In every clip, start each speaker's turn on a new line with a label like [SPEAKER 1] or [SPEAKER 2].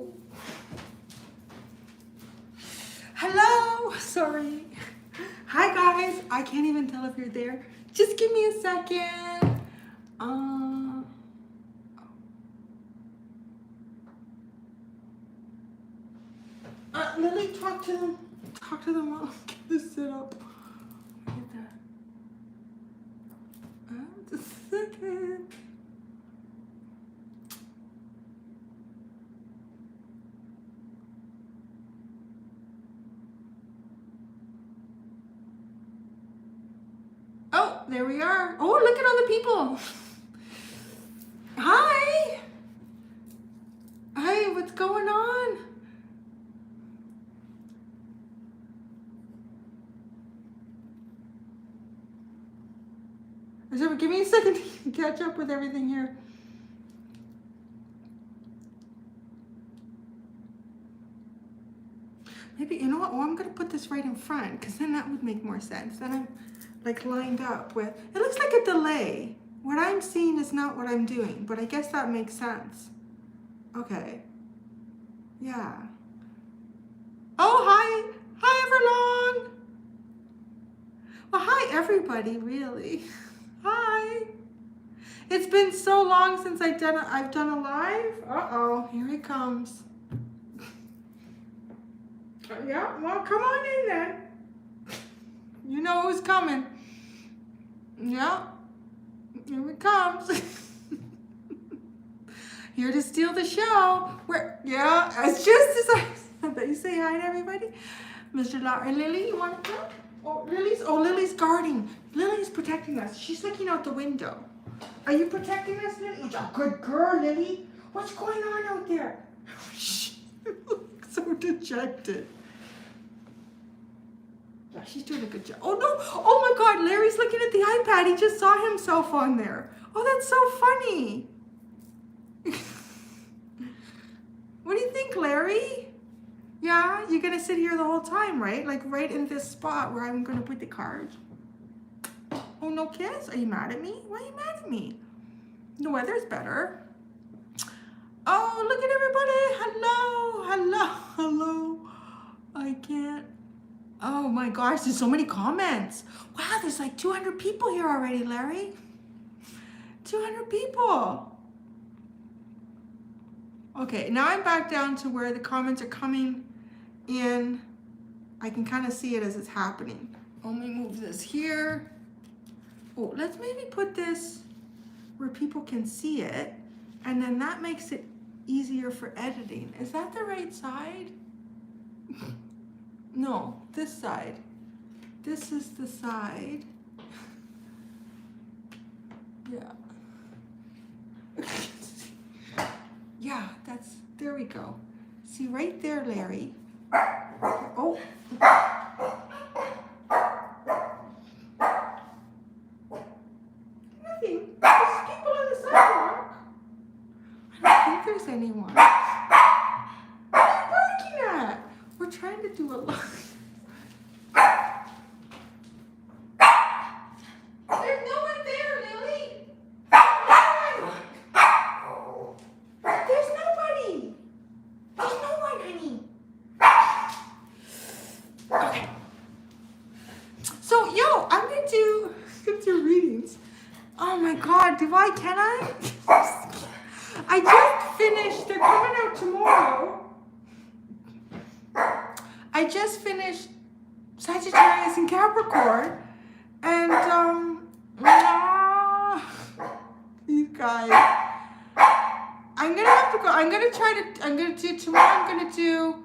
[SPEAKER 1] Oh. Hello. Sorry. Hi guys. I can't even tell if you're there. Just give me a second. Lily, talk to them. Talk to them while I get this set up. Get that. Just a second. Oh, there we are. Oh, look at all the people. Hi. Hi, what's going on? So give me a second to catch up with everything here. Maybe, you know what? Oh, I'm going to put this right in front because then that would make more sense. Then I'm like lined up with, it looks like a delay. What I'm seeing is not what I'm doing, but I guess that makes sense. Okay. Yeah. Oh, hi. Hi, Everlong. Well, hi, everybody, really. Hi. It's been so long since I've done a live. Uh-oh, here it comes. Yeah, well, come on in then. You know who's coming. Yeah, here it comes. Here to steal the show. Yeah, it's just as I bet you say hi to everybody. Mr. And Lily, you want to come? Oh, Lily's guarding. Lily's protecting us. She's looking out the window. Are you protecting us, Lily? You're a good girl, Lily. What's going on out there? You look so dejected. Yeah, she's doing a good job. Oh, no. Oh, my God. Larry's looking at the iPad. He just saw himself on there. Oh, that's so funny. What do you think, Larry? Yeah, you're going to sit here the whole time, right? Like right in this spot where I'm going to put the cards. Oh, no kiss? Are you mad at me? Why are you mad at me? The weather's better. Oh, look at everybody. Hello, hello, hello. I can't. Oh my gosh, there's so many comments. Wow, there's like 200 people here already, Larry. 200 people. Okay, now I'm back down to where the comments are coming in. I can kind of see it as it's happening. Let me move this here. Oh, let's maybe put this where people can see it, and then that makes it easier for editing. Is that the right side? No, this side. This is the side. Yeah. Yeah, there we go. See right there, Larry. Oh. Nothing. There's people on the sidewalk. I don't think there's anyone. What are you barking at? We're trying to do a live. There's no one there, Lily. There's nobody. There's no one, honey. Okay. So, I'm going to do readings. Oh my God, can I? I just finished, they're coming out tomorrow. I just finished Sagittarius and Capricorn, and you guys, I'm gonna have to go. I'm gonna do tomorrow. I'm gonna do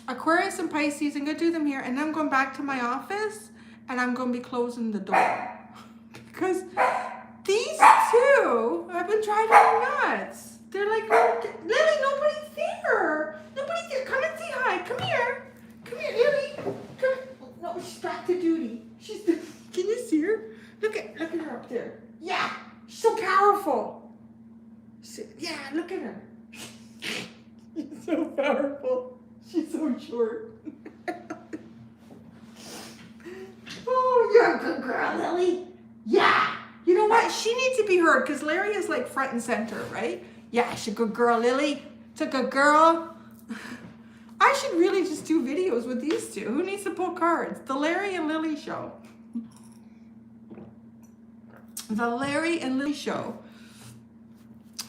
[SPEAKER 1] Aquarius and Pisces. I'm gonna do them here, and then I'm going back to my office, and I'm gonna be closing the door because these two have been driving me nuts. They're like, Lily, nobody's there. Nobody's there. Come and say hi. Come here. Come here, Lily. Come. No, she's back to duty. Can you see her? Look at her up there. Yeah, she's so powerful. Yeah, look at her. She's so powerful. She's so short. Oh, you're a good girl, Lily. Yeah. You know what? She needs to be heard because Larry is like front and center, right? Yeah, she's a good girl, Lily. Took a girl. I should really just do videos with these two. Who needs to pull cards? The Larry and Lily show. The Larry and Lily show.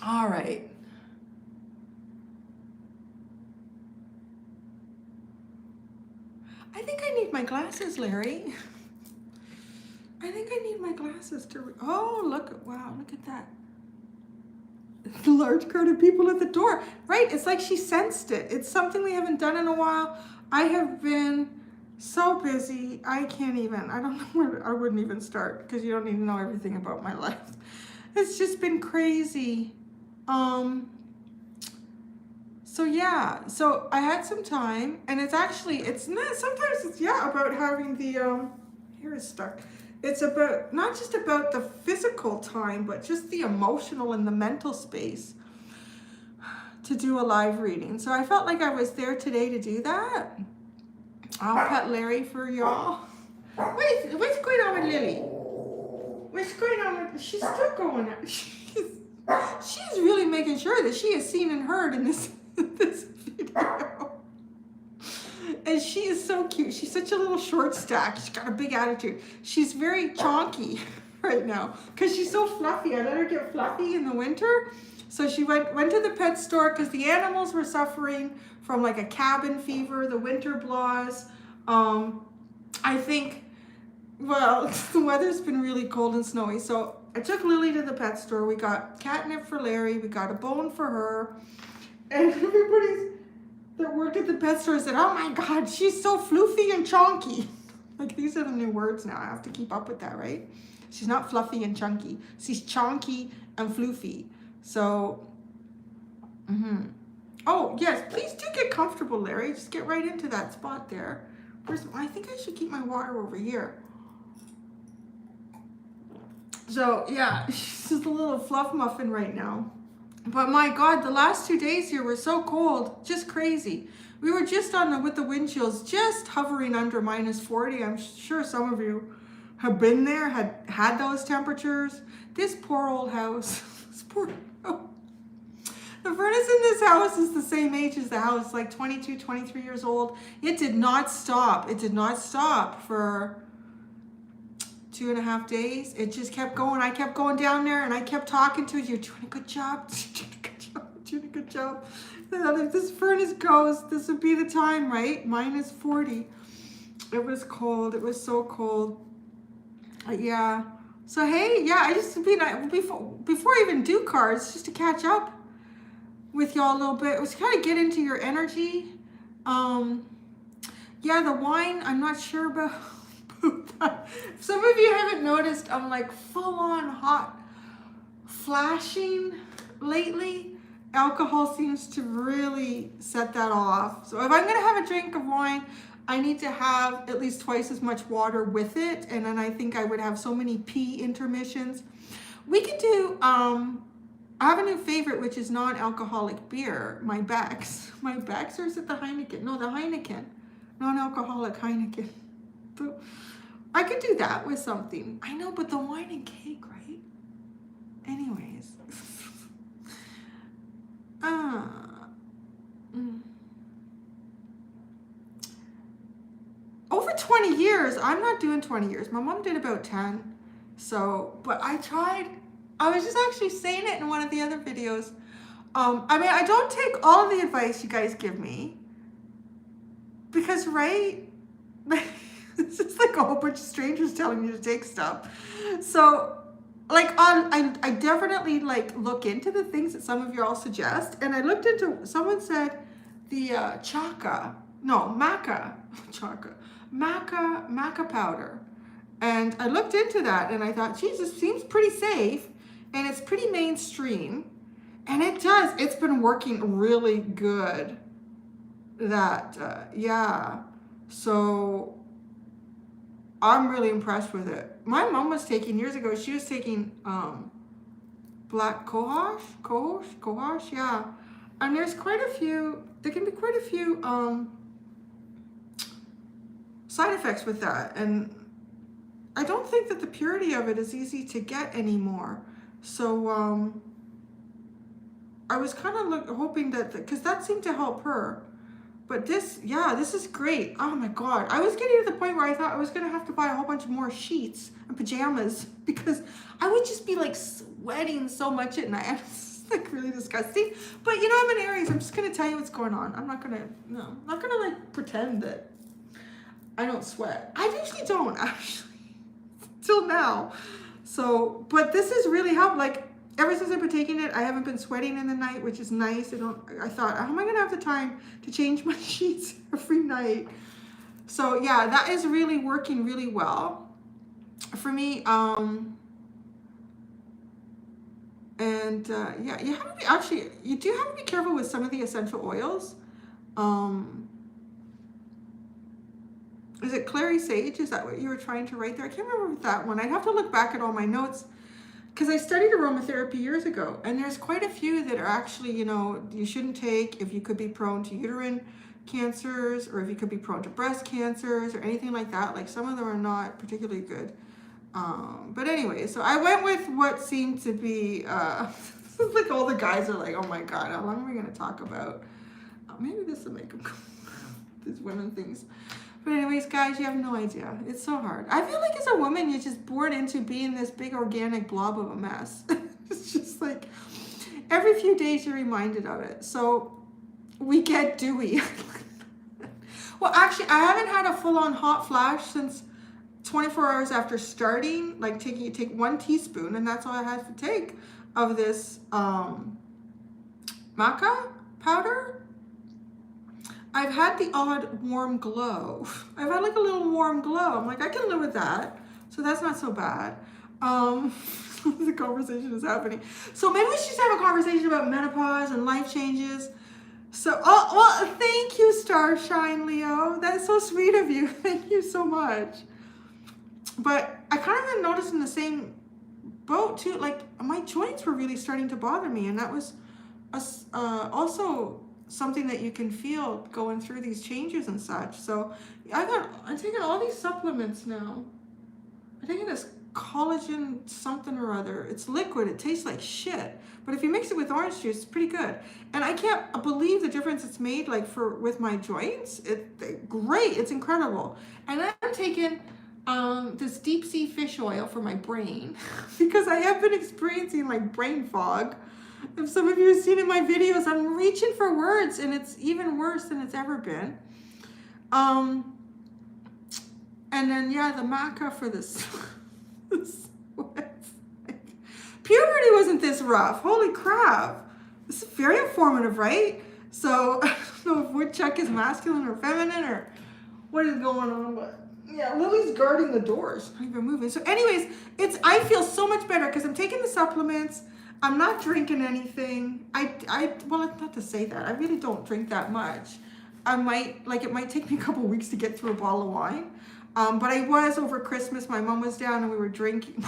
[SPEAKER 1] All right. I think I need my glasses, Larry. I think I need my glasses to... Oh, look. Wow, look at that. The large crowd of people at the door. Right, it's like she sensed it. It's something we haven't done in a while. I have been so busy. I can't even. I don't know where... I wouldn't even start because you don't need to know everything about my life. It's just been crazy. So yeah, so I had some time, and it's actually, it's not, sometimes it's, yeah, about having the, here is stuck. It's about, not just about the physical time, but just the emotional and the mental space to do a live reading. So I felt like I was there today to do that. I'll pet Larry for y'all. Wait, what's going on with Lily? What's going on with, she's still going, she's really making sure that she is seen and heard in this video. And she is so cute. She's such a little short stack. She's got a big attitude. She's very chonky right now because she's so fluffy. I let her get fluffy in the winter. So she went to the pet store because the animals were suffering from like a cabin fever, the winter blahs. I think, well, the weather's been really cold and snowy. So I took Lily to the pet store. We got catnip for Larry. We got a bone for her. And everybody that worked at the pet store said, oh my God, she's so floofy and chonky. Like, these are the new words now. I have to keep up with that, right? She's not fluffy and chunky. She's chonky and floofy. So, oh, yes, please do get comfortable, Larry. Just get right into that spot there. I think I should keep my water over here. So, yeah, she's just a little fluff muffin right now. But my God, the last 2 days here were so cold, just crazy. We were just on with the wind chills, just hovering under -40. I'm sure some of you have been there, had those temperatures. This poor old house, this poor house. The furnace in this house is the same age as the house, like 22, 23 years old. It did not stop. It did not stop for 2.5 days. It just kept going. I kept going down there and I kept talking to it. You're doing a good job. You're doing a good job. You're doing a good job. If this furnace goes, this would be the time, right? -40. It was cold. It was so cold. Yeah. So hey, yeah, I just before I even do cards, just to catch up with y'all a little bit, it was kind of get into your energy. Yeah, the wine, I'm not sure about. Some of you haven't noticed I'm like full on hot flashing lately. Alcohol seems to really set that off. So if I'm gonna have a drink of wine, I need to have at least twice as much water with it, and then I think I would have so many pee intermissions. We could do, I have a new favorite, which is non-alcoholic beer, my Beck's. My Beck's, or is it the Heineken? No, the Heineken. Non-alcoholic Heineken. I could do that with something. I know, but the wine and cake, right? Anyways. Over 20 years, I'm not doing 20 years. My mom did about 10. So, but I tried. I was just actually saying it in one of the other videos. I mean, I don't take all of the advice you guys give me. Because, right? It's just like a whole bunch of strangers telling you to take stuff. So, like, I definitely, like, look into the things that some of you all suggest. And I looked into, someone said the maca powder. And I looked into that and I thought, Jesus, seems pretty safe. And it's pretty mainstream. And it does. It's been working really good. Yeah. So I'm really impressed with it. My mom was taking, years ago, she was taking black cohosh, yeah. And there's quite a few, there can be quite a few side effects with that. And I don't think that the purity of it is easy to get anymore. So, I mean, I don't take all of the advice you guys give me. Because, right? Like, I definitely, like, look into the things that some of you all suggest. And I looked into, someone said the maca powder. No, maca powder. So, I was kind of hoping that, because that seemed to help her. But this, yeah, this is great. Oh my God. I was getting to the point where I thought I was going to have to buy a whole bunch of more sheets and pajamas because I would just be like sweating so much at night. It's like really disgusting. But you know, I'm an Aries. I'm just going to tell you what's going on. I'm not going to, no, I'm not going to like pretend that I don't sweat. I usually don't, actually, till now. So, but this has really helped. Like, ever since I've been taking it, I haven't been sweating in the night, which is nice. I thought, how am I gonna have the time to change my sheets every night? So yeah, that is really working really well for me. Yeah, you have to be, actually, you do have to be careful with some of the essential oils. Is it clary sage? Is that what you were trying to write there? I can't remember that one. I'd have to look back at all my notes because I studied aromatherapy years ago, and there's quite a few that are actually, you know, you shouldn't take if you could be prone to uterine cancers or if you could be prone to breast cancers or anything like that. Like, some of them are not particularly good. But anyway, so I went with what seemed to be, like all the guys are like, oh my God, how long are we going to talk about? Maybe this will make them go. These women things. But anyways, guys, you have no idea. It's so hard. I feel like as a woman, you're just born into being this big organic blob of a mess. It's just like every few days you're reminded of it. So we get dewy. Well, actually, I haven't had a full-on hot flash since 24 hours after starting. Like, you take 1 teaspoon, and that's all I had to take of this maca powder. I've had the odd warm glow. I've had like a little warm glow. I'm like, I can live with that. So that's not so bad. The conversation is happening. So maybe we should just have a conversation about menopause and life changes. So, oh, well, thank you, Starshine Leo. That's so sweet of you. Thank you so much. But I kind of been noticing the same boat too. Like, my joints were really starting to bother me. And that was also something that you can feel going through these changes and such. So I'm taking all these supplements now. I'm taking this collagen something or other. It's liquid. It tastes like shit. But if you mix it with orange juice, it's pretty good. And I can't believe the difference it's made, like, with my joints. Great. It's incredible. And I'm taking this deep sea fish oil for my brain because I have been experiencing like brain fog. If some of you have seen in my videos, I'm reaching for words and it's even worse than it's ever been. And then, yeah, the maca for this. Puberty wasn't this rough. Holy crap. This is very informative, right? So I don't know if woodchuck is masculine or feminine or what is going on, but yeah, Lily's guarding the doors, not even moving. So anyways, I feel so much better because I'm taking the supplements. I'm not drinking anything. Well, not to say that. I really don't drink that much. It might take me a couple weeks to get through a bottle of wine. But I was over Christmas. My mom was down and we were drinking.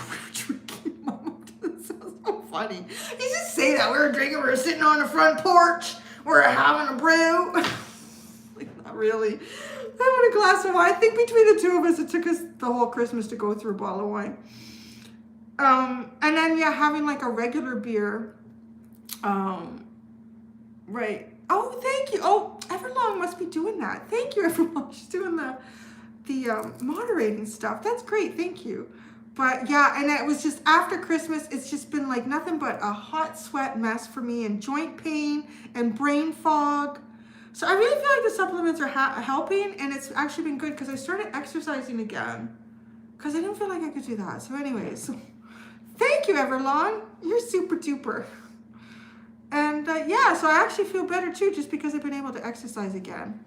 [SPEAKER 1] Mom, this sounds so funny. You just say that. We were drinking. We were sitting on the front porch. We were having a brew. Like, not really. Having a glass of wine. I think between the two of us, it took us the whole Christmas to go through a bottle of wine. And then, yeah, having like a regular beer. Right. Oh, thank you. Oh, Everlong must be doing that. Thank you, Everlong. She's doing the moderating stuff. That's great. Thank you. But yeah, and it was just after Christmas, it's just been like nothing but a hot sweat mess for me and joint pain and brain fog. So I really feel like the supplements are helping, and it's actually been good because I started exercising again because I didn't feel like I could do that. So anyways, thank you, Everlong. You're super duper. And yeah, so I actually feel better too just because I've been able to exercise again.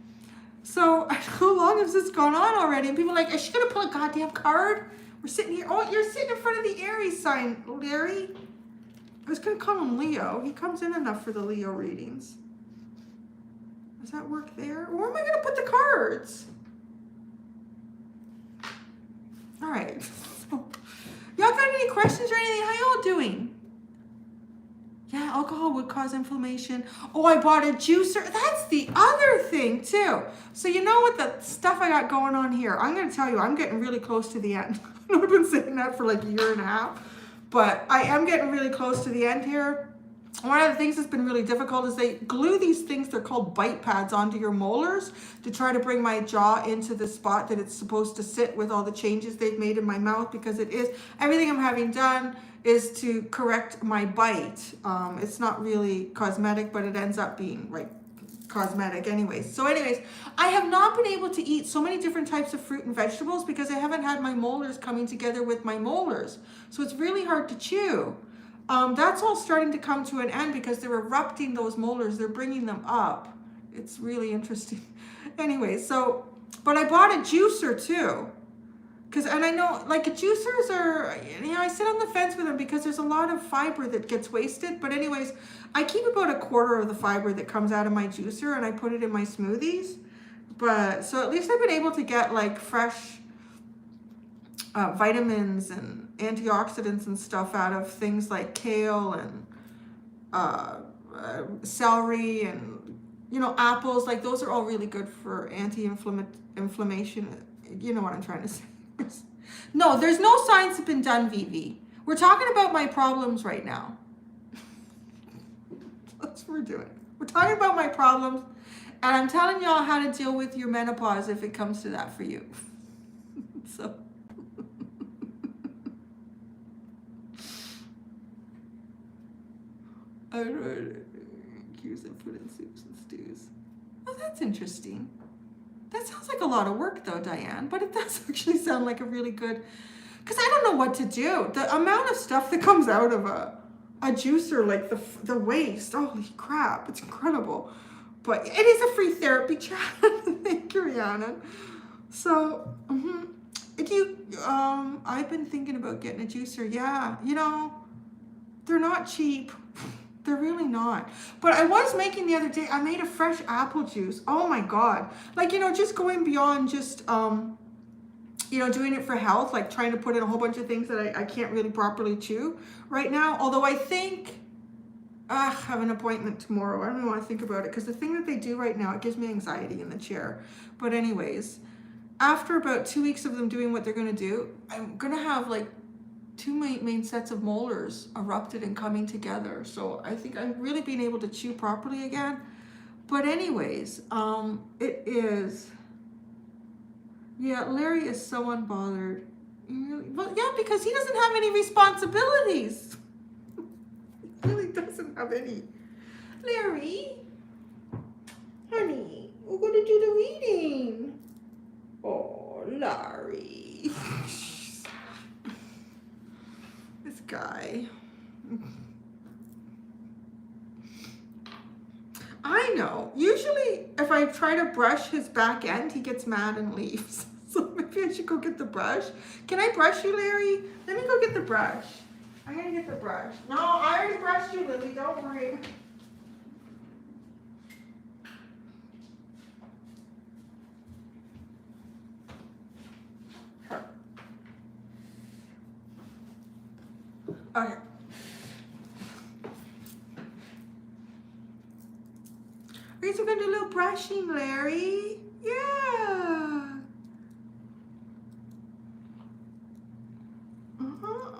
[SPEAKER 1] So how long has this gone on already? And people are like, is she going to pull a goddamn card? We're sitting here. Oh, you're sitting in front of the Aries sign, Larry. I was going to call him Leo. He comes in enough for the Leo readings. Does that work there? Where am I going to put the cards? All right. So, y'all got any questions or anything? How y'all doing? Yeah, alcohol would cause inflammation. Oh, I bought a juicer. That's the other thing, too. So you know what the stuff I got going on here? I'm going to tell you, I'm getting really close to the end. I've been saying that for like a year and a half. But I am getting really close to the end here. one of the things that's been really difficult is they glue these things, they're called bite pads, onto your molars to try to bring my jaw into the spot that it's supposed to sit with all the changes they've made in my mouth, because it is, everything I'm having done is to correct my bite. It's not really cosmetic, but it ends up being right cosmetic anyways. So anyways, I have not been able to eat so many different types of fruit and vegetables because I haven't had my molars coming together with my molars. So it's really hard to chew. That's all starting to come to an end because they're erupting those molars. They're bringing them up. It's really interesting. Anyway, so, but I bought a juicer too. And I know, like, juicers are, you know, I sit on the fence with them because there's a lot of fiber that gets wasted. But anyways, I keep about a quarter of the fiber that comes out of my juicer and I put it in my smoothies. But, so at least I've been able to get, like, fresh vitamins and antioxidants and stuff out of things like kale and celery and, you know, apples. Like, those are all really good for anti-inflammation. You know what I'm trying to say. No, there's no science that's been done, Vivi. We're talking about my problems right now. That's what we're doing. We're talking about my problems, and I'm telling y'all how to deal with your menopause if it comes to that for you. So. I don't know. Cures and put in soups and stews. Oh, that's interesting. That sounds like a lot of work though, Diane, but it does actually sound like a really good, because I don't know what to do. The amount of stuff that comes out of a juicer, like the waste, holy crap, it's incredible. But it is a free therapy chat. Thank you, Rihanna. So, I've been thinking about getting a juicer. Yeah, you know, they're not cheap. They're really not. But I was making the other day, I made a fresh apple juice. Oh my God. Like, you know, just going beyond just, you know, doing it for health, like trying to put in a whole bunch of things that I can't really properly chew right now. Although I think, I have an appointment tomorrow. I don't even want to think about it because the thing that they do right now, it gives me anxiety in the chair. But anyways, after about 2 weeks of them doing what they're going to do, I'm going to have like 2 main sets of molars erupted and coming together. So I think I'm really being able to chew properly again. But anyways, it is, yeah, Larry is so unbothered. Well, yeah, because he doesn't have any responsibilities. He really doesn't have any. Larry, honey, we're going to do the reading. Oh, Larry. This guy. I know. Usually, if I try to brush his back end, he gets mad and leaves. So maybe I should go get the brush. Can I brush you, Larry? Let me go get the brush. I'm going to get the brush. No, I already brushed you, Lily. Don't worry. Okay. Okay, so we're gonna do a little brushing, Larry. Yeah.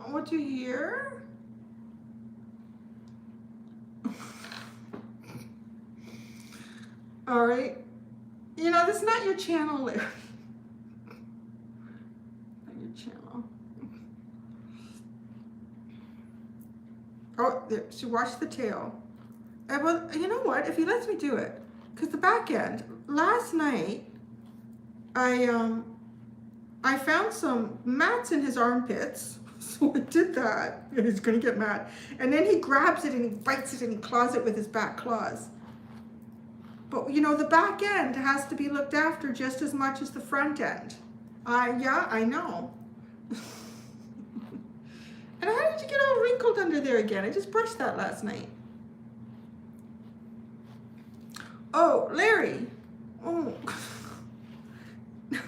[SPEAKER 1] What do you hear? All right. You know, this is not your channel, Larry. Not your channel. Oh, there, she washed the tail. And well, you know what? If he lets me do it, because the back end, last night, I found some mats in his armpits, so I did that, and he's gonna get mad. And then he grabs it and he bites it and he claws it with his back claws. But you know, the back end has to be looked after just as much as the front end. Yeah, I know. And how did you get all wrinkled under there again? I just brushed that last night. Oh, Larry. Oh. You're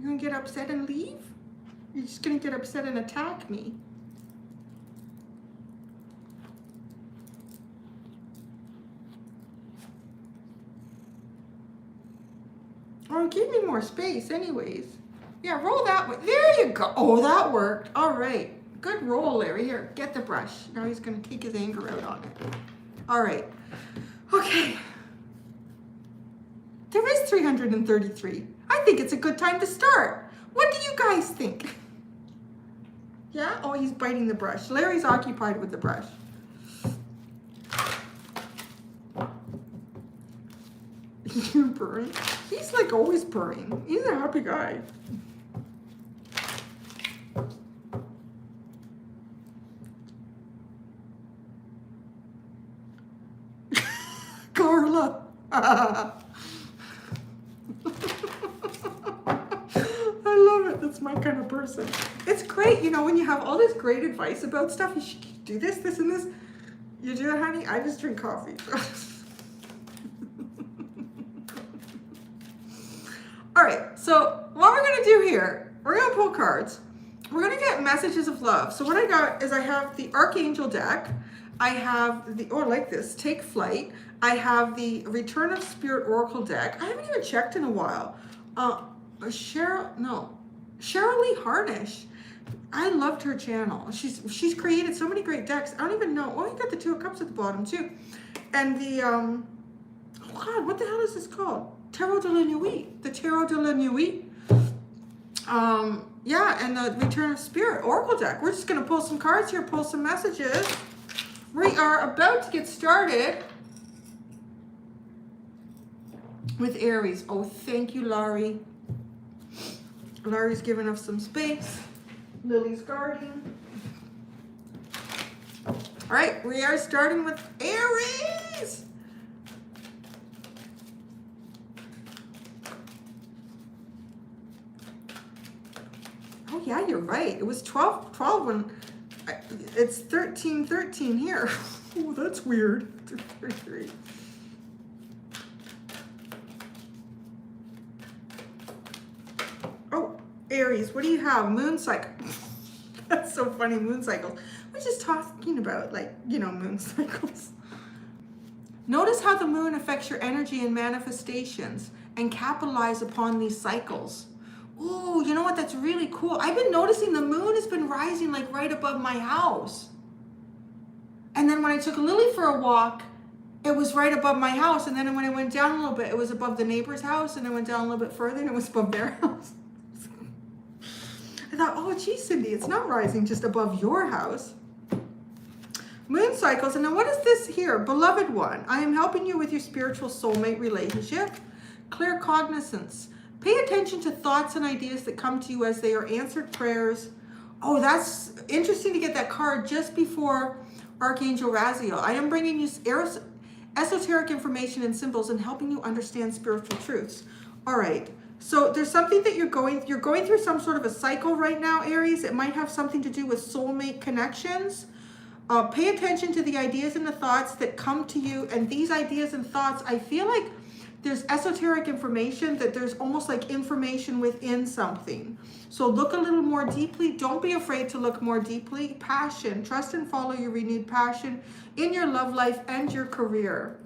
[SPEAKER 1] gonna get upset and leave? You're just gonna get upset and attack me. Or give me more space anyways. Yeah, roll that way. There you go. Oh, that worked. All right. Good roll, Larry. Here, get the brush. Now he's going to take his anger out on it. All right. Okay. There is 333. I think it's a good time to start. What do you guys think? Yeah? Oh, he's biting the brush. Larry's occupied with the brush. You're purring? He's like always purring. He's a happy guy. Carla. I love it. That's my kind of person. It's great, you know, when you have all this great advice about stuff. You should do this, this, and this. You do it, honey? I just drink coffee. All right, so what we're gonna do here, we're gonna pull cards. We're gonna get messages of love. So what I got is I have the Archangel deck. I have the, oh, I like this, Take Flight. I have the Return of Spirit Oracle deck. I haven't even checked in a while. Cheryl Lee Harnish. I loved her channel. She's created so many great decks. I don't even know. Oh, you got the Two of Cups at the bottom too. And the, oh God, what the hell is this called? Tarot de la Nuit. The Tarot de la Nuit. Yeah, and the Return of Spirit Oracle deck. We're just going to pull some cards here, pull some messages. We are about to get started with Aries. Oh, thank you, Laurie. Laurie's giving us some space. Lily's guarding. All right, we are starting with Aries. Oh, yeah, you're right. It was 12 when it's 13 here. Oh, that's weird. 33. Oh, Aries, what do you have? Moon cycle. That's so funny, moon cycles. We're just talking about, like, you know, moon cycles. Notice how the moon affects your energy and manifestations and capitalize upon these cycles. Ooh, you know what? That's really cool. I've been noticing the moon has been rising like right above my house. And then when I took Lily for a walk, it was right above my house. And then when I went down a little bit, it was above the neighbor's house. And I went down a little bit further and it was above their house. I thought, oh, geez, Cindy, it's not rising just above your house. Moon cycles. And then what is this here? Beloved one, I am helping you with your spiritual soulmate relationship. Clear cognizance. Pay attention to thoughts and ideas that come to you as they are answered prayers. Oh, that's interesting to get that card just before Archangel Raziel. I am bringing you esoteric information and symbols and helping you understand spiritual truths. All right. So there's something that you're going through some sort of a cycle right now, Aries. It might have something to do with soulmate connections. Pay attention to the ideas and the thoughts that come to you. And these ideas and thoughts, I feel like there's esoteric information, that there's almost like information within something. So look a little more deeply. Don't be afraid to look more deeply. Passion. Trust and follow your renewed passion in your love life and your career.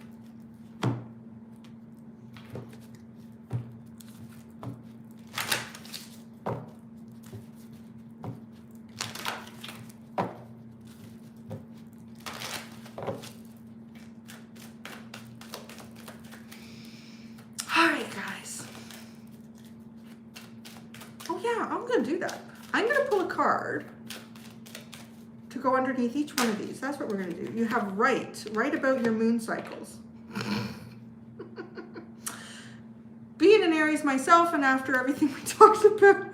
[SPEAKER 1] Card to go underneath each one of these. That's what we're going to do. You have write about your moon cycles. Being an Aries myself, and after everything we talked about,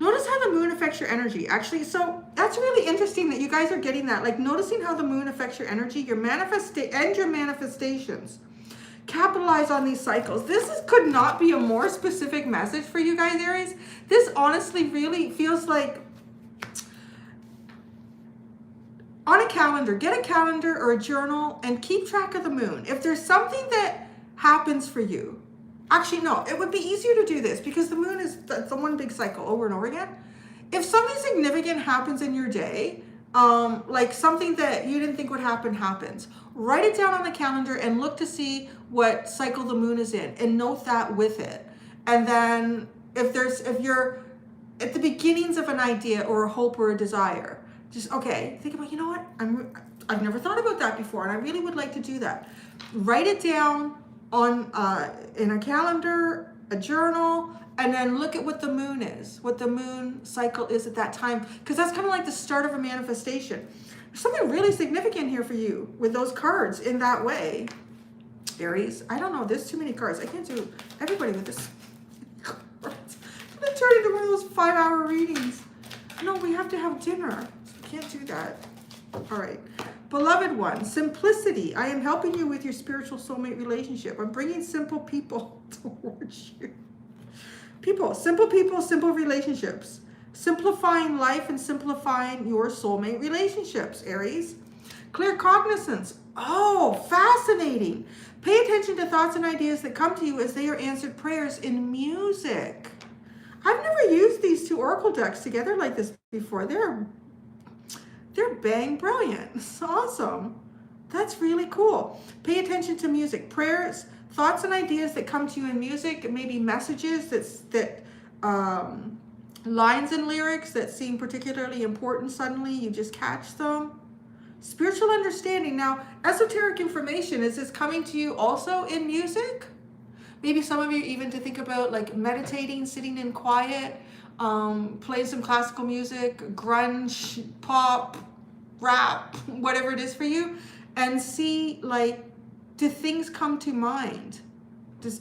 [SPEAKER 1] notice how the moon affects your energy. Actually, so that's really interesting that you guys are getting that. Like noticing how the moon affects your energy, your manifestations. Capitalize on these cycles. Could not be a more specific message for you guys, Aries. This honestly really feels like on a calendar, get a calendar or a journal and keep track of the moon. If there's something that happens for you, actually, no, it would be easier to do this because the moon is the one big cycle over and over again. If something significant happens in your day, like something that you didn't think would happen happens, write it down on the calendar and look to see what cycle the moon is in and note that with it. And then if you're at the beginnings of an idea or a hope or a desire. Just, okay, think about, you know what? I've never thought about that before, and I really would like to do that. Write it down on in a calendar, a journal, and then look at what the moon is, what the moon cycle is at that time, because that's kind of like the start of a manifestation. There's something really significant here for you with those cards in that way. Aries, I don't know, there's too many cards. I can't do everybody with this. I'm gonna turn into one of those 5-hour readings. No, we have to have dinner. So can't do that. All right. Beloved one, simplicity. I am helping you with your spiritual soulmate relationship. I'm bringing simple people towards you. People, simple relationships. Simplifying life and simplifying your soulmate relationships, Aries. Clear cognizance. Oh, fascinating. Pay attention to thoughts and ideas that come to you as they are answered prayers in music. I've never used these two oracle decks together like this before. They're bang brilliant. It's awesome. That's really cool. Pay attention to music. Prayers, thoughts and ideas that come to you in music, maybe messages that lines and lyrics that seem particularly important suddenly, you just catch them. Spiritual understanding. Now, esoteric information, is this coming to you also in music? Maybe some of you even to think about like meditating, sitting in quiet, playing some classical music, grunge, pop, rap, whatever it is for you, and see, like, do things come to mind?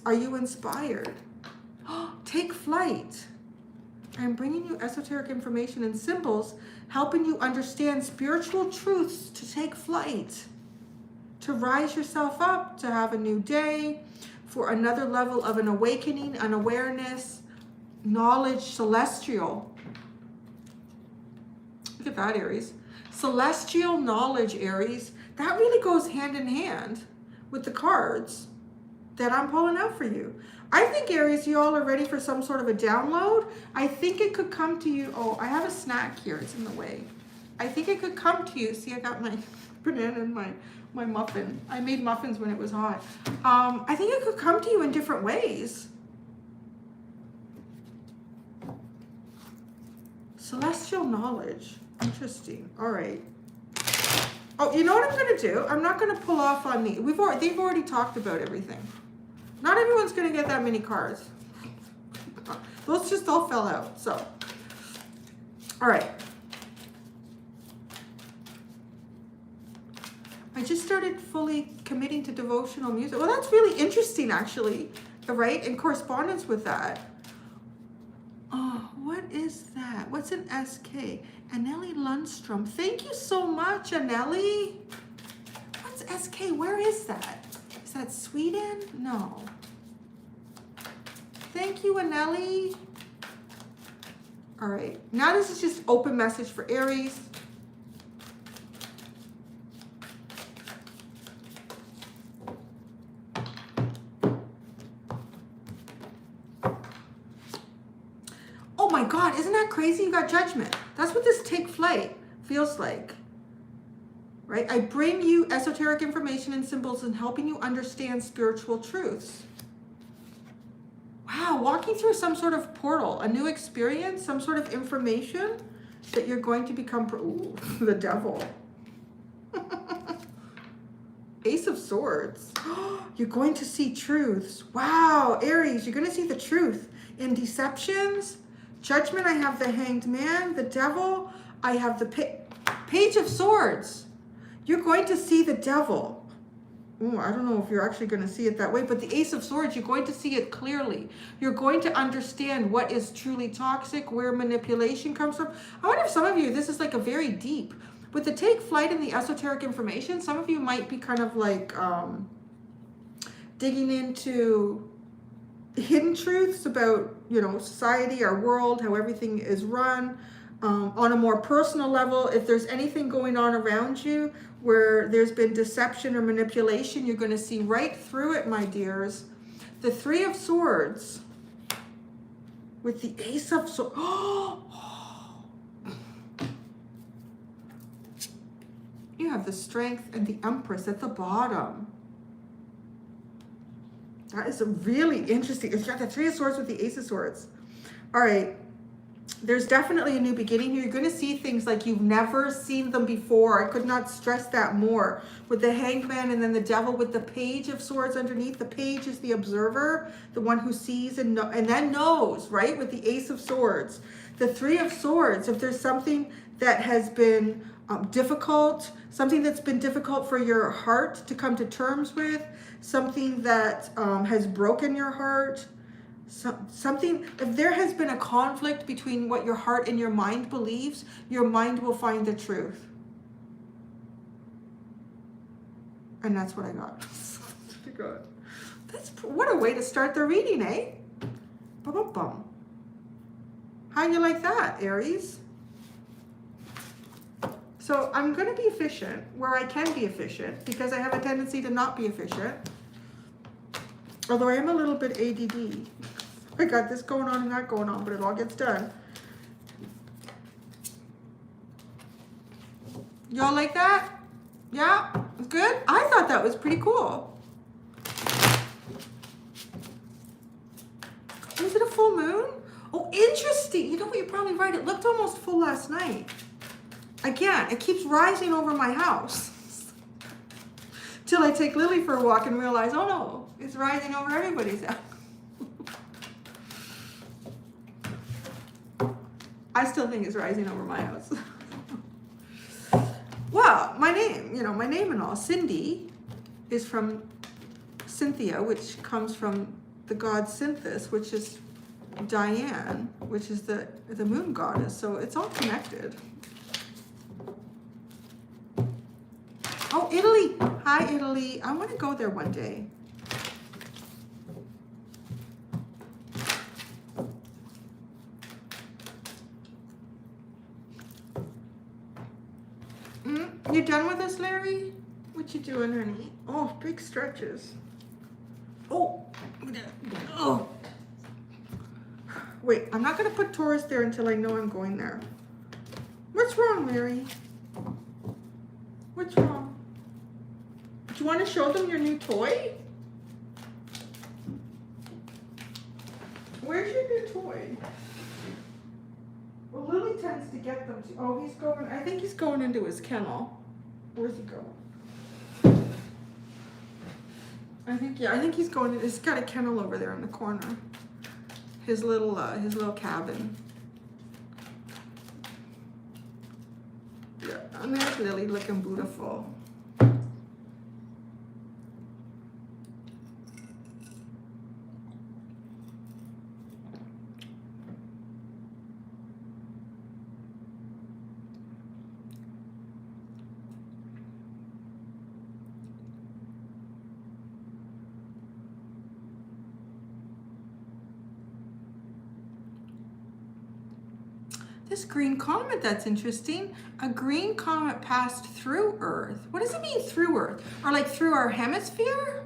[SPEAKER 1] Are you inspired? Take flight. I'm bringing you esoteric information and symbols, helping you understand spiritual truths to take flight, to rise yourself up, to have a new day, for another level of an awakening, an awareness, knowledge, celestial. Look at that, Aries. Celestial knowledge, Aries. That really goes hand in hand with the cards that I'm pulling out for you. I think, Aries, you all are ready for some sort of a download. I think it could come to you. Oh, I have a snack here. It's in the way. I think it could come to you. See, I got my banana and my muffin. I made muffins when it was hot. I think it could come to you in different ways. Celestial knowledge. Interesting. All right. Oh, you know what I'm going to do? I'm not going to pull off on these. They've already talked about everything. Not everyone's going to get that many cards. Those just all fell out. So, all right. I just started fully committing to devotional music. Well, that's really interesting, actually, right? In correspondence with that. Oh, what is that? What's an SK? Anneli Lundstrom. Thank you so much, Anneli. What's SK? Where is that? Is that Sweden? No. Thank you, Anneli. All right. Now this is just open message for Aries. Oh my God, isn't that crazy? You got judgment. That's what this take flight feels like, right? I bring you esoteric information and symbols and helping you understand spiritual truths. Wow, walking through some sort of portal, a new experience, some sort of information that you're going to become, ooh, the devil. Ace of Swords. You're going to see truths. Wow, Aries, you're going to see the truth in deceptions. Judgment, I have the Hanged Man, the Devil. I have the Page of Swords. You're going to see the devil. Ooh, I don't know if you're actually going to see it that way, but the Ace of Swords, you're going to see it clearly. You're going to understand what is truly toxic, where manipulation comes from. I wonder if some of you, this is like a very deep. With the take flight and the esoteric information, some of you might be kind of like digging into hidden truths about, you know, society, our world, how everything is run. On a more personal level, if there's anything going on around you where there's been deception or manipulation, you're going to see right through it, my dears. The Three of Swords with the Ace of Swords. You have the Strength and the Empress at the bottom. That is a really interesting. It's got the Three of Swords with the Ace of Swords. All right. There's definitely a new beginning here. You're going to see things like you've never seen them before. I could not stress that more. With the Hanged Man and then the Devil with the Page of Swords underneath. The Page is the observer, the one who sees and then knows, right? With the Ace of Swords. The Three of Swords, if there's something that has been difficult, something that's been difficult for your heart to come to terms with, something that has broken your heart, something, if there has been a conflict between what your heart and your mind believes, your mind will find the truth. And that's what I got. That's what a way to start the reading, eh? Bum. How you like that, Aries? So I'm going to be efficient where I can be efficient, because I have a tendency to not be efficient. Although I am a little bit ADD. I got this going on and that going on, but it all gets done. Y'all like that? Yeah? It's good? I thought that was pretty cool. Was it a full moon? Oh, interesting. You know what? You're probably right. It looked almost full last night. Again, it keeps rising over my house. Till I take Lily for a walk and realize, oh no, it's rising over everybody's house. I still think it's rising over my house. Well, my name, you know, my name and all, Cindy, is from Cynthia, which comes from the god Cynthis, which is Diane, which is the moon goddess. So it's all connected. Oh, Italy. Hi, Italy. I want to go there one day. You done with this, Larry? What you doing, honey? Oh, big stretches. Oh. Wait, I'm not going to put Taurus there until I know I'm going there. What's wrong, Larry? What's wrong? Do you want to show them your new toy? Where's your new toy? Well, Lily tends to get them. Oh, he's going. I think he's going into his kennel. Where's he going? I think he's going. He's got a kennel over there in the corner. His little cabin. Yeah, and there's Lily looking beautiful. This green comet, that's interesting. A green comet passed through Earth. What does it mean through Earth? Or like through our hemisphere?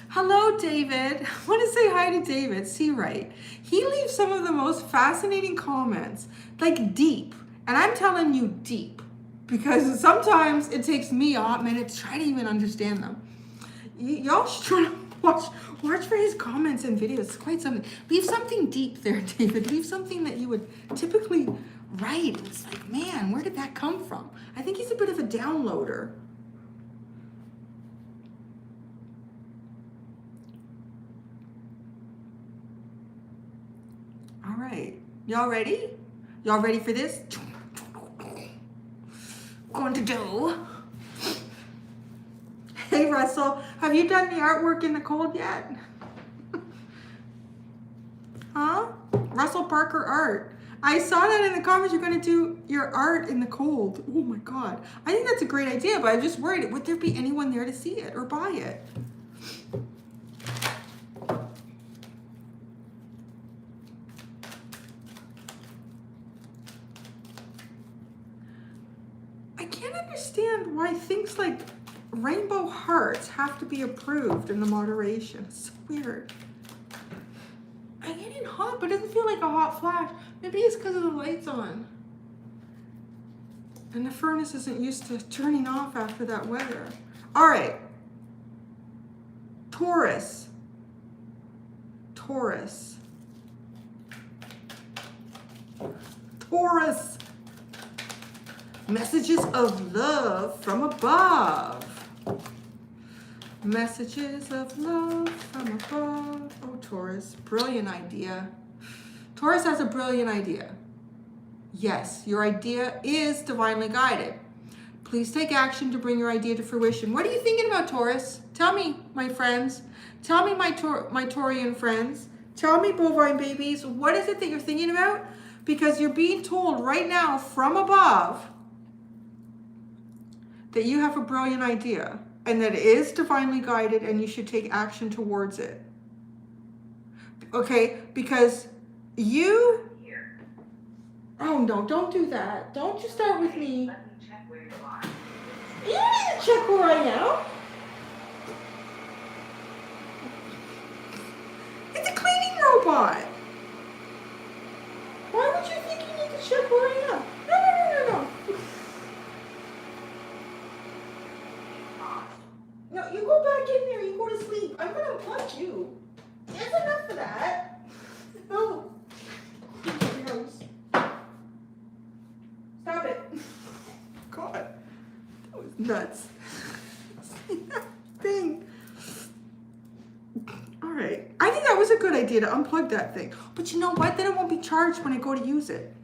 [SPEAKER 1] Hello, David. I want to say hi to David. See, right. He leaves some of the most fascinating comments, like deep. And I'm telling you deep. Because sometimes it takes me a hot minute to try to even understand them. Y'all should try to watch for his comments and videos. It's quite something. Leave something deep there, David. Leave something that you would typically write. It's like, man, where did that come from? I think he's a bit of a downloader. All right. Y'all ready? Y'all ready for this? Going to do. Hey, Russell, have you done the artwork in the cold yet? Huh? Russell Parker art. I saw that in the comments. You're going to do your art in the cold. Oh my God. I think that's a great idea, but I'm just worried. Would there be anyone there to see it or buy it? Understand why things like rainbow hearts have to be approved in the moderation. It's so weird. I'm getting hot, but it doesn't feel like a hot flash. Maybe it's because of the lights on. And the furnace isn't used to turning off after that weather. All right. Taurus. Taurus. Taurus. Messages of love from above. Messages of love from above. Oh, Taurus. Brilliant idea. Taurus has a brilliant idea. Yes, your idea is divinely guided. Please take action to bring your idea to fruition. What are you thinking about, Taurus? Tell me, my friends. Tell me, my Taurian friends. Tell me, bovine babies, what is it that you're thinking about? Because you're being told right now from above that you have a brilliant idea and that it is divinely guided and you should take action towards it. Okay, because you... Oh no, don't do that. Don't you start with me. You need to check where I am. It's a cleaning robot. Why would you think you need to check where I am? No. No, you go back in there. You go to sleep. I'm going to unplug you. There's enough of that. No. Stop it. God. That was nuts. Thing. All right. I think that was a good idea to unplug that thing. But you know what? Then it won't be charged when I go to use it.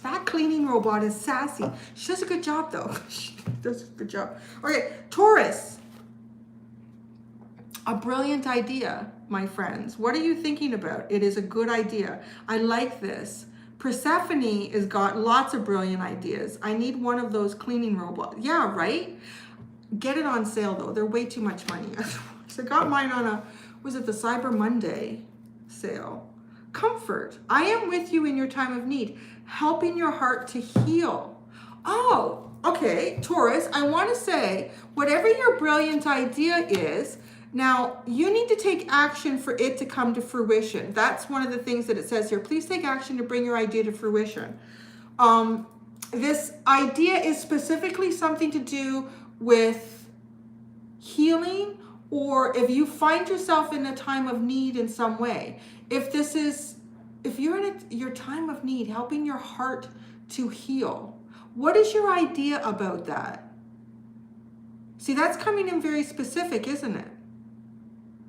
[SPEAKER 1] That cleaning robot is sassy. She does a good job, though. She does a good job. Okay, Taurus. A brilliant idea, my friends. What are you thinking about? It is a good idea. I like this. Persephone has got lots of brilliant ideas. I need one of those cleaning robots. Yeah, right? Get it on sale, though. They're way too much money. So I got mine on a, was it the Cyber Monday sale? Comfort. I am with you in your time of need. Helping your heart to heal. Oh, okay, Taurus, I want to say, whatever your brilliant idea is, now, you need to take action for it to come to fruition. That's one of the things that it says here. Please take action to bring your idea to fruition. This idea is specifically something to do with healing, or if you find yourself in a time of need in some way. If you're in your time of need, helping your heart to heal. What is your idea about that? See, that's coming in very specific, isn't it?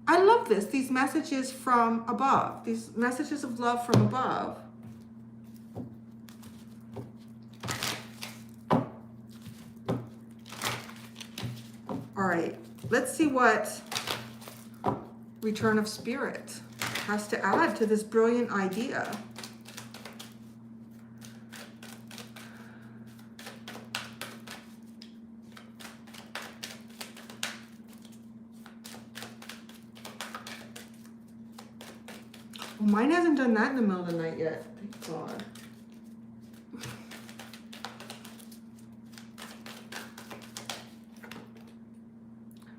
[SPEAKER 1] I love this, these messages from above, these messages of love from above. All right, let's see what Return of Spirit has to add to this brilliant idea. Well, mine hasn't done that in the middle of the night yet. Thank God.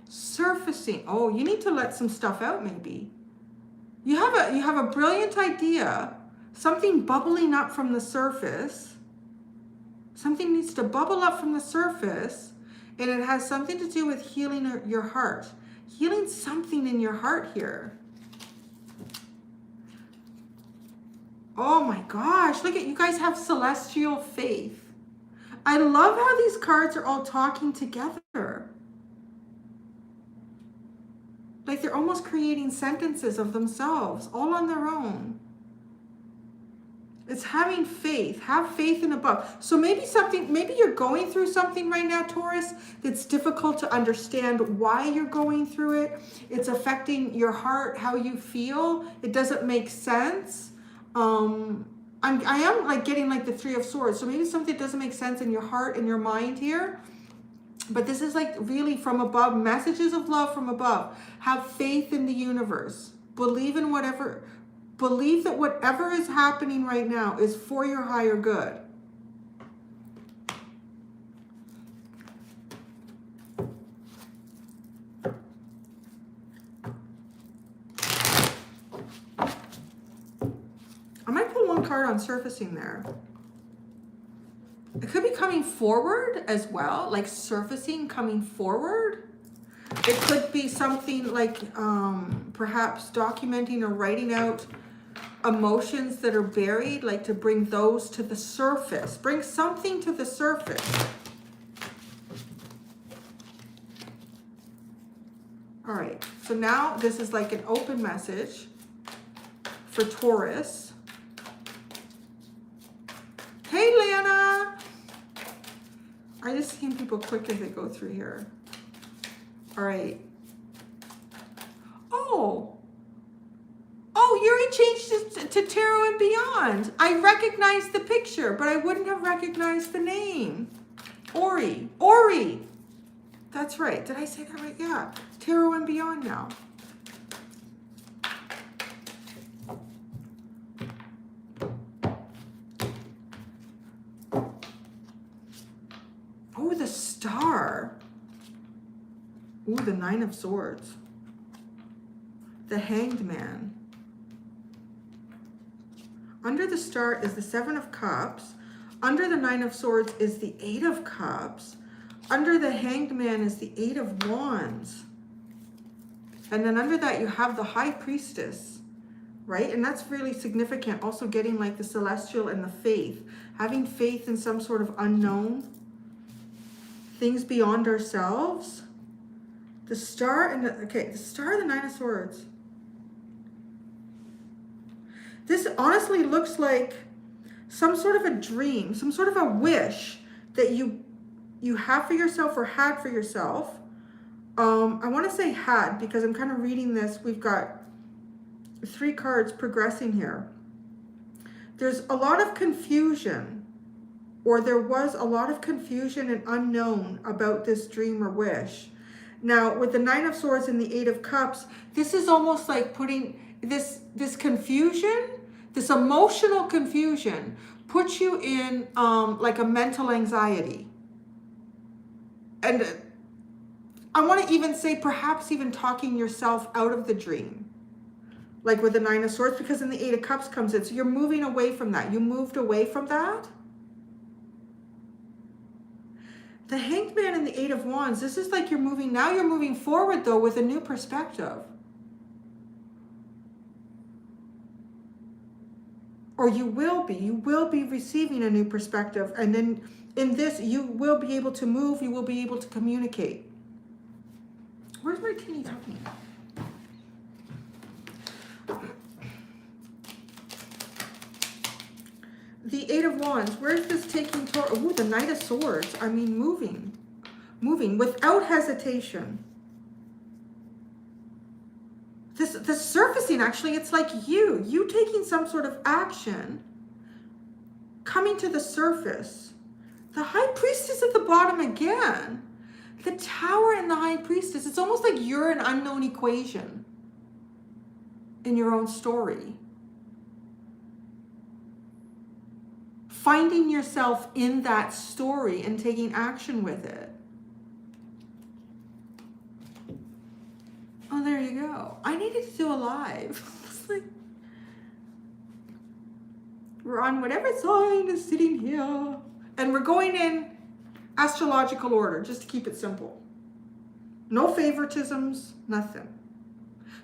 [SPEAKER 1] Surfacing. Oh, you need to let some stuff out, maybe. You have a brilliant idea. Something bubbling up from the surface. Something needs to bubble up from the surface, and it has something to do with healing your heart. Healing something in your heart here. Oh my gosh, look at you guys have celestial faith. I love how these cards are all talking together. Like they're almost creating sentences of themselves, all on their own. It's having faith. Have faith in above. So maybe you're going through something right now, Taurus, that's difficult to understand why you're going through it. It's affecting your heart, how you feel. It doesn't make sense. I am like getting like the Three of Swords. So maybe something doesn't make sense in your heart and your mind here. But this is like really from above, messages of love from above. Have faith in the universe. Believe in whatever, believe that whatever is happening right now is for your higher good. I might put one card on surfacing there. It could be coming forward as well, like surfacing, coming forward. It could be something like perhaps documenting or writing out emotions that are buried, like to bring those to the surface. Bring something to the surface. All right, so now this is like an open message for Taurus. Hey, Lana. I just seen people quick as they go through here. All right. Oh, Yuri changed it to Tarot and Beyond. I recognized the picture, but I wouldn't have recognized the name. Ori. That's right. Did I say that right? Yeah. Tarot and Beyond now. Oh, the Star. Ooh, the Nine of Swords. The Hanged Man. Under the Star is the Seven of Cups. Under the Nine of Swords is the Eight of Cups. Under the Hanged Man is the Eight of Wands. And then under that you have the High Priestess, right? And that's really significant. Also getting like the Celestial and the Faith. Having faith in some sort of unknown. Things beyond ourselves. The Star and the, okay, the Star and the Nine of Swords. This honestly looks like some sort of a dream, some sort of a wish that you have for yourself or had for yourself. I want to say had because I'm kind of reading this. We've got 3 cards progressing here. There's a lot of confusion, or there was a lot of confusion and unknown about this dream or wish. Now, with the Nine of Swords and the Eight of Cups, this is almost like putting this confusion, this emotional confusion, puts you in like a mental anxiety. And I want to even say perhaps even talking yourself out of the dream. Like with the Nine of Swords, because then the Eight of Cups comes in. So you're moving away from that. You moved away from that. The Hanged Man and the Eight of Wands, this is like you're moving, now you're moving forward though with a new perspective. Or you will be receiving a new perspective. And then in this, you will be able to move, you will be able to communicate. Where's my teeny tiny? The Eight of Wands, where's this taking toward? Ooh, the Knight of Swords. I mean, moving without hesitation. This surfacing, actually, it's like you taking some sort of action, coming to the surface. The High Priestess at the bottom again. The Tower and the High Priestess. It's almost like you're an unknown equation in your own story. Finding yourself in that story and taking action with it. Oh, there you go. I needed to do a live. It's like, we're on whatever sign is sitting here. And we're going in astrological order, just to keep it simple. No favoritisms, nothing.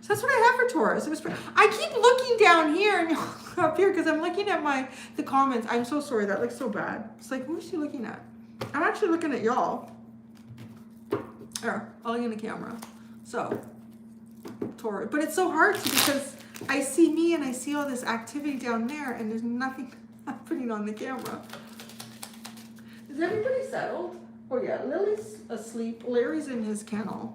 [SPEAKER 1] So that's what I have for Taurus. I keep looking down here and up here because I'm looking at the comments. I'm so sorry. That looks so bad. It's like, who's she looking at? I'm actually looking at y'all. I'll look in the camera. So, Taurus. But it's so hard because I see me and I see all this activity down there and there's nothing happening on the camera. Is everybody settled? Oh yeah, Lily's asleep. Larry's in his kennel.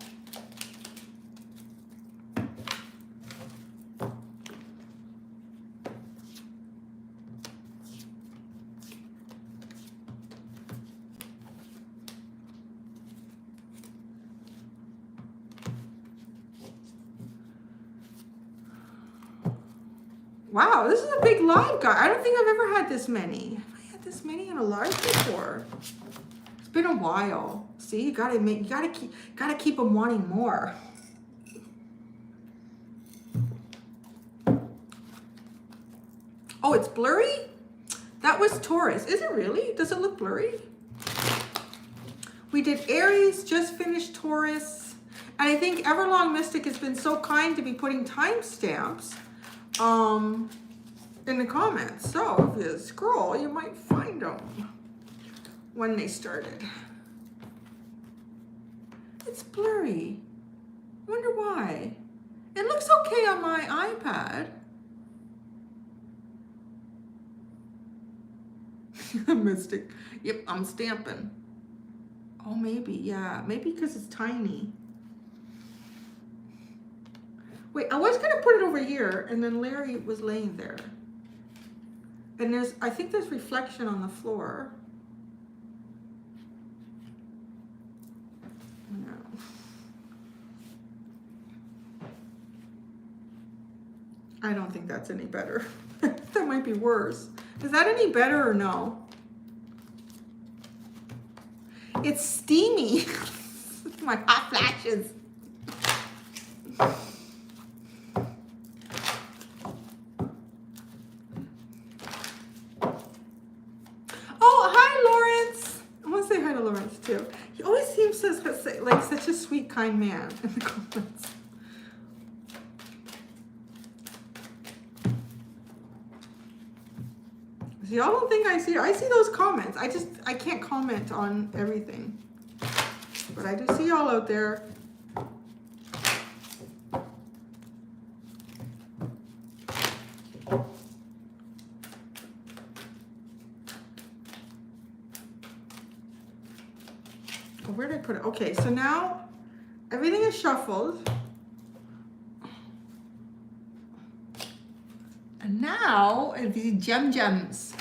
[SPEAKER 1] Wow, this is a big live, guy. I don't think I've ever had this many. Have I had this many in a live before? It's been a while. See, you gotta keep them wanting more. Oh, it's blurry? That was Taurus. Is it really? Does it look blurry? We did Aries, just finished Taurus. And I think Everlong Mystic has been so kind to be putting timestamps in the comments. So if you scroll, you might find them when they started. It's blurry. I wonder why. It looks okay on my iPad. Mystic. Yep, I'm stamping. Oh, maybe, yeah. Maybe because it's tiny. Wait, I was going to put it over here, and then Larry was laying there. And I think there's reflection on the floor. No. I don't think that's any better. That might be worse. Is that any better or no? It's steamy. My hot flashes. Oh, hi, Lawrence. I want to say hi to Lawrence, too. He always seems like such a sweet, kind man in the comments. Y'all don't think I see those comments. I can't comment on everything. But I do see y'all out there. Oh, where did I put it? Okay, so now everything is shuffled. And now the gems.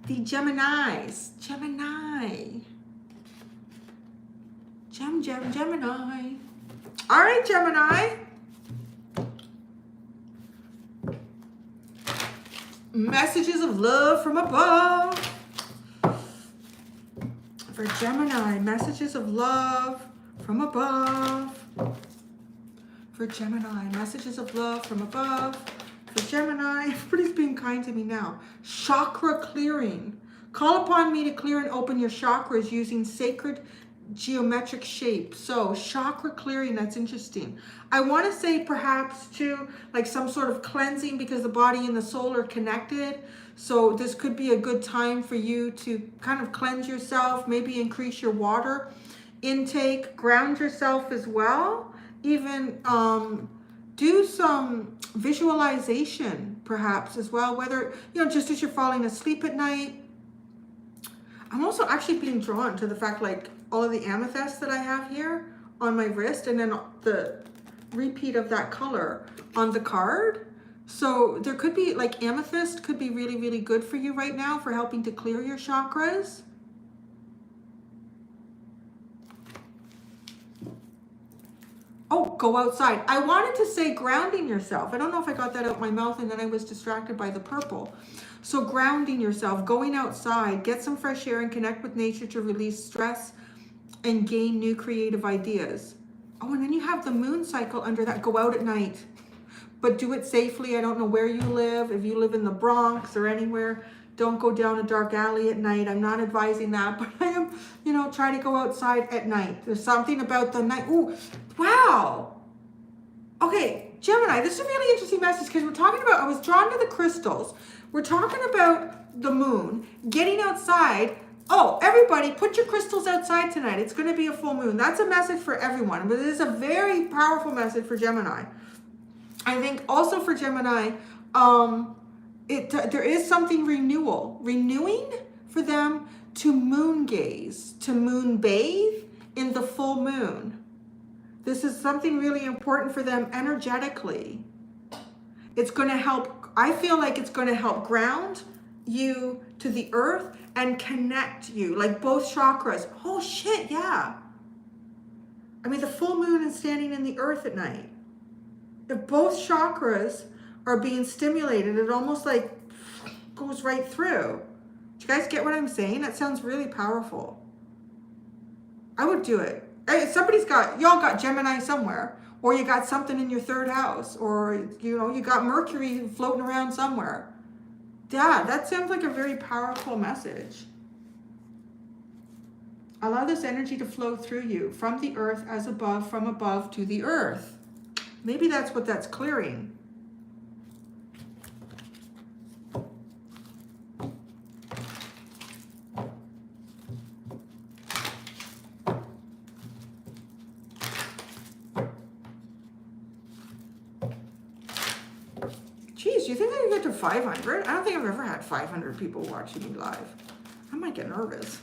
[SPEAKER 1] The Geminis. Gemini. Gemini. All right, Gemini. Messages of love from above. For Gemini, messages of love from above. For Gemini, messages of love from above. For Gemini, everybody's being kind to me now. Chakra clearing. Call upon me to clear and open your chakras using sacred geometric shape. So chakra clearing, that's interesting. I want to say perhaps too, like some sort of cleansing, because the body and the soul are connected. So this could be a good time for you to kind of cleanse yourself, maybe increase your water intake, ground yourself as well. Even do some visualization perhaps as well, whether, you know, just as you're falling asleep at night. I'm also actually being drawn to the fact, like, all of the amethyst that I have here on my wrist, and then the repeat of that color on the card. So there could be, like, amethyst could be really, really good for you right now for helping to clear your chakras. Oh, go outside. I wanted to say grounding yourself. I don't know if I got that out my mouth and then I was distracted by the purple. So grounding yourself, going outside, get some fresh air and connect with nature to release stress and gain new creative ideas. Oh, and then you have the moon cycle under that. Go out at night, but do it safely. I don't know where you live. If you live in the Bronx or anywhere, don't go down a dark alley at night. I'm not advising that, but I am, you know, try to go outside at night. There's something about the night. Ooh, wow. Okay, Gemini, this is a really interesting message because we're talking about, I was drawn to the crystals. We're talking about the moon, getting outside. Oh, everybody, put your crystals outside tonight. It's going to be a full moon. That's a message for everyone, but it is a very powerful message for Gemini. I think also for Gemini, there is something renewing for them to moon gaze, to moon bathe in the full moon. This is something really important for them energetically. It's going to help, I feel like it's going to help ground you to the earth and connect you, like both chakras. Oh shit, yeah. I mean, the full moon is standing in the earth at night. If both chakras are being stimulated, it almost like goes right through. Do you guys get what I'm saying? That sounds really powerful. I would do it. Hey, y'all got Gemini somewhere, or you got something in your third house, or, you know, you got Mercury floating around somewhere. Yeah, that sounds like a very powerful message. Allow this energy to flow through you from the earth as above, from above to the earth. Maybe that's what that's clearing. Geez, do you think I can get to 500? I don't think I've ever had 500 people watching me live. I might get nervous.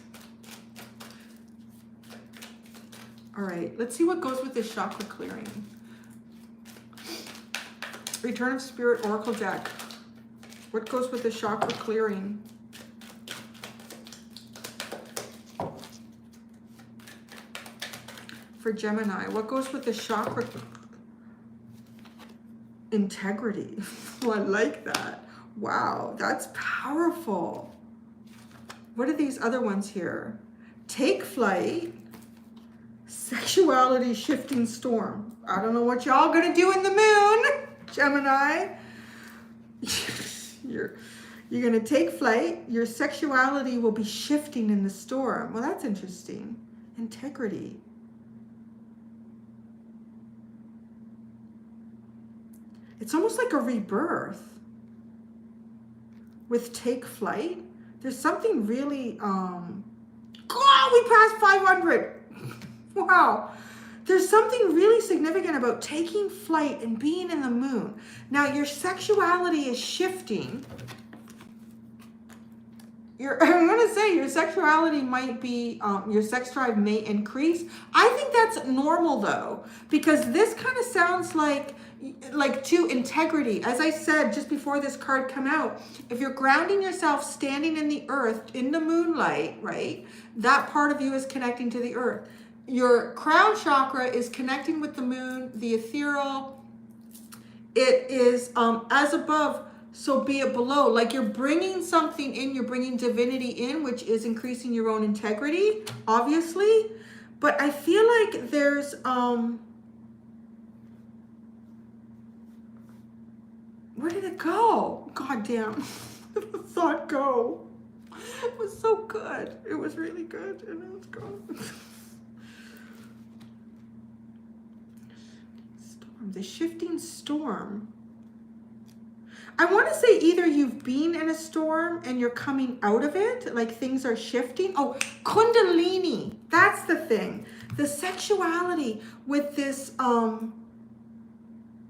[SPEAKER 1] All right, let's see what goes with this chakra clearing. Return of Spirit Oracle deck. What goes with the chakra clearing? For Gemini, what goes with the chakra integrity? Oh, I like that. Wow, that's powerful. What are these other ones here? Take flight, sexuality shifting storm. I don't know what y'all gonna do in the moon, Gemini. You're gonna take flight. Your sexuality will be shifting in the storm. Well, that's interesting. Integrity. It's almost like a rebirth with take flight. There's something really, God, we passed 500. Wow. There's something really significant about taking flight and being in the moon. Now, your sexuality is shifting. I'm going to say your sexuality might be, your sex drive may increase. I think that's normal though, because this kind of sounds like to integrity. As I said just before this card come out, if you're grounding yourself standing in the earth, in the moonlight, right, that part of you is connecting to the earth. Your crown chakra is connecting with the moon, the ethereal. It is as above, so be it below. Like you're bringing something in, you're bringing divinity in, which is increasing your own integrity, obviously. But I feel like there's where did it go? God damn. The thought go. It was so good. It was really good. And now it's gone. Storm. The shifting storm. I want to say either you've been in a storm and you're coming out of it, like things are shifting. Oh, Kundalini. That's the thing. The sexuality with this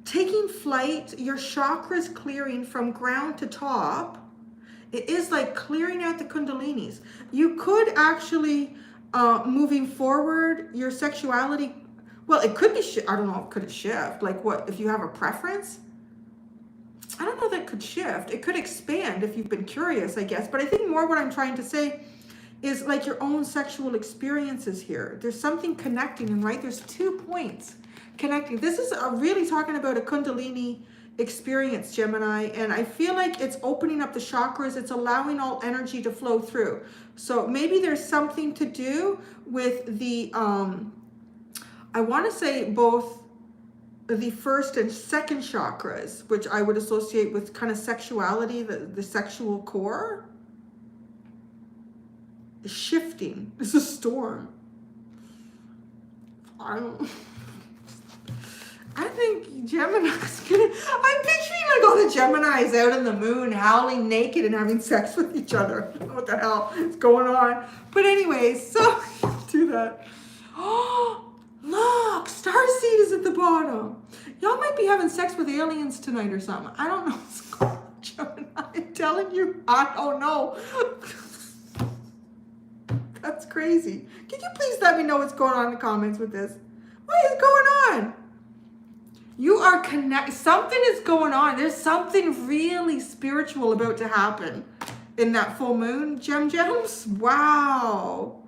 [SPEAKER 1] taking flight, your chakras clearing from ground to top. It is like clearing out the kundalinis. You could actually, moving forward, your sexuality, well, it could be, I don't know, could it shift? Like what, if you have a preference? I don't know that could shift. It could expand if you've been curious, I guess. But I think more what I'm trying to say is like your own sexual experiences here. There's something connecting, and right, there's 2 points connecting. This is really talking about a Kundalini experience, Gemini, and I feel like it's opening up the chakras. It's allowing all energy to flow through. So maybe there's something to do with the, I want to say both the first and second chakras, which I would associate with kind of sexuality, the sexual core. Shifting. It's a storm. I think Gemini's gonna, I'm picturing like all the Geminis out in the moon howling naked and having sex with each other. I don't know what the hell is going on. But anyways, so do that. Oh, look, Starseed is at the bottom. Y'all might be having sex with aliens tonight or something. I don't know what's going on, Gemini. I'm telling you, I don't know. That's crazy. Can you please let me know what's going on in the comments with this? What is going on? You are something is going on. There's something really spiritual about to happen in that full moon, Gems. Wow.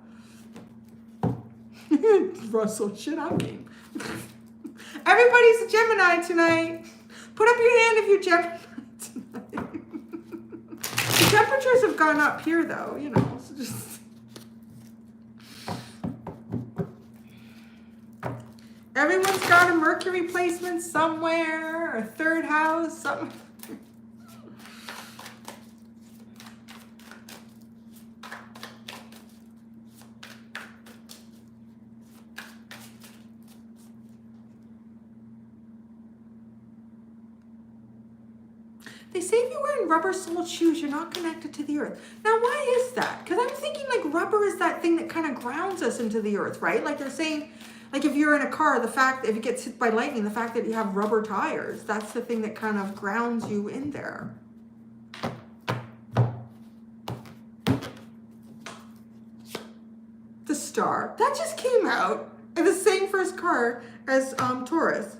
[SPEAKER 1] Russell, shit, I'm game. Everybody's a Gemini tonight. Put up your hand if you're Gemini tonight. The temperatures have gone up here though, you know, so just... Everyone's got a Mercury placement somewhere, a third house, something. They say if you're wearing rubber-soled shoes, you're not connected to the earth. Now, why is that? Because I'm thinking like rubber is that thing that kind of grounds us into the earth, right? Like they're saying, like if you're in a car, the fact that if it gets hit by lightning, the fact that you have rubber tires, that's the thing that kind of grounds you in there. The star, that just came out in the same first card as Taurus.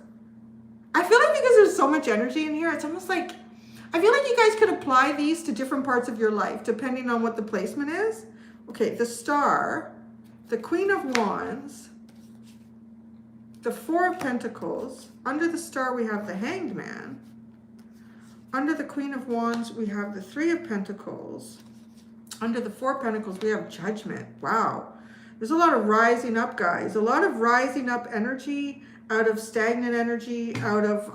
[SPEAKER 1] I feel like because there's so much energy in here, it's almost like, I feel like you guys could apply these to different parts of your life, depending on what the placement is. Okay, the star, the Queen of Wands, the Four of Pentacles. Under the star, we have the Hanged Man. Under the Queen of Wands, we have the Three of Pentacles. Under the Four of Pentacles, we have Judgment. Wow. There's a lot of rising up, guys. A lot of rising up energy, out of stagnant energy, out of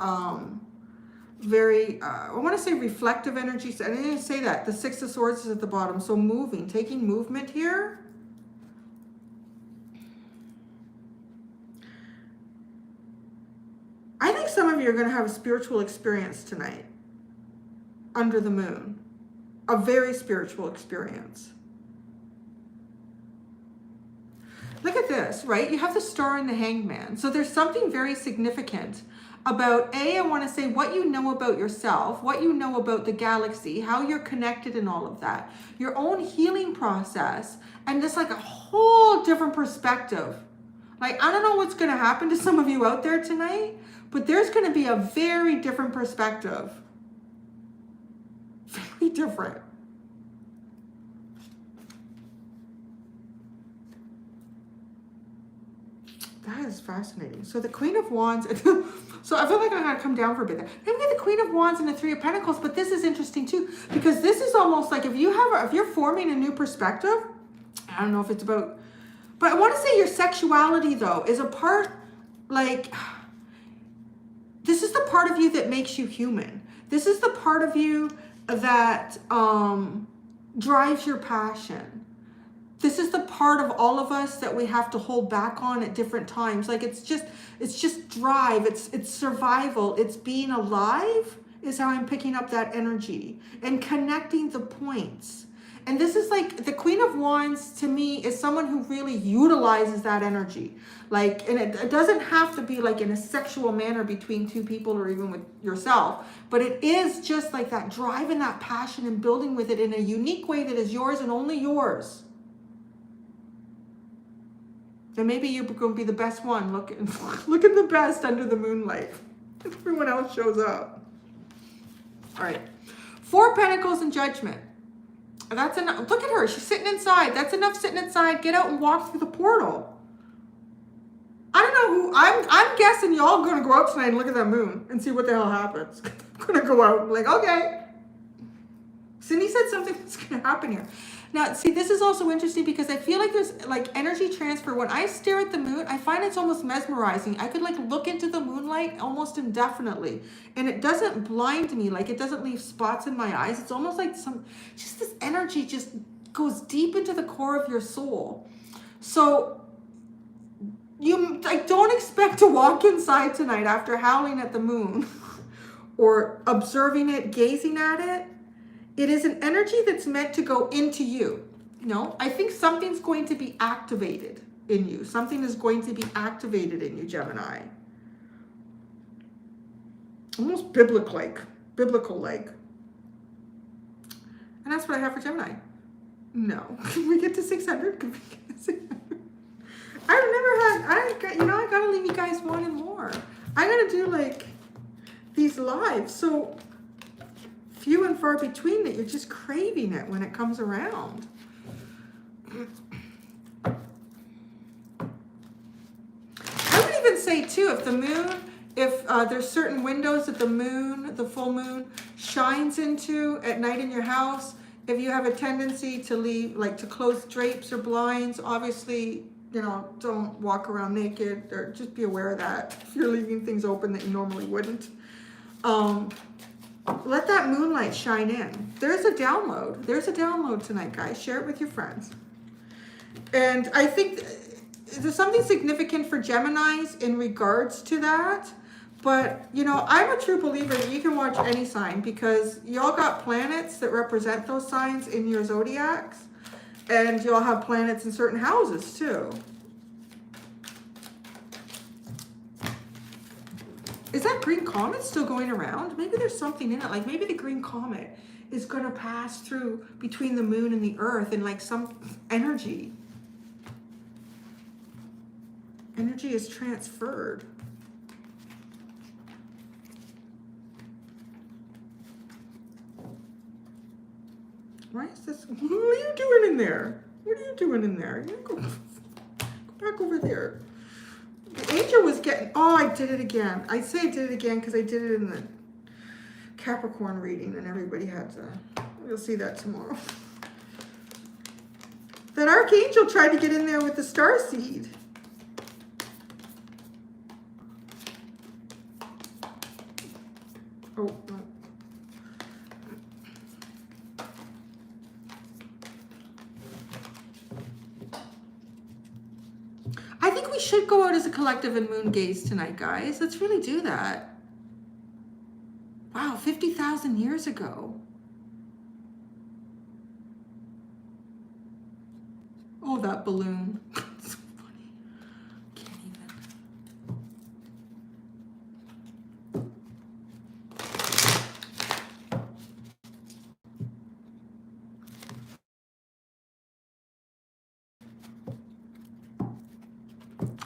[SPEAKER 1] very, I want to say reflective energy. So I didn't even say that. The Six of Swords is at the bottom. So moving, taking movement here. I think some of you are going to have a spiritual experience tonight under the moon. A very spiritual experience. Look at this, right? You have the star and the Hanged Man. So there's something very significant about, I want to say what you know about yourself, what you know about the galaxy, how you're connected and all of that, your own healing process, and just like a whole different perspective. Like, I don't know what's going to happen to some of you out there tonight, but there's going to be a very different perspective. Very different. That is fascinating. So the Queen of Wands, so I feel like I gotta come down for a bit there. Then we get the Queen of Wands and the Three of Pentacles, but this is interesting too, because this is almost like if you're forming a new perspective, I don't know if it's about, but I want to say your sexuality though is a part, like, this is the part of you that makes you human. This is the part of you that drives your passion. This is the part of all of us that we have to hold back on at different times. Like it's just drive, it's survival, it's being alive is how I'm picking up that energy and connecting the points. And this is like the Queen of Wands to me is someone who really utilizes that energy. Like, and it doesn't have to be like in a sexual manner between two people or even with yourself, but it is just like that drive and that passion and building with it in a unique way that is yours and only yours. And maybe you're going to be the best one, looking the best under the moonlight. Everyone else shows up. All right. Four of Pentacles and Judgment. That's enough. Look at her. She's sitting inside. That's enough sitting inside. Get out and walk through the portal. I don't know who. I'm guessing y'all going to go out tonight and look at that moon and see what the hell happens. I'm going to go out and be like, okay. Cindy said something that's going to happen here. Now, see, this is also interesting because I feel like there's like energy transfer. When I stare at the moon, I find it's almost mesmerizing. I could like look into the moonlight almost indefinitely. And it doesn't blind me. Like it doesn't leave spots in my eyes. It's almost like just this energy just goes deep into the core of your soul. So you like don't expect to walk inside tonight after howling at the moon or observing it, gazing at it. It is an energy that's meant to go into you. You know, I think something's going to be activated in you. Something is going to be activated in you, Gemini. Almost biblical-like. And that's what I have for Gemini. No. Can we get to 600? Can we get to 600? I gotta leave you guys wanting more. I gotta do like these lives. So few and far between that you're just craving it when it comes around. I would even say too, if the moon, if there's certain windows that the moon, the full moon shines into at night in your house, if you have a tendency to leave, like to close drapes or blinds, obviously, you know, don't walk around naked or just be aware of that if you're leaving things open that you normally wouldn't. Let that moonlight shine in. There's a download. There's a download tonight, guys. Share it with your friends. And I think there's something significant for Geminis in regards to that. But, you know, I'm a true believer that you can watch any sign because y'all got planets that represent those signs in your zodiacs. And y'all have planets in certain houses too. Is that green comet still going around? Maybe there's something in it. Like maybe the green comet is going to pass through between the moon and the earth and like some energy. Energy is transferred. Why is this? What are you doing in there? What are you doing in there? You go back over there. The angel was getting, oh, I did it again. I say I did it again because I did it in the Capricorn reading and everybody had to, you'll see that tomorrow. That archangel tried to get in there with the starseed. Oh, no. I think we should go out as a collective and moon gaze tonight, guys. Let's really do that. Wow, 50,000 years ago. Oh, that balloon. It's so funny. Can't even.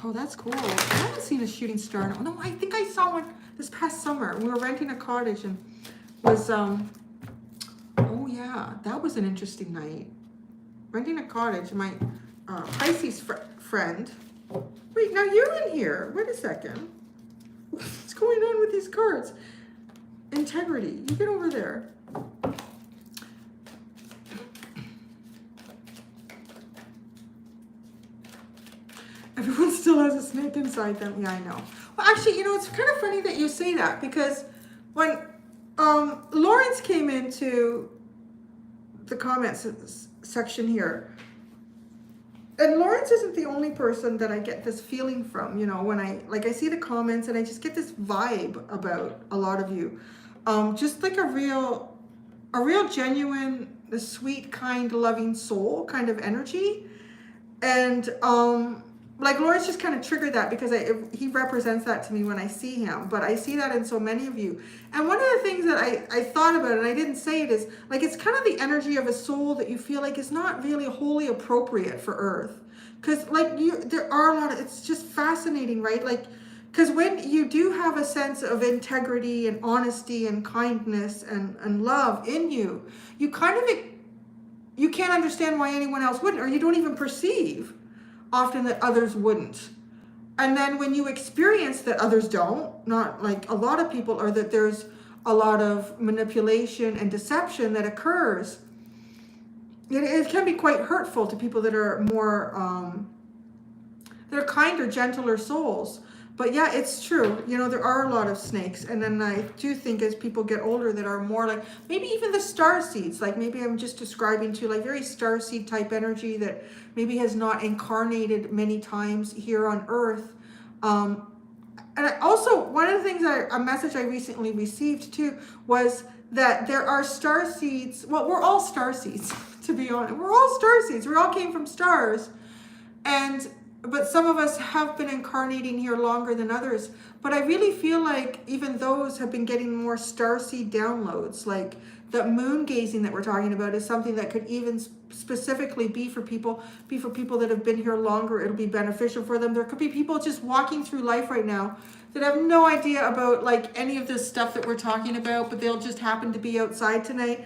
[SPEAKER 1] Oh, that's cool. I haven't seen a shooting star. No, I think I saw one this past summer. We were renting a cottage and was, oh yeah, that was an interesting night. Renting a cottage, my Pisces friend. Wait, now you're in here. Wait a second. What's going on with these cards? Integrity. You get over there. Everyone still has a snake inside them. Yeah, I know. Well, actually, you know, it's kind of funny that you say that because when Lawrence came into the comments section here, and Lawrence isn't the only person that I get this feeling from, you know, when I see the comments and I just get this vibe about a lot of you. Just like a real genuine, the sweet, kind, loving soul kind of energy. And like Lawrence just kind of triggered that because he represents that to me when I see him, but I see that in so many of you. And one of the things that I thought about, and I didn't say it, is like it's kind of the energy of a soul that you feel like is not really wholly appropriate for Earth. Because like there are a lot of, it's just fascinating, right? Like, because when you do have a sense of integrity and honesty and kindness and love in you, you kind of, you can't understand why anyone else wouldn't, or you don't even perceive often that others wouldn't. And then when you experience that others don't, not like a lot of people, or that there's a lot of manipulation and deception that occurs, it can be quite hurtful to people that are more, that are kinder, gentler souls. But yeah, it's true. You know, there are a lot of snakes. And then I do think as people get older that are more like, maybe even the star seeds, like maybe I'm just describing to like very star seed type energy that maybe has not incarnated many times here on Earth. And I also, one of the things, a message I recently received too, was that there are star seeds. Well, we're all star seeds, to be honest. We're all star seeds. We all came from stars. But some of us have been incarnating here longer than others. But I really feel like even those have been getting more starseed downloads. Like the moon gazing that we're talking about is something that could even specifically be for people that have been here longer. It'll be beneficial for them. There could be people just walking through life right now that have no idea about like any of this stuff that we're talking about, but they'll just happen to be outside tonight.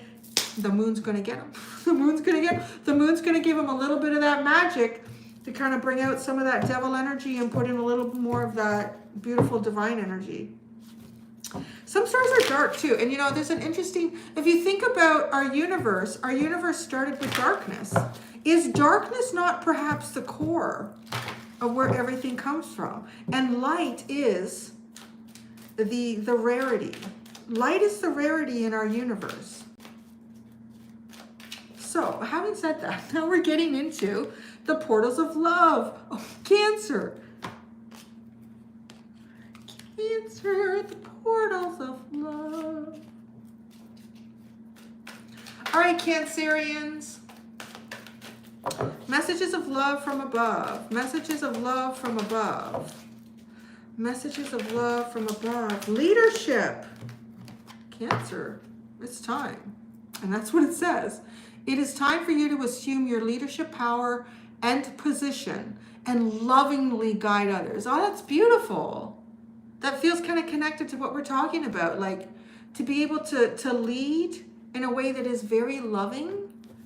[SPEAKER 1] The moon's going to get them. The moon's going to give them a little bit of that magic to kind of bring out some of that devil energy and put in a little more of that beautiful divine energy. Some stars are dark too. And you know, there's an interesting, if you think about our universe started with darkness. Is darkness not perhaps the core of where everything comes from? And light is the rarity. Light is the rarity in our universe. So, having said that, now we're getting into the portals of love. Oh, Cancer. Cancer. through the portals of love. All right, Cancerians. Messages of love from above. Messages of love from above. Messages of love from above. Leadership. Cancer. It's time. And that's what it says. It is time for you to assume your leadership power and position and lovingly guide others. Oh, that's beautiful. That feels kind of connected to what we're talking about. Like to be able to lead in a way that is very loving,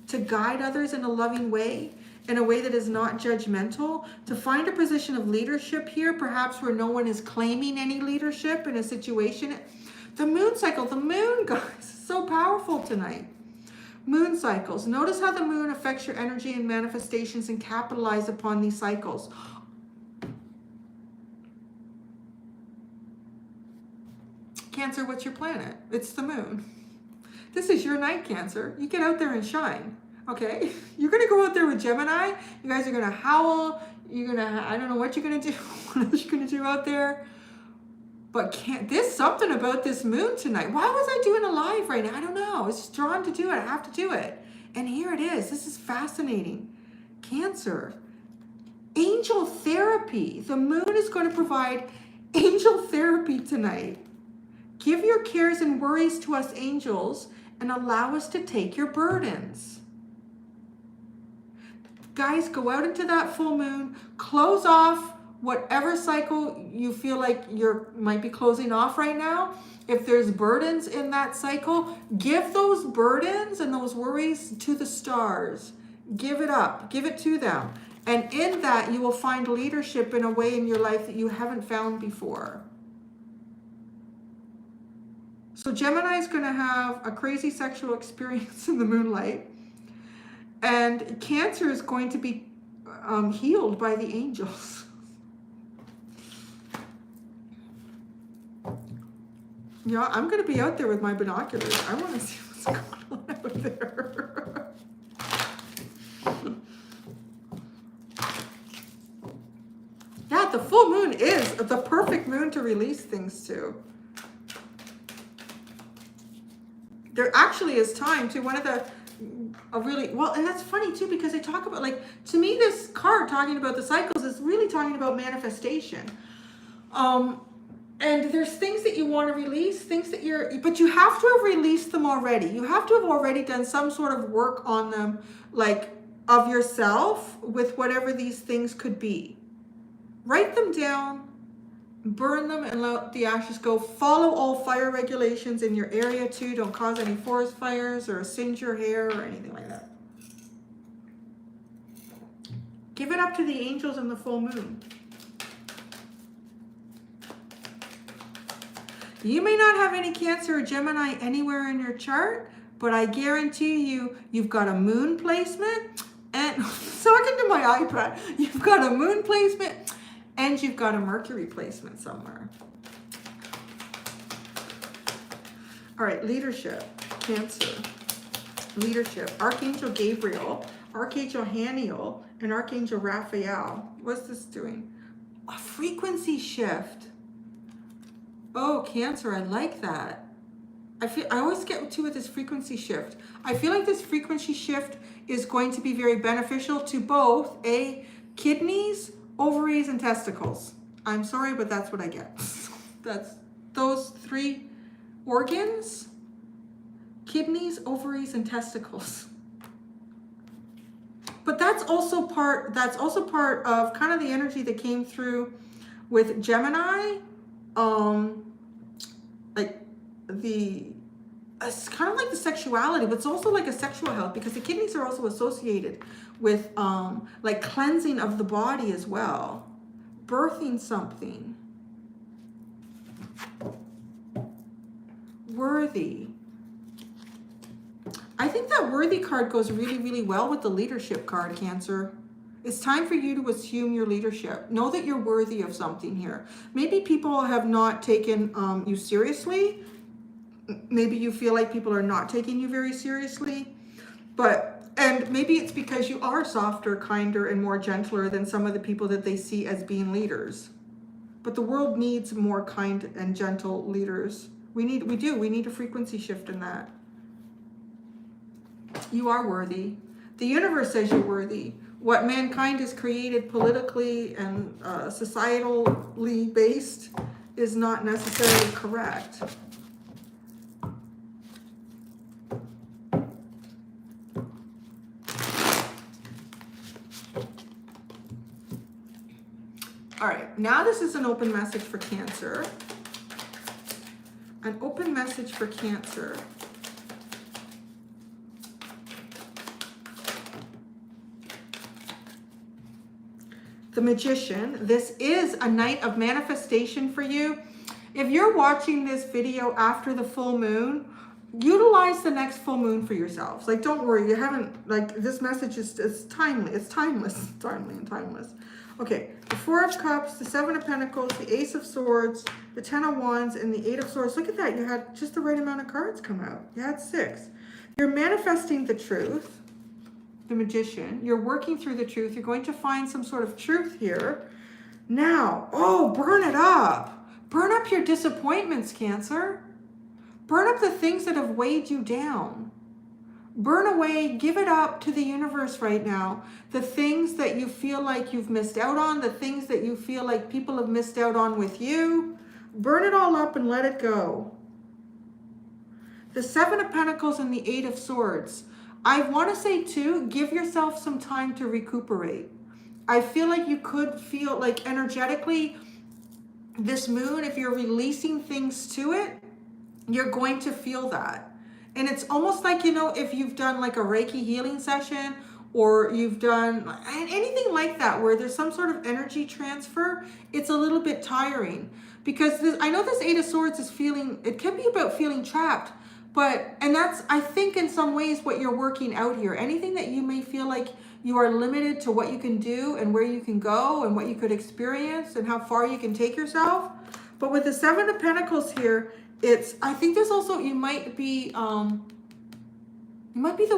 [SPEAKER 1] to guide others in a loving way, in a way that is not judgmental, to find a position of leadership here, perhaps where no one is claiming any leadership in a situation. The moon cycle, the moon, guys, is so powerful tonight. Moon cycles. Notice how the moon affects your energy and manifestations and capitalize upon these cycles. Cancer, what's your planet? It's the moon. This is your night, Cancer. You get out there and shine, okay? You're going to go out there with Gemini. You guys are going to howl. You're going to, I don't know what you're going to do, what else you're going to do out there. But there's something about this moon tonight. Why was I doing a live right now? I don't know. I was just drawn to do it. I have to do it. And here it is. This is fascinating. Cancer. Angel therapy. The moon is going to provide angel therapy tonight. Give your cares and worries to us angels and allow us to take your burdens. Guys, go out into that full moon. Close off whatever cycle you feel like you might be closing off right now. If there's burdens in that cycle, give those burdens and those worries to the stars. Give it up. Give it to them. And in that, you will find leadership in a way in your life that you haven't found before. So Gemini is going to have a crazy sexual experience in the moonlight. And Cancer is going to be healed by the angels. Yeah, I'm going to be out there with my binoculars. I want to see what's going on out there. Yeah, the full moon is the perfect moon to release things to. There actually is time to one of the really, well, and that's funny too, because they talk about, like, to me, this card talking about the cycles is really talking about manifestation. And there's things that you want to release, things that but you have to have released them already. You have to have already done some sort of work on them, like of yourself, with whatever these things could be. Write them down, burn them, and let the ashes go. Follow all fire regulations in your area too. Don't cause any forest fires or singe your hair or anything like that. Give it up to the angels in the full moon. You may not have any Cancer or Gemini anywhere in your chart, but I guarantee you, you've got a moon placement, and talking to my iPad, you've got a moon placement, and you've got a Mercury placement somewhere. All right, leadership, Cancer. Leadership, Archangel Gabriel, Archangel Haniel, and Archangel Raphael. What's this doing? A frequency shift. Oh, Cancer, I like that. I always get to with this frequency shift. I feel like this frequency shift is going to be very beneficial to both kidneys, ovaries, and testicles. I'm sorry, but that's what I get. That's those three organs: kidneys, ovaries, and testicles. But that's also part of kind of the energy that came through with Gemini. It's kind of like the sexuality, but it's also like a sexual health, because the kidneys are also associated with like cleansing of the body as well, birthing something. Worthy. I think that worthy card goes really, really well with the leadership card, Cancer. It's time for you to assume your leadership. Know that you're worthy of something here. Maybe people have not taken you seriously. Maybe you feel like people are not taking you very seriously. And maybe it's because you are softer, kinder, and more gentler than some of the people that they see as being leaders. But the world needs more kind and gentle leaders. We need a frequency shift in that. You are worthy. The universe says you're worthy. What mankind has created politically and societally based is not necessarily correct. All right, now this is an open message for Cancer. An open message for Cancer. The Magician. This is a night of manifestation for you. If you're watching this video after the full moon, utilize the next full moon for yourselves. Like, don't worry, you haven't, like, this message is timely. It's timeless. Timely and timeless. Okay, the Four of Cups, the Seven of Pentacles, the Ace of Swords, the Ten of Wands, and the Eight of Swords. Look at that. You had just the right amount of cards come out. You had 6. You're manifesting the truth, the Magician. You're working through the truth. You're going to find some sort of truth here. Now, oh, burn it up. Burn up your disappointments, Cancer. Burn up the things that have weighed you down. Burn away, give it up to the universe right now. The things that you feel like you've missed out on, the things that you feel like people have missed out on with you, burn it all up and let it go. The Seven of Pentacles and the Eight of Swords. I want to say too, give yourself some time to recuperate. I feel like you could feel like energetically, this moon, if you're releasing things to it, you're going to feel that. And it's almost like, you know, if you've done like a Reiki healing session or you've done anything like that where there's some sort of energy transfer, it's a little bit tiring. Because this, I know this Eight of Swords is feeling, it can be about feeling trapped. And that's, I think, in some ways what you're working out here. Anything that you may feel like you are limited to what you can do and where you can go and what you could experience and how far you can take yourself. But with the Seven of Pentacles here, it's, I think there's also, you might be the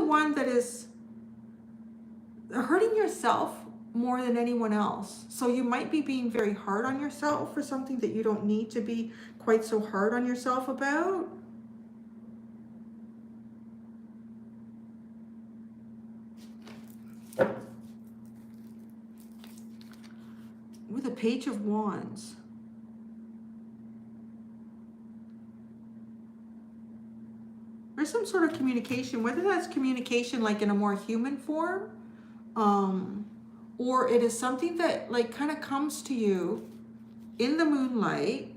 [SPEAKER 1] one that is hurting yourself more than anyone else. So you might be being very hard on yourself for something that you don't need to be quite so hard on yourself about. With a Page of Wands. There's some sort of communication, whether that's communication like in a more human form, or it is something that like kind of comes to you in the moonlight.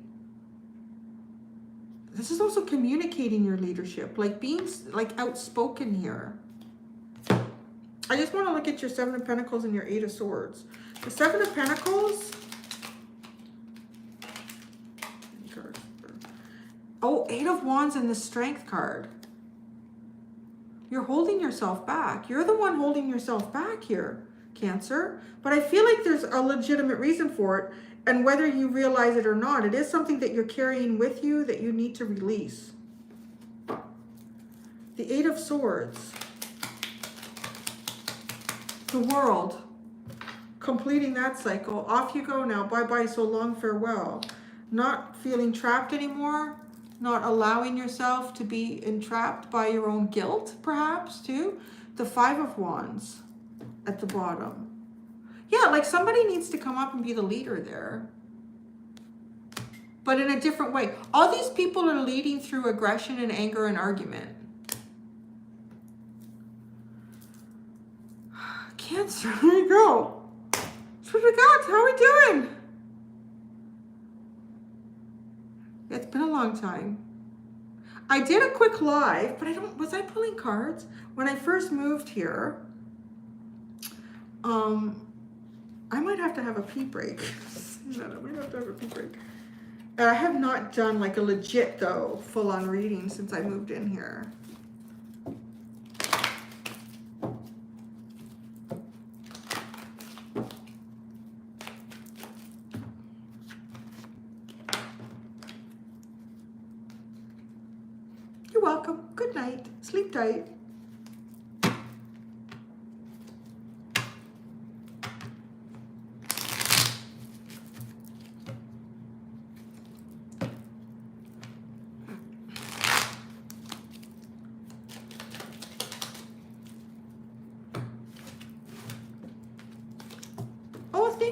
[SPEAKER 1] This is also communicating your leadership, like being like outspoken here. I just want to look at your Seven of Pentacles and your Eight of Swords. The Seven of Pentacles. Oh, Eight of Wands and the Strength card. You're holding yourself back. You're the one holding yourself back here, Cancer. But I feel like there's a legitimate reason for it. And whether you realize it or not, it is something that you're carrying with you that you need to release. The Eight of Swords. The World. Completing that cycle. Off you go now. Bye-bye, so long, farewell. Not feeling trapped anymore. Not allowing yourself to be entrapped by your own guilt, perhaps, too. The Five of Wands at the bottom. Yeah, like somebody needs to come up and be the leader there. But in a different way. All these people are leading through aggression and anger and argument. Cancer, there you go. Sweet God, how are we doing? It's been a long time. I did a quick live, but was I pulling cards? When I first moved here, I might have to have a pee break. I might have to have a pee break. I have not done like a legit though, full on reading since I moved in here. You're welcome. Good night. Sleep tight.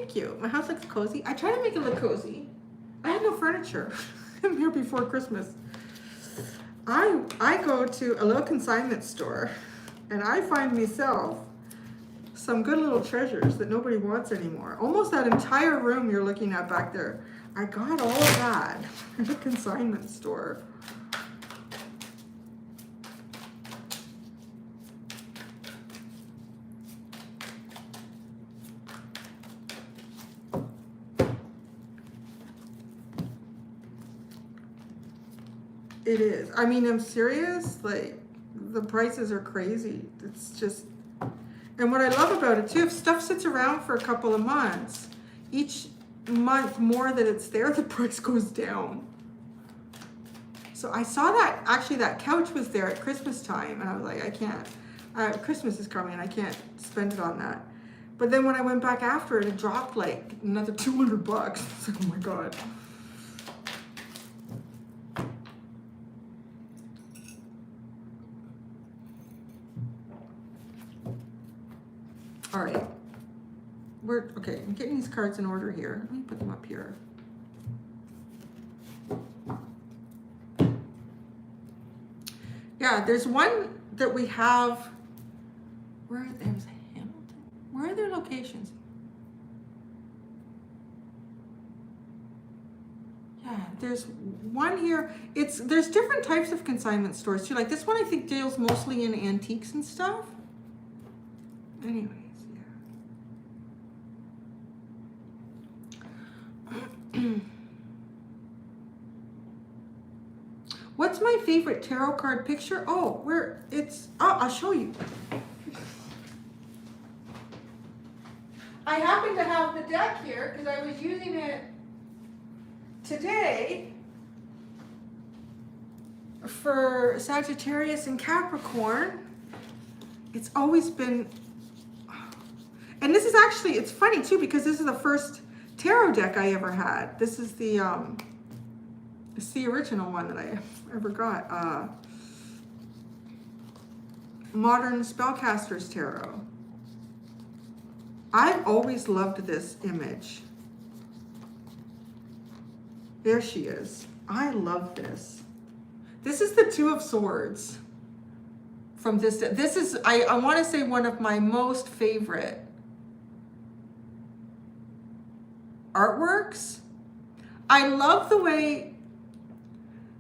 [SPEAKER 1] cute. My house looks cozy. I try to make it look cozy. I had no furniture. I'm here before Christmas. I go to a little consignment store and I find myself some good little treasures that nobody wants anymore. Almost that entire room you're looking at back there. I got all of that at a consignment store. It is. I mean, I'm serious. Like, the prices are crazy. It's just, and what I love about it too, if stuff sits around for a couple of months, each month more that it's there, the price goes down. So I saw that, actually that couch was there at Christmas time, and I was like, I can't, Christmas is coming, I can't spend it on that. But then when I went back after it, it dropped like another $200. It's like, oh my God. All right, okay, I'm getting these cards in order here. Let me put them up here. Yeah, there's one that we have, there's Hamilton. Where are their locations? Yeah, there's one here. There's different types of consignment stores too. Like this one I think deals mostly in antiques and stuff. Anyways, yeah. What's my favorite tarot card picture? Oh, I'll show you. I happen to have the deck here because I was using it today for Sagittarius and Capricorn. It's always been, and this is actually, it's funny too because this is the first tarot deck I ever had. This is the it's the original one that I ever got. Modern Spellcasters Tarot. I've always loved this image. There she is. I love this. This is the Two of Swords from this. This is, I want to say, one of my most favorite artworks. I love the way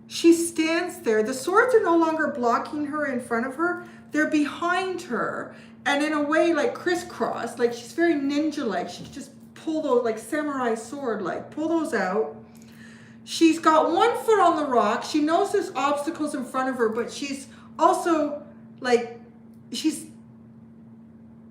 [SPEAKER 1] she stands there. The swords are no longer blocking her in front of her. They're behind her. And in a way, like crisscross, like she's very ninja-like. She can just pull those, like samurai sword-like, pull those out. She's got one foot on the rock. She knows there's obstacles in front of her, but she's also like, she's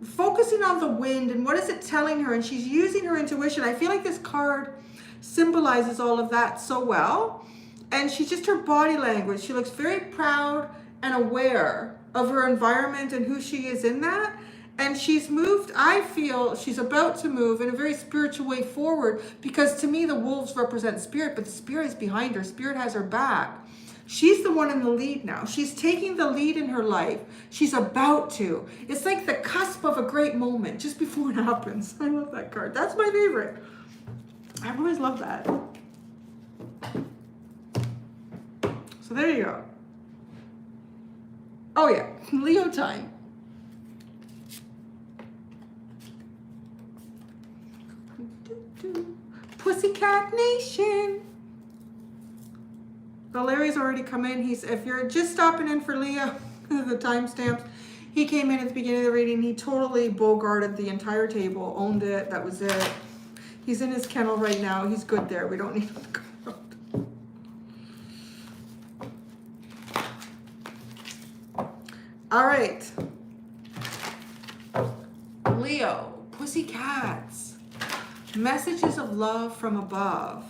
[SPEAKER 1] focusing on the wind and what is it telling her, and she's using her intuition. I feel like this card symbolizes all of that so well. And she's just, her body language, she looks very proud and aware of her environment and who she is in that. And she's moved, I feel she's about to move in a very spiritual way forward, because to me the wolves represent spirit, but the spirit is behind her. Spirit has her back. She's the one in the lead now. She's taking the lead in her life. She's about to. It's like the cusp of a great moment just before it happens. I love that card. That's my favorite. I've always loved that. So there you go. Oh yeah, Leo time. Pussycat Nation. Well, Larry's already come in. If you're just stopping in for Leo, the timestamps, he came in at the beginning of the reading. He totally bull-guarded the entire table, owned it. That was it. He's in his kennel right now. He's good there. We don't need him to go out. All right. Leo, pussycats. Messages of love from above.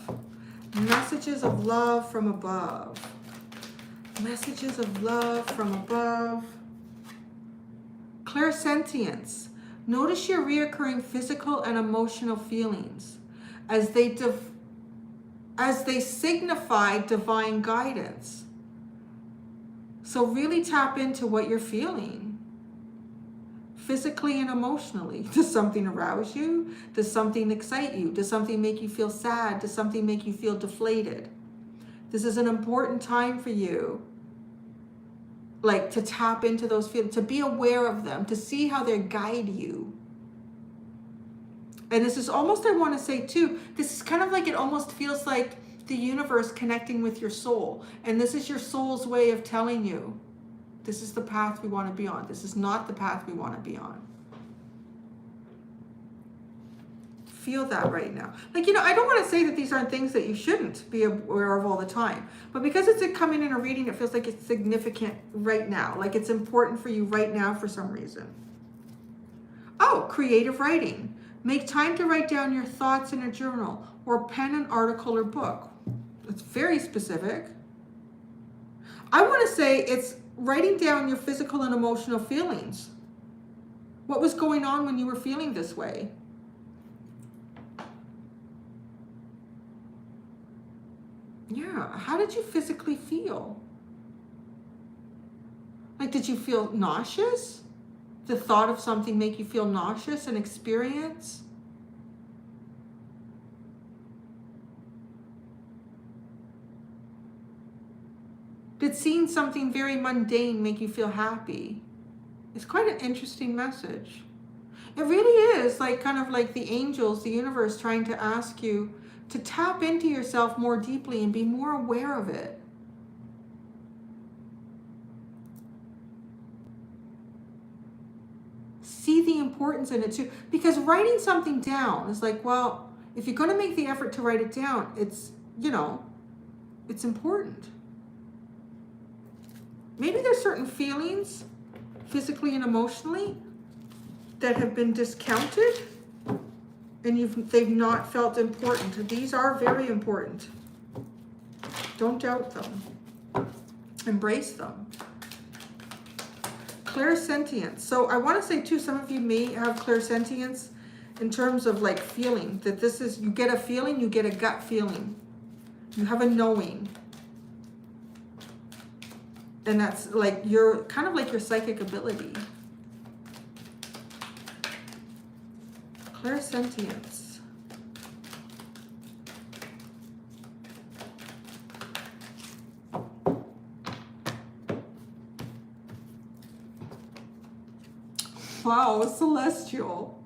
[SPEAKER 1] Messages of love from above. Messages of love from above. Clairsentience. Notice your reoccurring physical and emotional feelings as they signify divine guidance. So really tap into what you're feeling. physically and emotionally. Does something arouse you? Does something excite you? Does something make you feel sad? Does something make you feel deflated? This is an important time for you, like, to tap into those feelings, to be aware of them, to see how they guide you. And this is almost, I want to say too, this is kind of like, it almost feels like the universe connecting with your soul. And this is your soul's way of telling you, this is the path we want to be on. This is not the path we want to be on. Feel that right now. Like, you know, I don't want to say that these aren't things that you shouldn't be aware of all the time. But because it's coming in a reading, it feels like it's significant right now. Like it's important for you right now for some reason. Oh, creative writing. Make time to write down your thoughts in a journal or pen an article or book. It's very specific. I want to say it's writing down your physical and emotional feelings. What was going on when you were feeling this way? Yeah, how did you physically feel? Like, did you feel nauseous? The thought of something make you feel nauseous and experience? Did seeing something very mundane make you feel happy? It's quite an interesting message. It really is like kind of like the angels, the universe trying to ask you to tap into yourself more deeply and be more aware of it. See the importance in it too. Because writing something down is like, well, if you're going to make the effort to write it down, it's, you know, it's important. Maybe there's certain feelings, physically and emotionally, that have been discounted and they've not felt important. These are very important. Don't doubt them. Embrace them. Clairsentience. So I want to say too, some of you may have clairsentience in terms of like feeling, that this is, you get a feeling, you get a gut feeling. You have a knowing. And that's like your, kind of like your psychic ability. Clairsentience. Wow, celestial.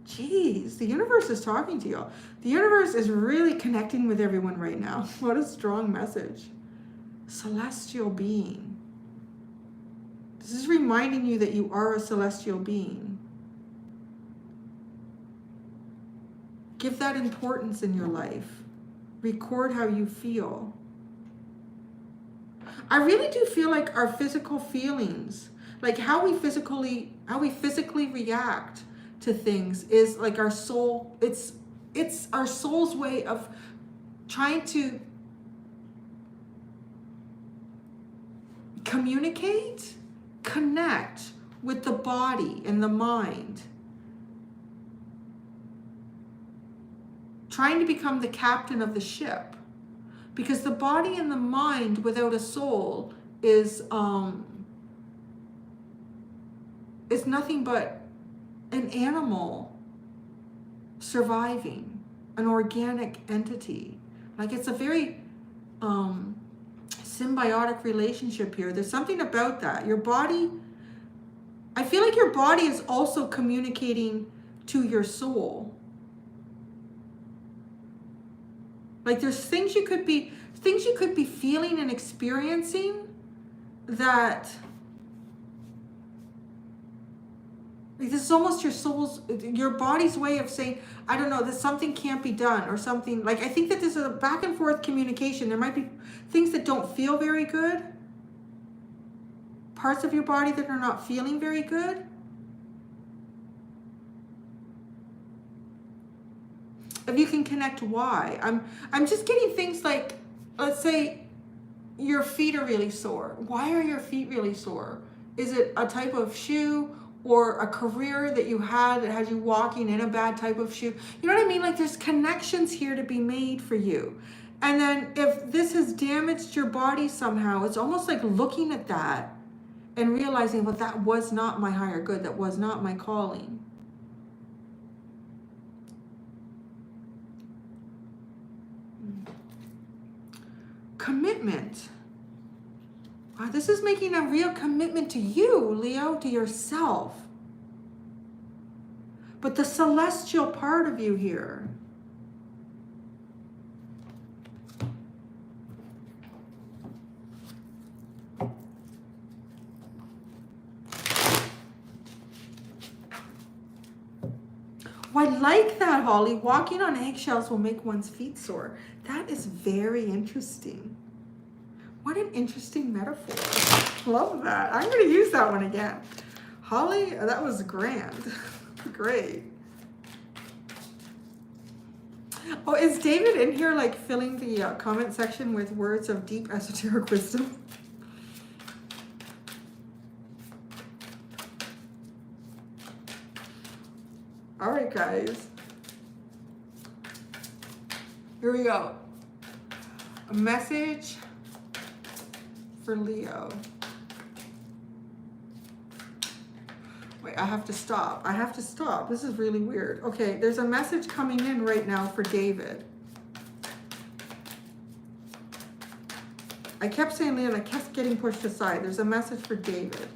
[SPEAKER 1] Jeez, the universe is talking to you. The universe is really connecting with everyone right now. What a strong message. Celestial being. This is reminding you that you are a celestial being. Give that importance in your life. Record how you feel. I really do feel like our physical feelings, like how we physically react to things is like our soul, it's our soul's way of trying to communicate, connect with the body and the mind. Trying to become the captain of the ship. Because the body and the mind without a soul is nothing but an animal surviving, an organic entity. Like it's a very symbiotic relationship here. There's something about that. Your body, I feel like your body is also communicating to your soul. Like there's things you could be feeling and experiencing that, like this is almost your body's way of saying, I don't know, that something can't be done or something. Like I think that there's a back and forth communication. There might be things that don't feel very good. Parts of your body that are not feeling very good. If you can connect why. I'm just getting things like, let's say your feet are really sore. Why are your feet really sore? Is it a type of shoe or a career that you had that has you walking in a bad type of shoe? You know what I mean? Like there's connections here to be made for you. And then if this has damaged your body somehow, it's almost like looking at that and realizing, well, that was not my higher good. That was not my calling. Commitment. Wow, this is making a real commitment to you, Leo, to yourself. But the celestial part of you here. Oh, I like that, Holly. Walking on eggshells will make one's feet sore. That is very interesting. What an interesting metaphor. Love that. I'm going to use that one again. Holly, that was grand. Great. Oh, is David in here like filling the comment section with words of deep esoteric wisdom? All right, guys. Here we go. A message for Leo. Wait, I have to stop. I have to stop. This is really weird. Okay, there's a message coming in right now for David. I kept saying Leo and I kept getting pushed aside. There's a message for David.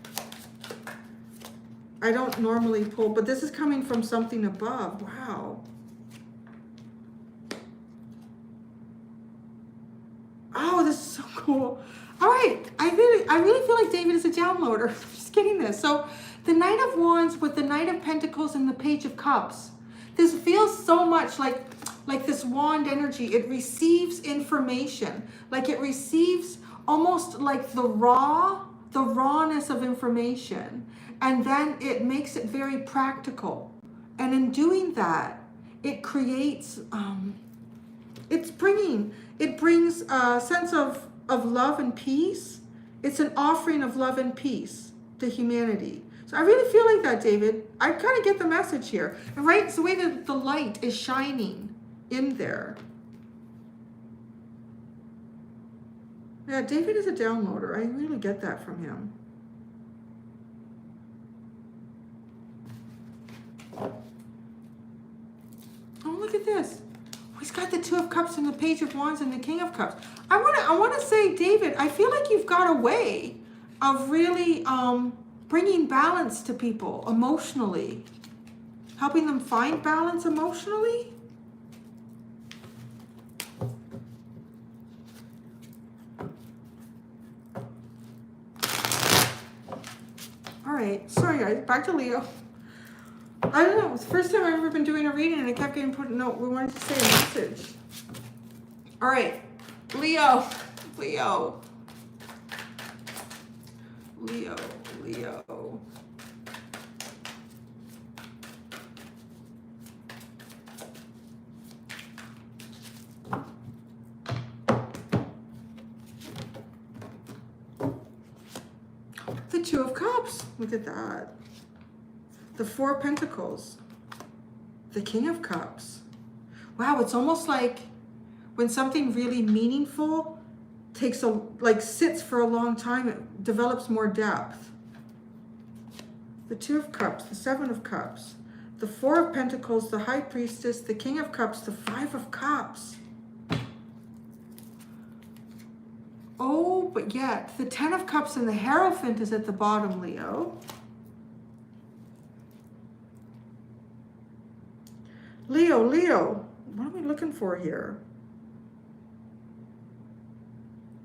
[SPEAKER 1] I don't normally pull, but this is coming from something above. Wow. Oh, this is so cool. All right, I really feel like David is a downloader. I'm just getting this. So the Knight of Wands with the Knight of Pentacles and the Page of Cups. This feels so much like this wand energy. It receives information. Like it receives almost like the rawness of information. And then it makes it very practical. And in doing that, it creates, it brings a sense of love and peace. It's an offering of love and peace to humanity. So I really feel like that, David. I kind of get the message here. And right, it's the way that the light is shining in there. Yeah, David is a downloader. I really get that from him. Oh, look at this. Oh, he's got the Two of Cups and the Page of Wands and the King of Cups. I want to say, David, I feel like you've got a way of really bringing balance to people emotionally, helping them find balance emotionally. All right, sorry guys, back to Leo. I don't know, it's the first time I've ever been doing a reading and I kept getting put, no, we wanted to say a message. All right, Leo. The Two of Cups, look at that. The Four of Pentacles, the King of Cups. Wow, it's almost like when something really meaningful sits for a long time, it develops more depth. The Two of Cups, the Seven of Cups, the Four of Pentacles, the High Priestess, the King of Cups, the Five of Cups. Oh, but yet the Ten of Cups and the Hierophant is at the bottom, Leo. Leo, what are we looking for here?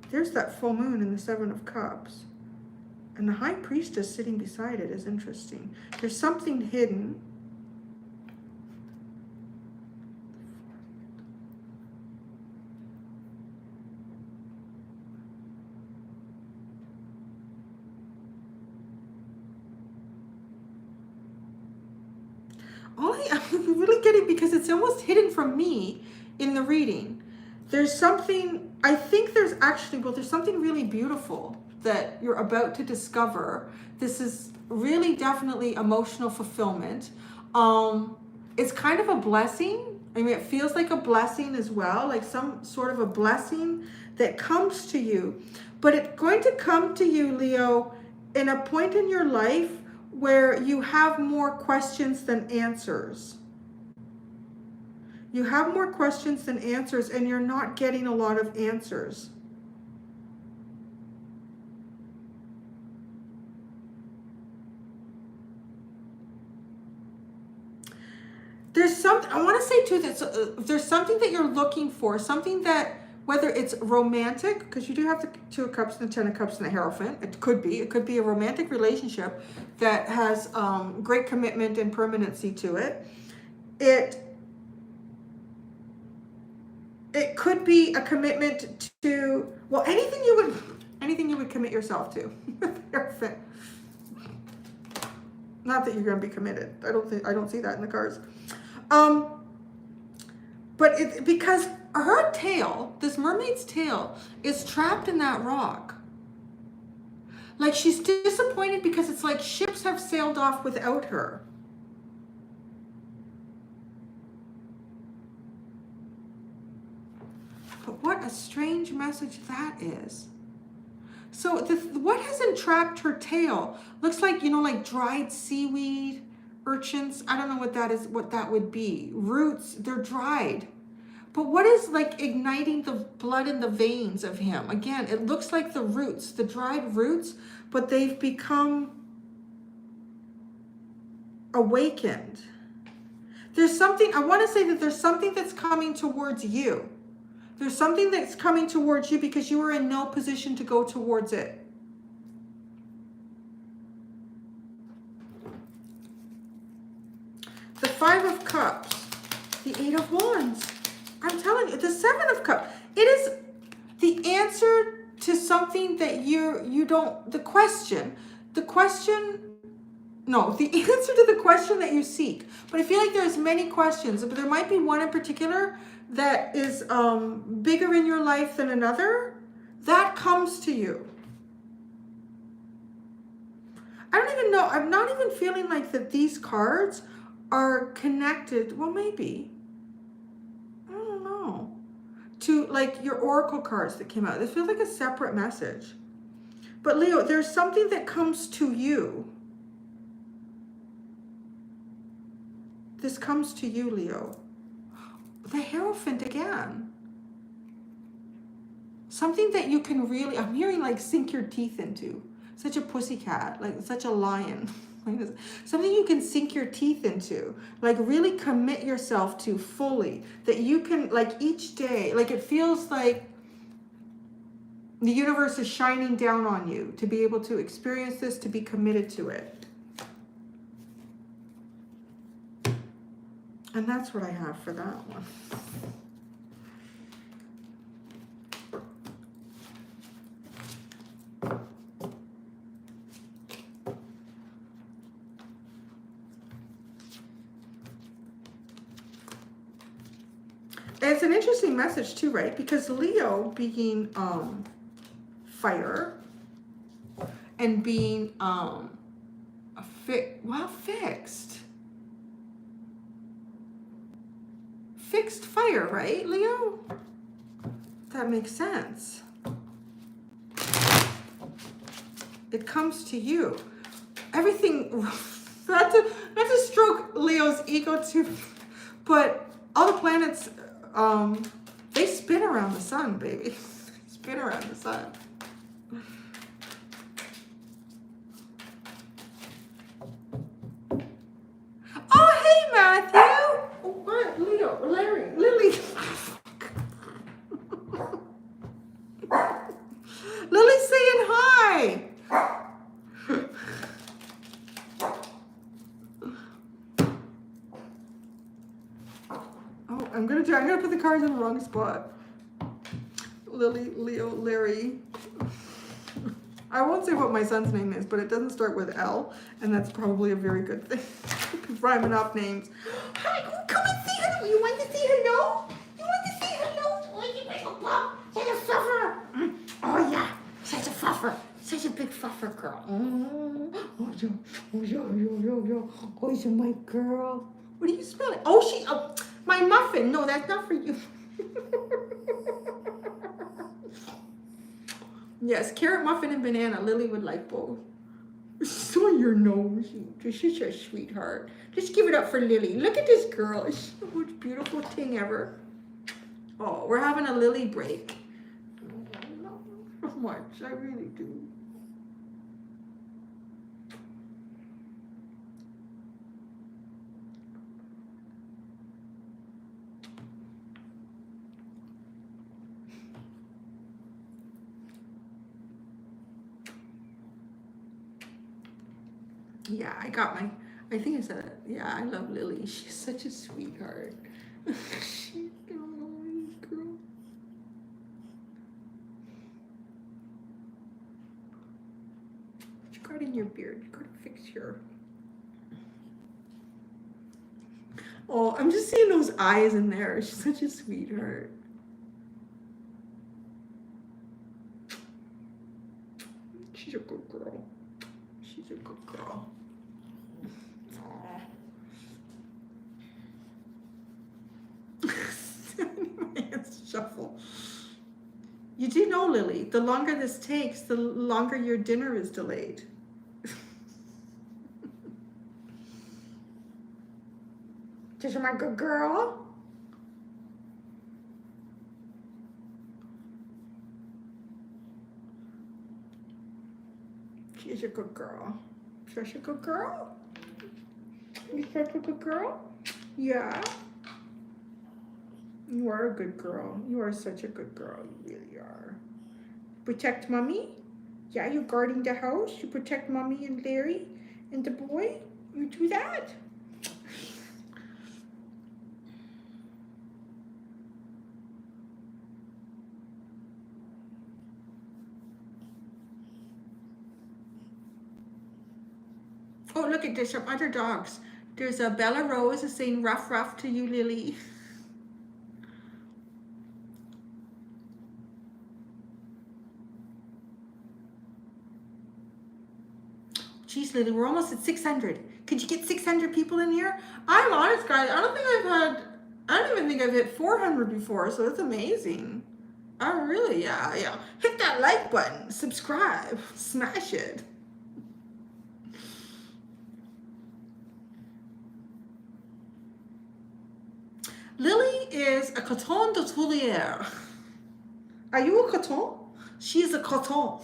[SPEAKER 1] There's that full moon in the Seven of Cups. And the High Priestess sitting beside it is interesting. There's something hidden. I'm really getting, because it's almost hidden from me in the reading. There's something, I think there's actually, well, there's something really beautiful that you're about to discover. This is really definitely emotional fulfillment. It's kind of a blessing. I mean, it feels like a blessing as well, like some sort of a blessing that comes to you. But it's going to come to you, Leo, in a point in your life where you have more questions than answers. You have more questions than answers, and you're not getting a lot of answers. There's something, I want to say too, that there's something that you're looking for, something that, whether it's romantic, because you do have the Two of Cups and the Ten of Cups and the Hierophant. It could be a romantic relationship that has great commitment and permanency to it. It could be a commitment to, well, anything you would commit yourself to. Hierophant. Not that you're going to be committed. I don't see that in the cards. But it's because her tail, this mermaid's tail, is trapped in that rock. Like, she's disappointed because it's like ships have sailed off without her. But what a strange message that is. So what has entrapped her tail? Looks like, you know, like dried seaweed, urchins. I don't know what that is, what that would be. Roots, they're dried. But what is like igniting the blood in the veins of him? Again, it looks like the roots, the dried roots, but they've become awakened. There's something, I want to say that there's something that's coming towards you. There's something that's coming towards you because you are in no position to go towards it. The Five of Cups, the Eight of Wands. I'm telling you, the Seven of Cups. It is the answer to something that you don't, the answer to the question that you seek. But I feel like there's many questions, but there might be one in particular that is bigger in your life than another. That comes to you. I don't even know. I'm not even feeling like that these cards are connected. Well, maybe. I don't know. To like your oracle cards that came out. This feels like a separate message. But Leo, there's something that comes to you. This comes to you, Leo. The Hierophant again. Something that you can really, I'm hearing like sink your teeth into. Such a pussycat, like such a lion. Something you can sink your teeth into. Like really commit yourself to fully. That you can, like each day, like it feels like the universe is shining down on you to be able to experience this, to be committed to it. And that's what I have for that one. It's an interesting message too, right? Because Leo being fire and being fixed fire, right, Leo? That makes sense. It comes to you. Everything, not to stroke Leo's ego too, but all the planets, they spin around the sun, baby. Spin around the sun. Oh, hey, Matthew. What? Leo, Larry, Lily. Lily's saying hi. Oh, I'm gonna put the cards in the wrong spot. Lily, Leo, Larry. I won't say what my son's name is, but it doesn't start with L, and that's probably a very good thing. Rhyming off names. Hi, come and say hello. You want to say hello? You want to say hello? Oh, you make a pop. Such a fluffer. Oh, yeah. Such a fluffer. Such a big fluffer girl. Oh, yo. Oh, you're my girl. What are you smelling? Oh, my muffin. No, that's not for you. Yes, carrot muffin and banana. Lily would like both. So your nose. You're such a sweetheart. Just give it up for Lily. Look at this girl. She's the most beautiful thing ever. Oh, we're having a Lily break. I love her so much. I really do. Yeah, I think I said it. Yeah, I love Lily. She's such a sweetheart. She's a nice girl. What you got in your beard? You gotta fix your... Oh, I'm just seeing those eyes in there. She's such a sweetheart. She's a good girl. She's a good girl. Shuffle. You do know, Lily, the longer this takes, the longer your dinner is delayed. She's my good girl. She's a good girl. Such a good girl. You're such a good girl. Yeah. You are a good girl. You are such a good girl. You really are. Protect mommy. Yeah, you're guarding the house. You protect mommy and Larry and the boy. You do that. Oh, look at this. Some other dogs. There's a Bella Rose is saying ruff ruff to you, Lily. Jeez, Lily, we're almost at 600. Could you get 600 people in here? I'm honest, guys. I don't even think I've hit 400 before, so it's amazing. Oh, really? Yeah. Hit that like button. Subscribe. Smash it. Lily is a coton de Tulier. Are you a coton? She is a coton.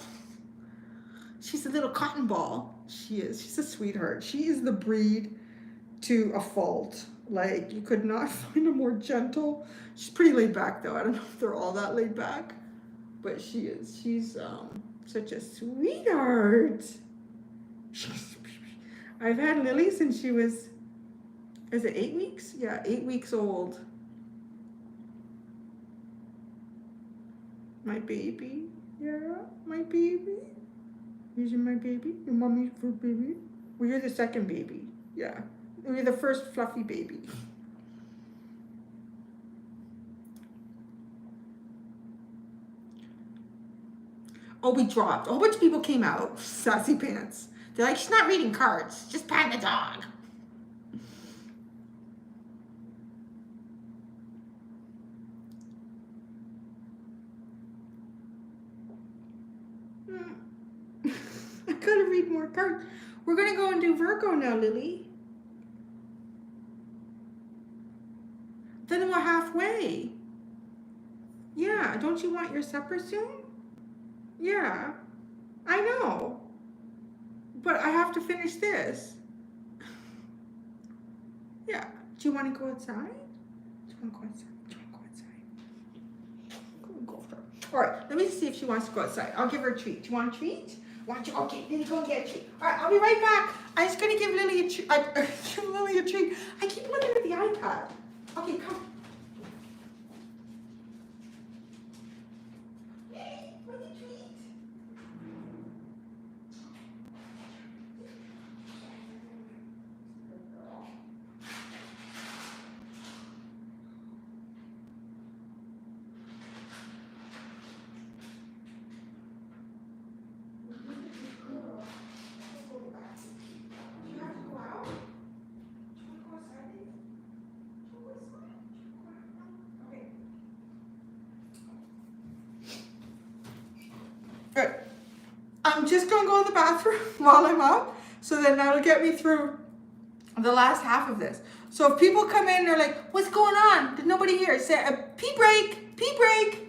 [SPEAKER 1] She's a little cotton ball. She is. She's a sweetheart. She is the breed to a fault. Like, you could not find a more gentle. She's pretty laid back, though. I don't know if they're all that laid back, but she is. She's such a sweetheart. I've had Lily since she was, is it 8 weeks? Yeah, 8 weeks old. My baby. Yeah, my baby. You're my baby. Your mommy's first baby. Well, you're the second baby. Yeah. You're the first fluffy baby. Oh, we dropped. A whole bunch of people came out. Sassy pants. They're like, she's not reading cards. Just pat the dog. I gotta read more cards. We're gonna go and do Virgo now, Lily. Then we're halfway. Yeah, don't you want your supper soon? Yeah, I know. But I have to finish this. Yeah. Do you want to go outside? Do you want to go outside? Do you want to go outside? Go for it. All right, let me see if she wants to go outside. I'll give her a treat. Do you want a treat? Okay, Lily, go and get a treat. All right, I'll be right back. I'm just going to give Lily a treat. Give Lily a treat. I keep looking at the iPad. Okay, come. Hey, what's a treat? I'm just going to go to the bathroom while I'm up. So then that'll get me through the last half of this. So if people come in, they're like, what's going on? There's nobody here. Say, pee break, pee break.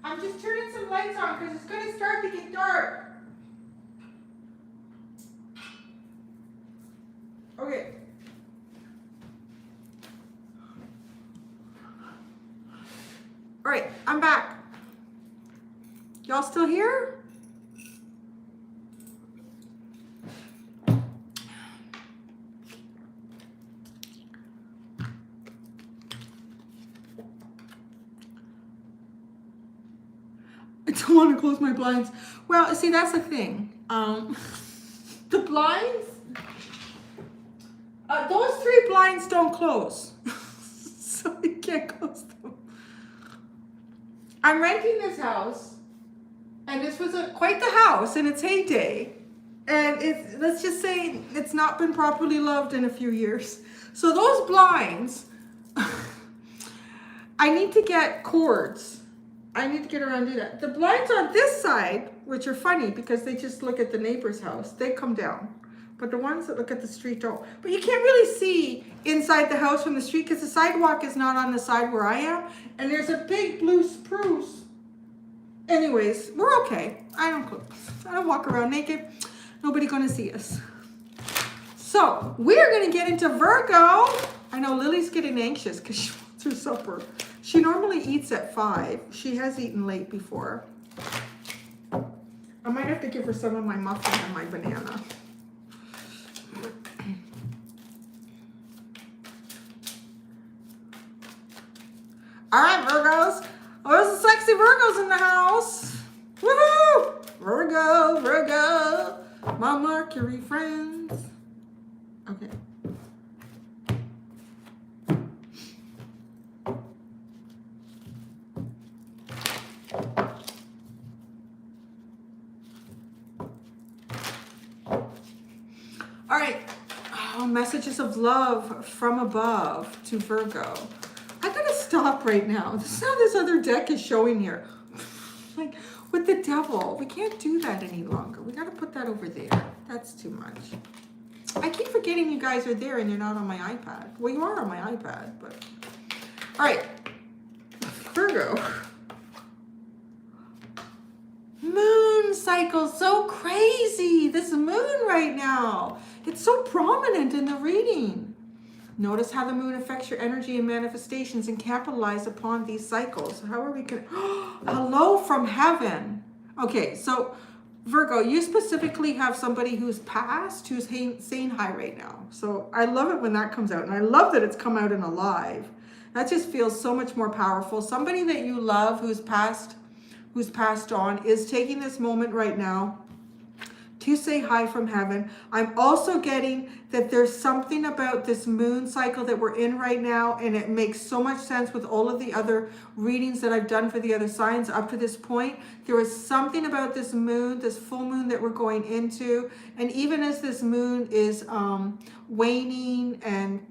[SPEAKER 1] I'm just turning some lights on because it's going to start to get dark. Okay. All right, I'm back. Y'all still here? I don't want to close my blinds. Well, see, that's the thing. The blinds, those 3 blinds don't close. So you can't close them. I'm renting this house, and this was quite the house in its heyday. And let's just say it's not been properly loved in a few years. So those blinds, I need to get cords. I need to get around and do that. The blinds on this side, which are funny because they just look at the neighbor's house, they come down. But the ones that look at the street don't. But you can't really see inside the house from the street because the sidewalk is not on the side where I am. And there's a big blue spruce. Anyways, we're okay. I don't walk around naked. Nobody gonna see us. So we're gonna get into Virgo. I know Lily's getting anxious because she wants her supper. She normally eats at 5. She has eaten late before. I might have to give her some of my muffin and my banana. All right, Virgos. Oh, there's some sexy Virgos in the house. Woohoo! Virgo, Virgo. My Mercury friends. Okay. All right. Oh, messages of love from above to Virgo. I gotta stop right now. This is how this other deck is showing here. Like with the devil, we can't do that any longer. We gotta put that over there. That's too much. I keep forgetting you guys are there and you're not on my iPad. Well, you are on my iPad, but all right. Virgo. Moon cycle, so crazy. This moon right now. It's so prominent in the reading. Notice how the moon affects your energy and manifestations and capitalize upon these cycles. How are we going to... Hello from heaven. Okay, so Virgo, you specifically have somebody who's passed, who's saying hi right now. So I love it when that comes out. And I love that it's come out in a live. That just feels so much more powerful. Somebody that you love who's passed on is taking this moment right now to say hi from heaven. I'm also getting that there's something about this moon cycle that we're in right now, and it makes so much sense with all of the other readings that I've done for the other signs up to this point. There is something about this moon, this full moon that we're going into, and even as this moon is waning and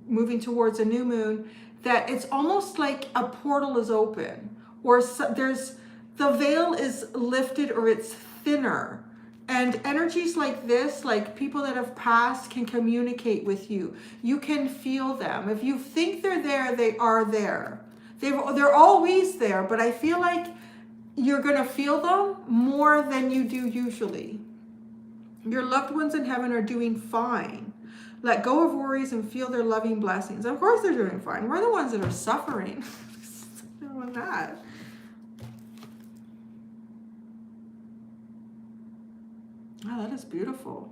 [SPEAKER 1] moving towards a new moon, that it's almost like a portal is open, or the veil is lifted, or it's thinner. And energies like this, like people that have passed, can communicate with you. You can feel them. If you think they're there, they are there. They're always there, but I feel like you're going to feel them more than you do usually. Your loved ones in heaven are doing fine. Let go of worries and feel their loving blessings. Of course they're doing fine. We're the ones that are suffering. Doing that. Oh, that is beautiful.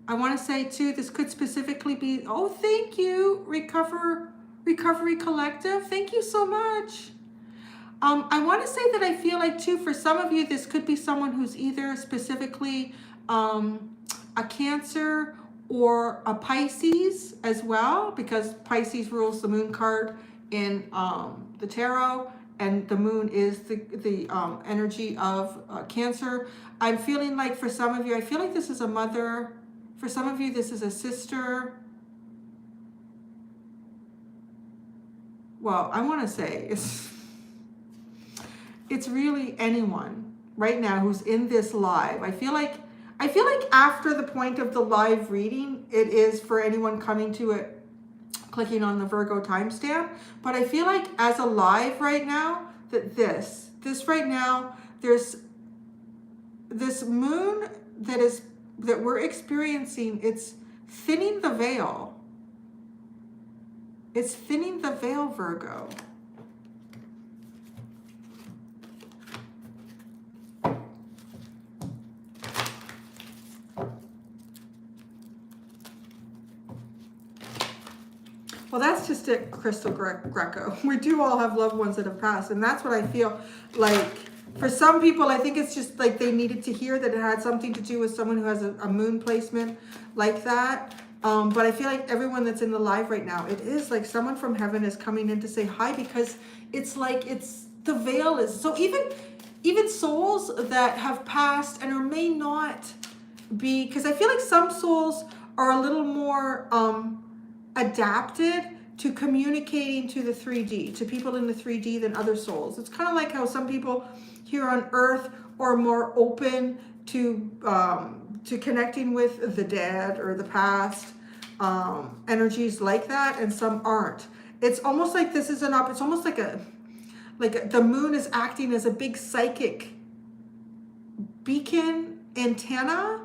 [SPEAKER 1] I want to say too, this could specifically be, oh, thank you, Recovery Collective. Thank you so much. I want to say that I feel like too, for some of you, this could be someone who's either specifically a Cancer or a Pisces as well, because Pisces rules the moon card in the tarot. And the moon is the energy of Cancer. I'm feeling like for some of you, I feel like this is a mother. For some of you, this is a sister. Well, I want to say it's really anyone right now who's in this live. I feel like after the point of the live reading, it is for anyone coming to it, clicking on the Virgo timestamp. But I feel like as a live right now, that this right now, there's this moon that we're experiencing. It's thinning the veil. It's thinning the veil, Virgo. Well, that's just it, Crystal Greco. We do all have loved ones that have passed, and that's what I feel like. For some people, I think it's just like they needed to hear that it had something to do with someone who has a moon placement like that. But I feel like everyone that's in the live right now, it is like someone from heaven is coming in to say hi, because it's like the veil is, so even souls that have passed and or may not be, because I feel like some souls are a little more adapted to communicating to the 3D, to people in the 3D than other souls. It's kind of like how some people here on earth are more open to connecting with the dead or the past, energies like that, and some aren't. It's almost like this is it's almost like the moon is acting as a big psychic beacon antenna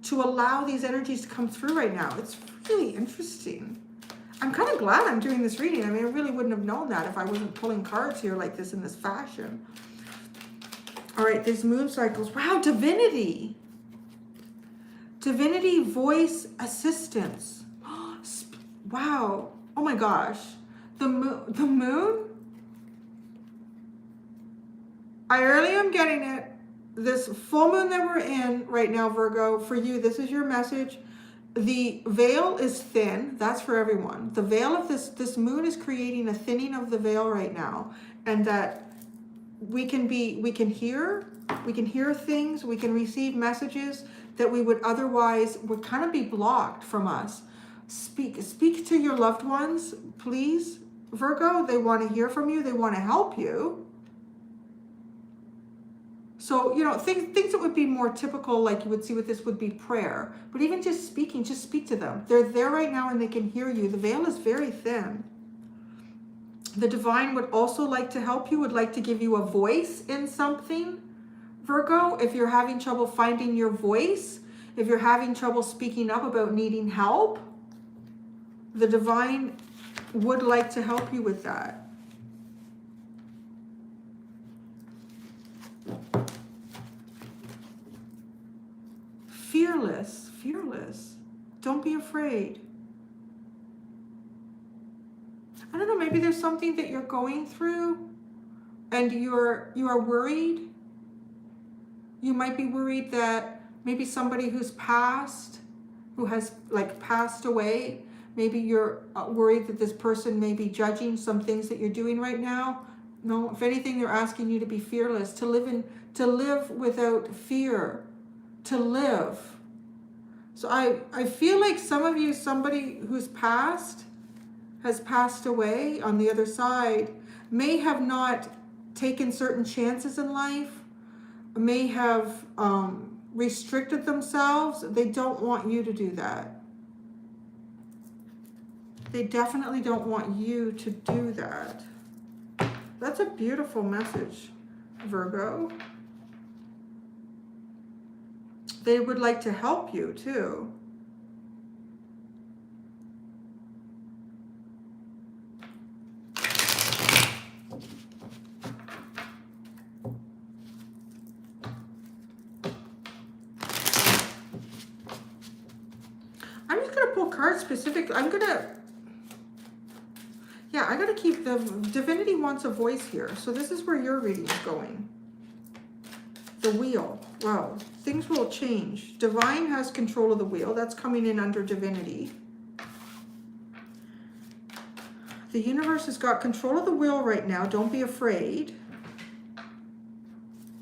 [SPEAKER 1] to allow these energies to come through right now. It's really interesting. I'm kind of glad I'm doing this reading. I mean, I really wouldn't have known that if I wasn't pulling cards here like this in this fashion. All right, these moon cycles. Wow, divinity. Divinity voice assistance. Wow. Oh my gosh. The moon? I really am getting it. This full moon that we're in right now, Virgo, for you, this is your message. The veil is thin. That's for everyone. The veil of this moon is creating a thinning of the veil right now, and that we can hear things, we can receive messages that we would otherwise would kind of be blocked from us. Speak to your loved ones, please, Virgo. They want to hear from you. They want to help you. So, you know, things that would be more typical, like you would see with this, would be prayer. But even just speaking, just speak to them. They're there right now and they can hear you. The veil is very thin. The divine would also like to help you, would like to give you a voice in something, Virgo. If you're having trouble finding your voice, if you're having trouble speaking up about needing help, the divine would like to help you with that. fearless, fearless. Don't be afraid. I don't know, maybe there's something that you're going through and you are worried. You might be worried that maybe somebody who's passed, who has like passed away, maybe you're worried that this person may be judging some things that you're doing right now. No, if anything, they're asking you to be fearless, to live without fear, to live. So I feel like some of you, somebody who's passed, has passed away on the other side, may have not taken certain chances in life, may have restricted themselves. They don't want you to do that. They definitely don't want you to do that. That's a beautiful message, Virgo. They would like to help you too. I'm just going to pull cards specifically. I gotta keep the divinity wants a voice here. So this is where your reading is going. The wheel. Wow. Things will change. Divine has control of the wheel. That's coming in under divinity. The universe has got control of the wheel right now. Don't be afraid.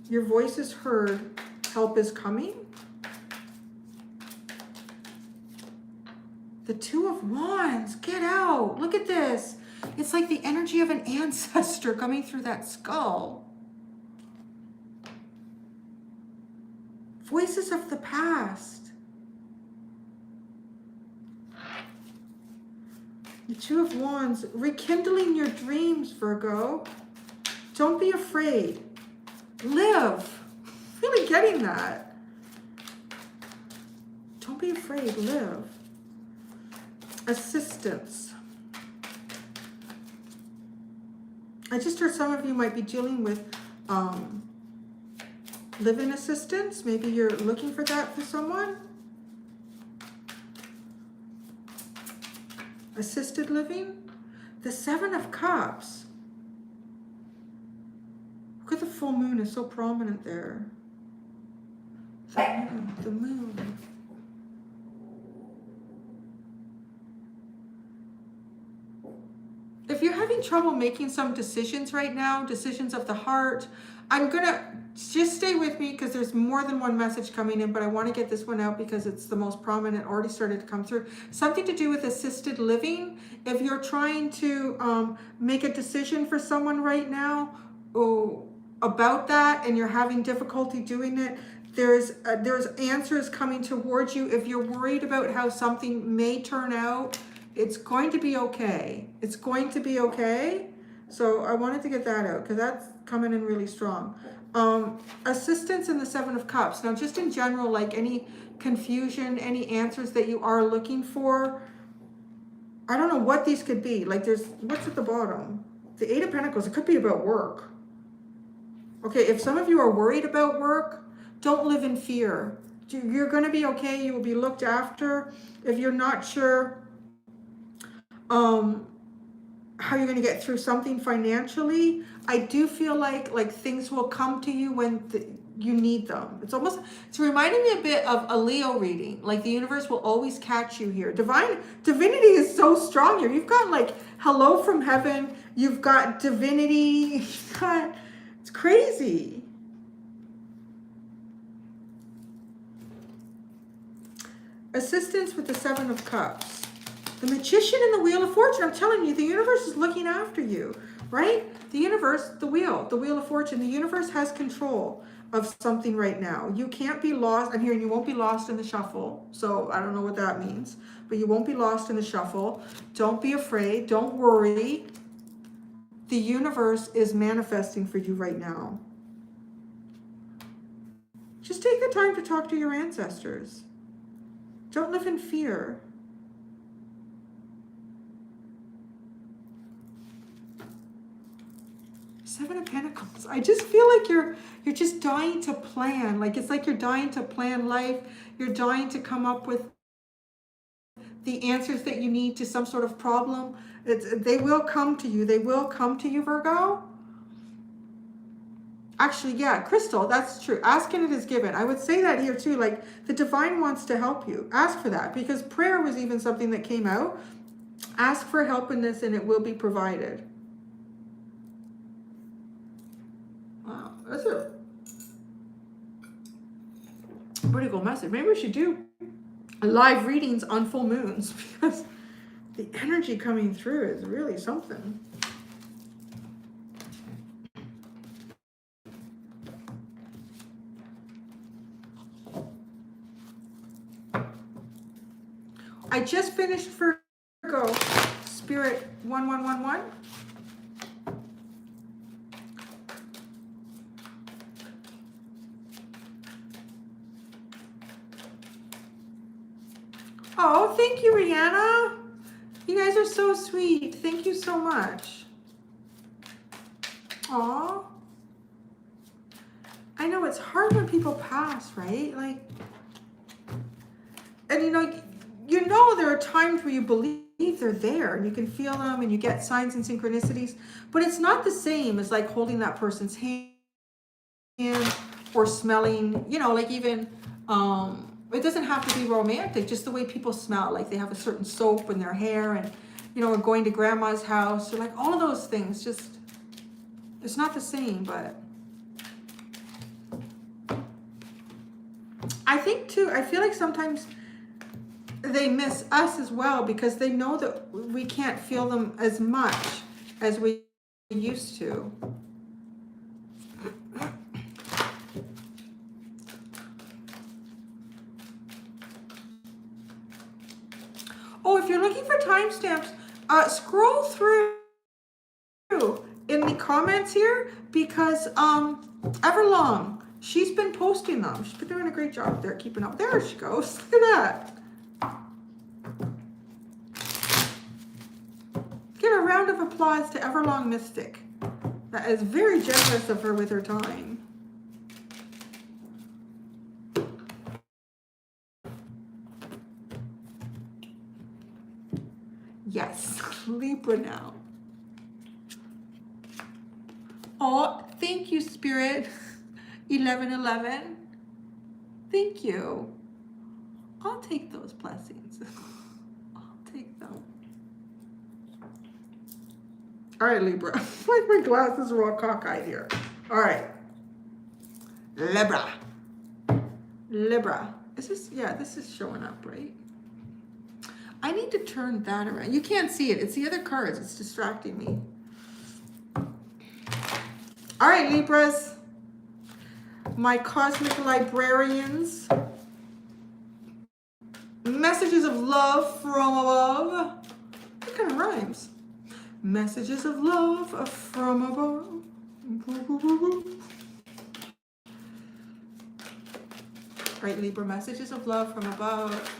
[SPEAKER 1] Your voice is heard. Help is coming. The Two of Wands. Get out. Look at this. It's like the energy of an ancestor coming through that skull. Voices of the past. The Two of Wands. Rekindling your dreams, Virgo. Don't be afraid. Live. Really getting that. Don't be afraid. Live. Assistance. I just heard some of you might be dealing with live-in assistance. Maybe you're looking for that for someone. Assisted living. The Seven of Cups. Look at the full moon is so prominent there. The moon. If you're having trouble making some decisions right now, decisions of the heart, I'm gonna just stay with me because there's more than one message coming in, but I want to get this one out because it's the most prominent, already started to come through. Something to do with assisted living. If you're trying to make a decision for someone right now about that and you're having difficulty doing it, there's answers coming towards you. If you're worried about how something may turn out, it's going to be okay. It's going to be okay. So I wanted to get that out because that's coming in really strong. Assistance in the Seven of Cups. Now, just in general, like any confusion, any answers that you are looking for, I don't know what these could be. Like what's at the bottom? The Eight of Pentacles. It could be about work. Okay, if some of you are worried about work, don't live in fear. You're going to be okay. You will be looked after. If you're not sure how you're going to get through something financially, I do feel like things will come to you when you need them. It's reminding me a bit of a Leo reading. Like the universe will always catch you here. Divinity is so strong here. You've got like hello from heaven. You've got divinity. It's crazy. Assistance with the Seven of Cups. The Magician and the Wheel of Fortune. I'm telling you, the universe is looking after you, right? The universe, the Wheel of Fortune. The universe has control of something right now. You can't be lost. I'm hearing you won't be lost in the shuffle. So I don't know what that means, but you won't be lost in the shuffle. Don't be afraid. Don't worry. The universe is manifesting for you right now. Just take the time to talk to your ancestors. Don't live in fear. Seven of Pentacles. I just feel like you're just dying to plan. Like, it's like you're dying to plan life. You're dying to come up with the answers that you need to some sort of problem. They will come to you. They will come to you, Virgo. Actually, yeah, Crystal, that's true. Ask and it is given. I would say that here too. Like, the divine wants to help you. Ask for that, because prayer was even something that came out. Ask for help in this and it will be provided. Wow, that's a pretty cool message. Maybe we should do live readings on full moons, because the energy coming through is really something. I just finished Virgo Spirit 1111. Oh, thank you, Rihanna. You guys are so sweet. Thank you so much. Aw. I know it's hard when people pass, right? Like, and you know there are times where you believe they're there and you can feel them and you get signs and synchronicities, but it's not the same as like holding that person's hand or smelling, like even, it doesn't have to be romantic, just the way people smell, like they have a certain soap in their hair, and, or going to grandma's house, or like all of those things, just, it's not the same. But I think too, I feel like sometimes they miss us as well, because they know that we can't feel them as much as we used to. Oh, if you're looking for timestamps, scroll through in the comments here, because Everlong, she's been posting them. She's been doing a great job there, keeping up. There she goes. Look at that. Give a round of applause to Everlong Mystic. That is very generous of her with her time. Yes, Libra now. Oh, thank you, Spirit. 1111. Thank you. I'll take those blessings. I'll take them. All right, Libra. Like my glasses are all cockeyed here. All right. Libra. Libra. Is this, yeah, this is showing up, right? I need to turn that around. You can't see it. It's the other cards. It's distracting me. All right, Libras. My cosmic librarians. Messages of love from above. That kind of rhymes. Messages of love from above. All right, Libra. Messages of love from above.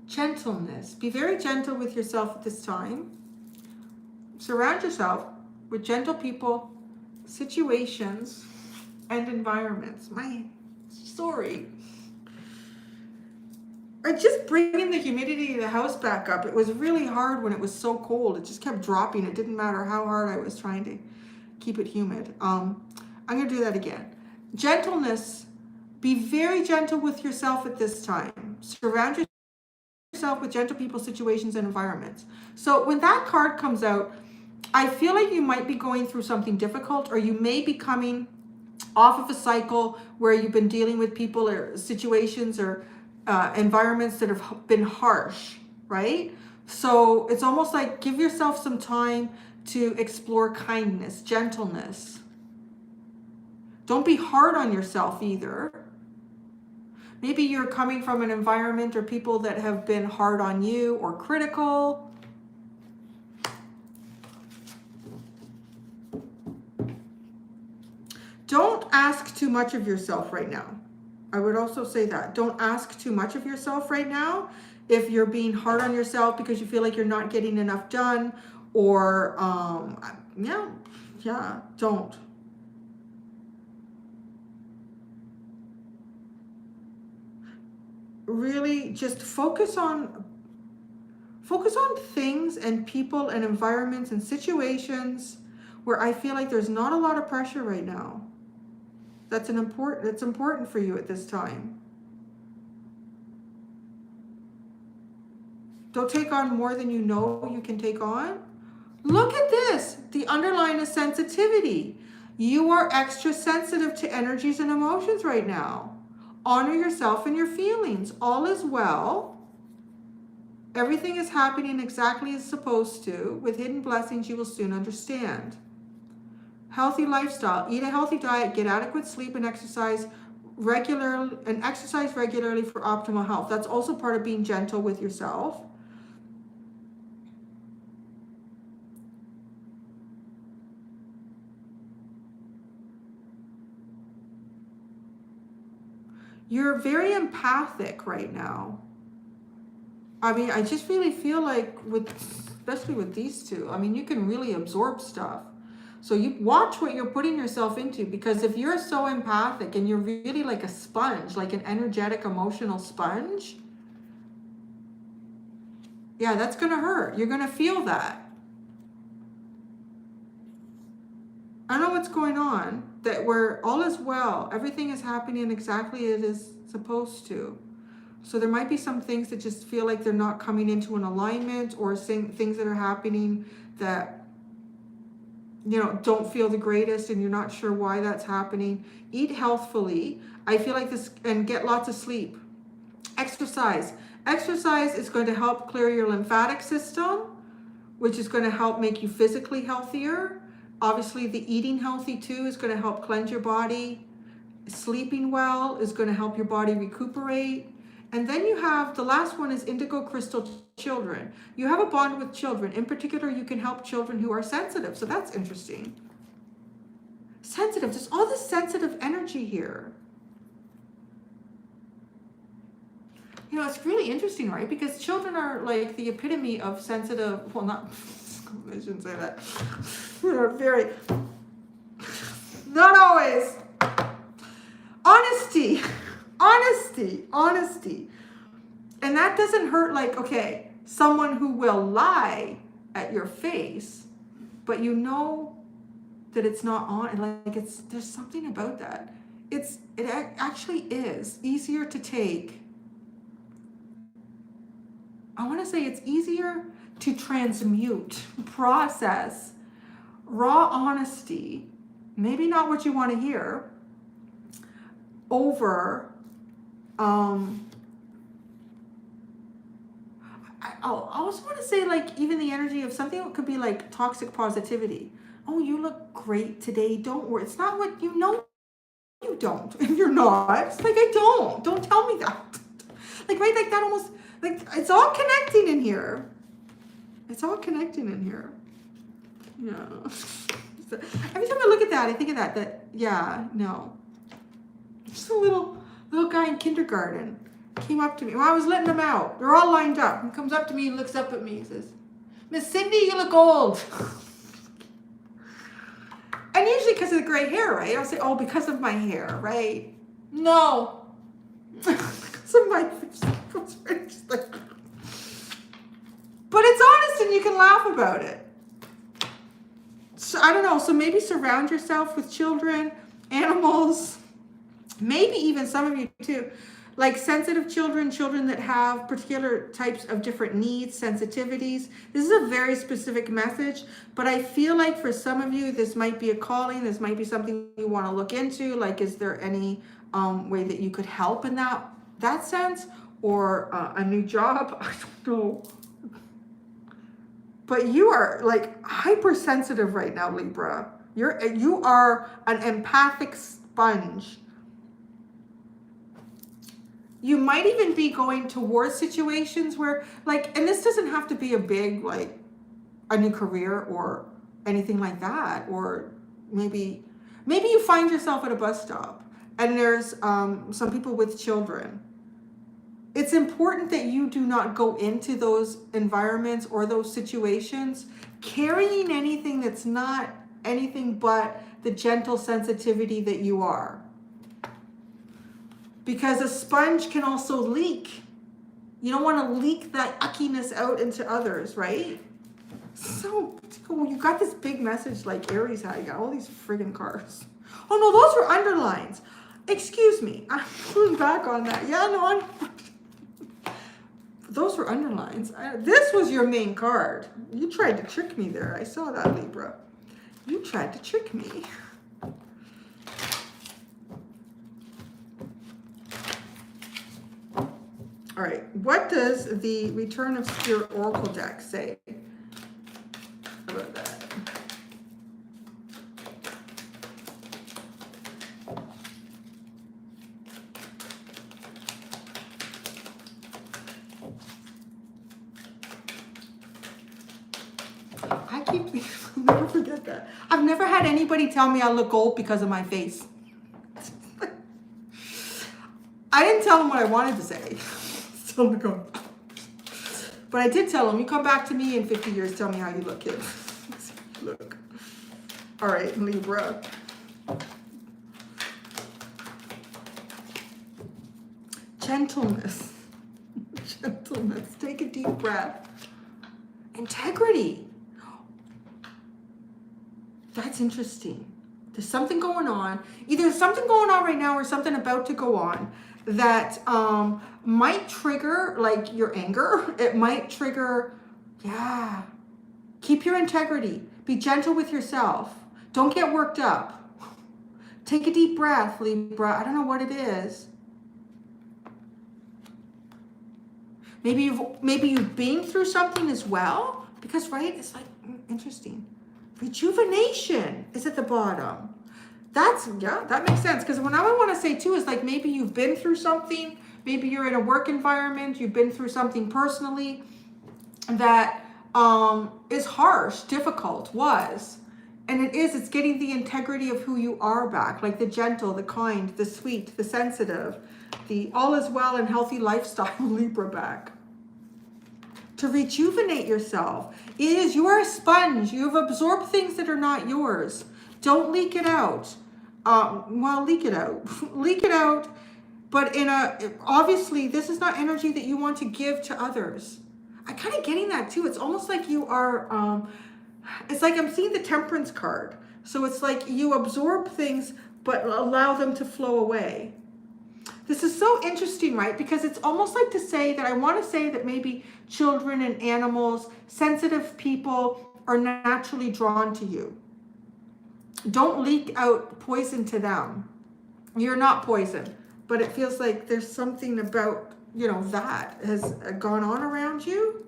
[SPEAKER 1] Gentleness. Be very gentle with yourself at this time. Surround yourself with gentle people, situations, and environments. Sorry. I just bringing the humidity of the house back up. It was really hard when it was so cold. It just kept dropping. It didn't matter how hard I was trying to keep it humid. I'm going to do that again. Gentleness. Be very gentle with yourself at this time. Surround yourself with gentle people, situations, and environments. So when that card comes out, I feel like you might be going through something difficult, or you may be coming off of a cycle where you've been dealing with people or situations or environments that have been harsh, right? So it's almost like give yourself some time to explore kindness, gentleness. Don't be hard on yourself either. Maybe you're coming from an environment or people that have been hard on you or critical. Don't ask too much of yourself right now. I would also say that. Don't ask too much of yourself right now. If you're being hard on yourself because you feel like you're not getting enough done, or don't. Really just focus on things and people and environments and situations where I feel like there's not a lot of pressure right now. That's important for you at this time. Don't take on more than you know you can take on. Look at this. The underline is sensitivity. You are extra sensitive to energies and emotions right now. Honor yourself and your feelings. All is well. Everything is happening exactly as supposed to. With hidden blessings, you will soon understand. Healthy lifestyle. Eat a healthy diet, get adequate sleep, and exercise regularly for optimal health. That's also part of being gentle with yourself. You're very empathic right now. I mean, I just really feel like especially with these two, I mean, you can really absorb stuff. So you watch what you're putting yourself into, because if you're so empathic and you're really like a sponge, like an energetic, emotional sponge, yeah, that's going to hurt. You're going to feel that. I know what's going on, that all is well. Everything is happening exactly as it is supposed to. So there might be some things that just feel like they're not coming into an alignment, or things that are happening that, don't feel the greatest, and you're not sure why that's happening. Eat healthfully. I feel like this, and get lots of sleep. Exercise. Exercise is going to help clear your lymphatic system, which is going to help make you physically healthier. Obviously, the eating healthy too is going to help cleanse your body. Sleeping well is going to help your body recuperate. And then you have, the last one is indigo crystal children. You have a bond with children. In particular, you can help children who are sensitive. So that's interesting. Sensitive, there's all this sensitive energy here. It's really interesting, right? Because children are like the epitome of sensitive, well, not, I shouldn't say that. They're very, not always. Honesty. And that doesn't hurt, like, okay, someone who will lie at your face, but you know that it's not on, like, there's something about that. It actually is easier to take. I want to say it's easier to transmute, process raw honesty, maybe not what you want to hear, over I also want to say, like, even the energy of something that could be like toxic positivity. Oh, you look great today. Don't worry. It's not what you know. You don't. And you're not. It's like, I don't. Don't tell me that. Like, right? Like that almost, like, it's all connecting in here. It's all connecting in here. Yeah. So, every time I look at that, I think of that, yeah, no. Just a little guy in kindergarten came up to me. Well, I was letting them out. They're all lined up. He comes up to me and looks up at me and says, "Miss Cindy, you look old." And usually because of the gray hair, right? I'll say, "Oh, because of my hair," right? No. Because of my like, but it's honest and you can laugh about it. So I don't know. So maybe surround yourself with children, animals, maybe even some of you too, like sensitive children that have particular types of different needs, sensitivities. This is a very specific message, but I feel like for some of you, this might be a calling. This might be something you want to look into. Like, is there any way that you could help in that sense, or a new job? I don't know. But you are like hypersensitive right now, Libra. You are an empathic sponge. You might even be going towards situations where, like, and this doesn't have to be a big, like, a new career or anything like that. Or maybe you find yourself at a bus stop and there's some people with children. It's important that you do not go into those environments or those situations carrying anything that's not anything but the gentle sensitivity that you are. Because a sponge can also leak. You don't want to leak that yuckiness out into others, right? So cool. You got this big message like Aries had. You got all these friggin' cards. Oh no, those were underlines. Excuse me. I'm pulling back on that. Yeah, no, those were underlines. This was your main card. You tried to trick me there. I saw that, Libra. You tried to trick me. All right, what does the Return of Spirit Oracle deck say about that? I'll never forget that. I've never had anybody tell me I look old because of my face. I didn't tell them what I wanted to say. So I'm going. But I did tell them, you come back to me in 50 years, tell me how you look, kid. Look. All right, Libra. Gentleness. Gentleness. Take a deep breath. Integrity. That's interesting. There's something going on. Either there's something going on right now or something about to go on that might trigger like your anger. It might trigger, yeah. Keep your integrity. Be gentle with yourself. Don't get worked up. Take a deep breath, Libra. I don't know what it is. Maybe you've been through something as well. Because, right, it's like, interesting. Rejuvenation is at the bottom. Yeah, that makes sense. Because what I want to say too is like maybe you've been through something. Maybe you're in a work environment. You've been through something personally that is harsh, difficult, and it's getting the integrity of who you are back. Like the gentle, the kind, the sweet, the sensitive, the all is well and healthy lifestyle Libra back. To rejuvenate yourself. You are a sponge. You've absorbed things that are not yours. Don't leak it out. Leak it out. Leak it out. But obviously, this is not energy that you want to give to others. I'm kind of getting that too. It's almost like you are, it's like I'm seeing the Temperance card. So it's like you absorb things, but allow them to flow away. This is so interesting, right? Because it's almost like to say that I want to say that maybe children and animals, sensitive people are naturally drawn to you. Don't leak out poison to them. You're not poison, but it feels like there's something about, that has gone on around you.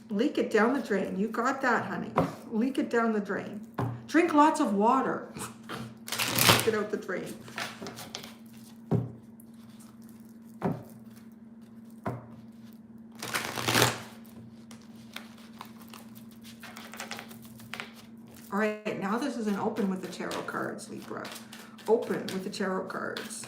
[SPEAKER 1] Leak it down the drain. You got that, honey. Leak it down the drain. Drink lots of water. Get out the drain. All right, now this is an open with the tarot cards, Libra. Open with the tarot cards.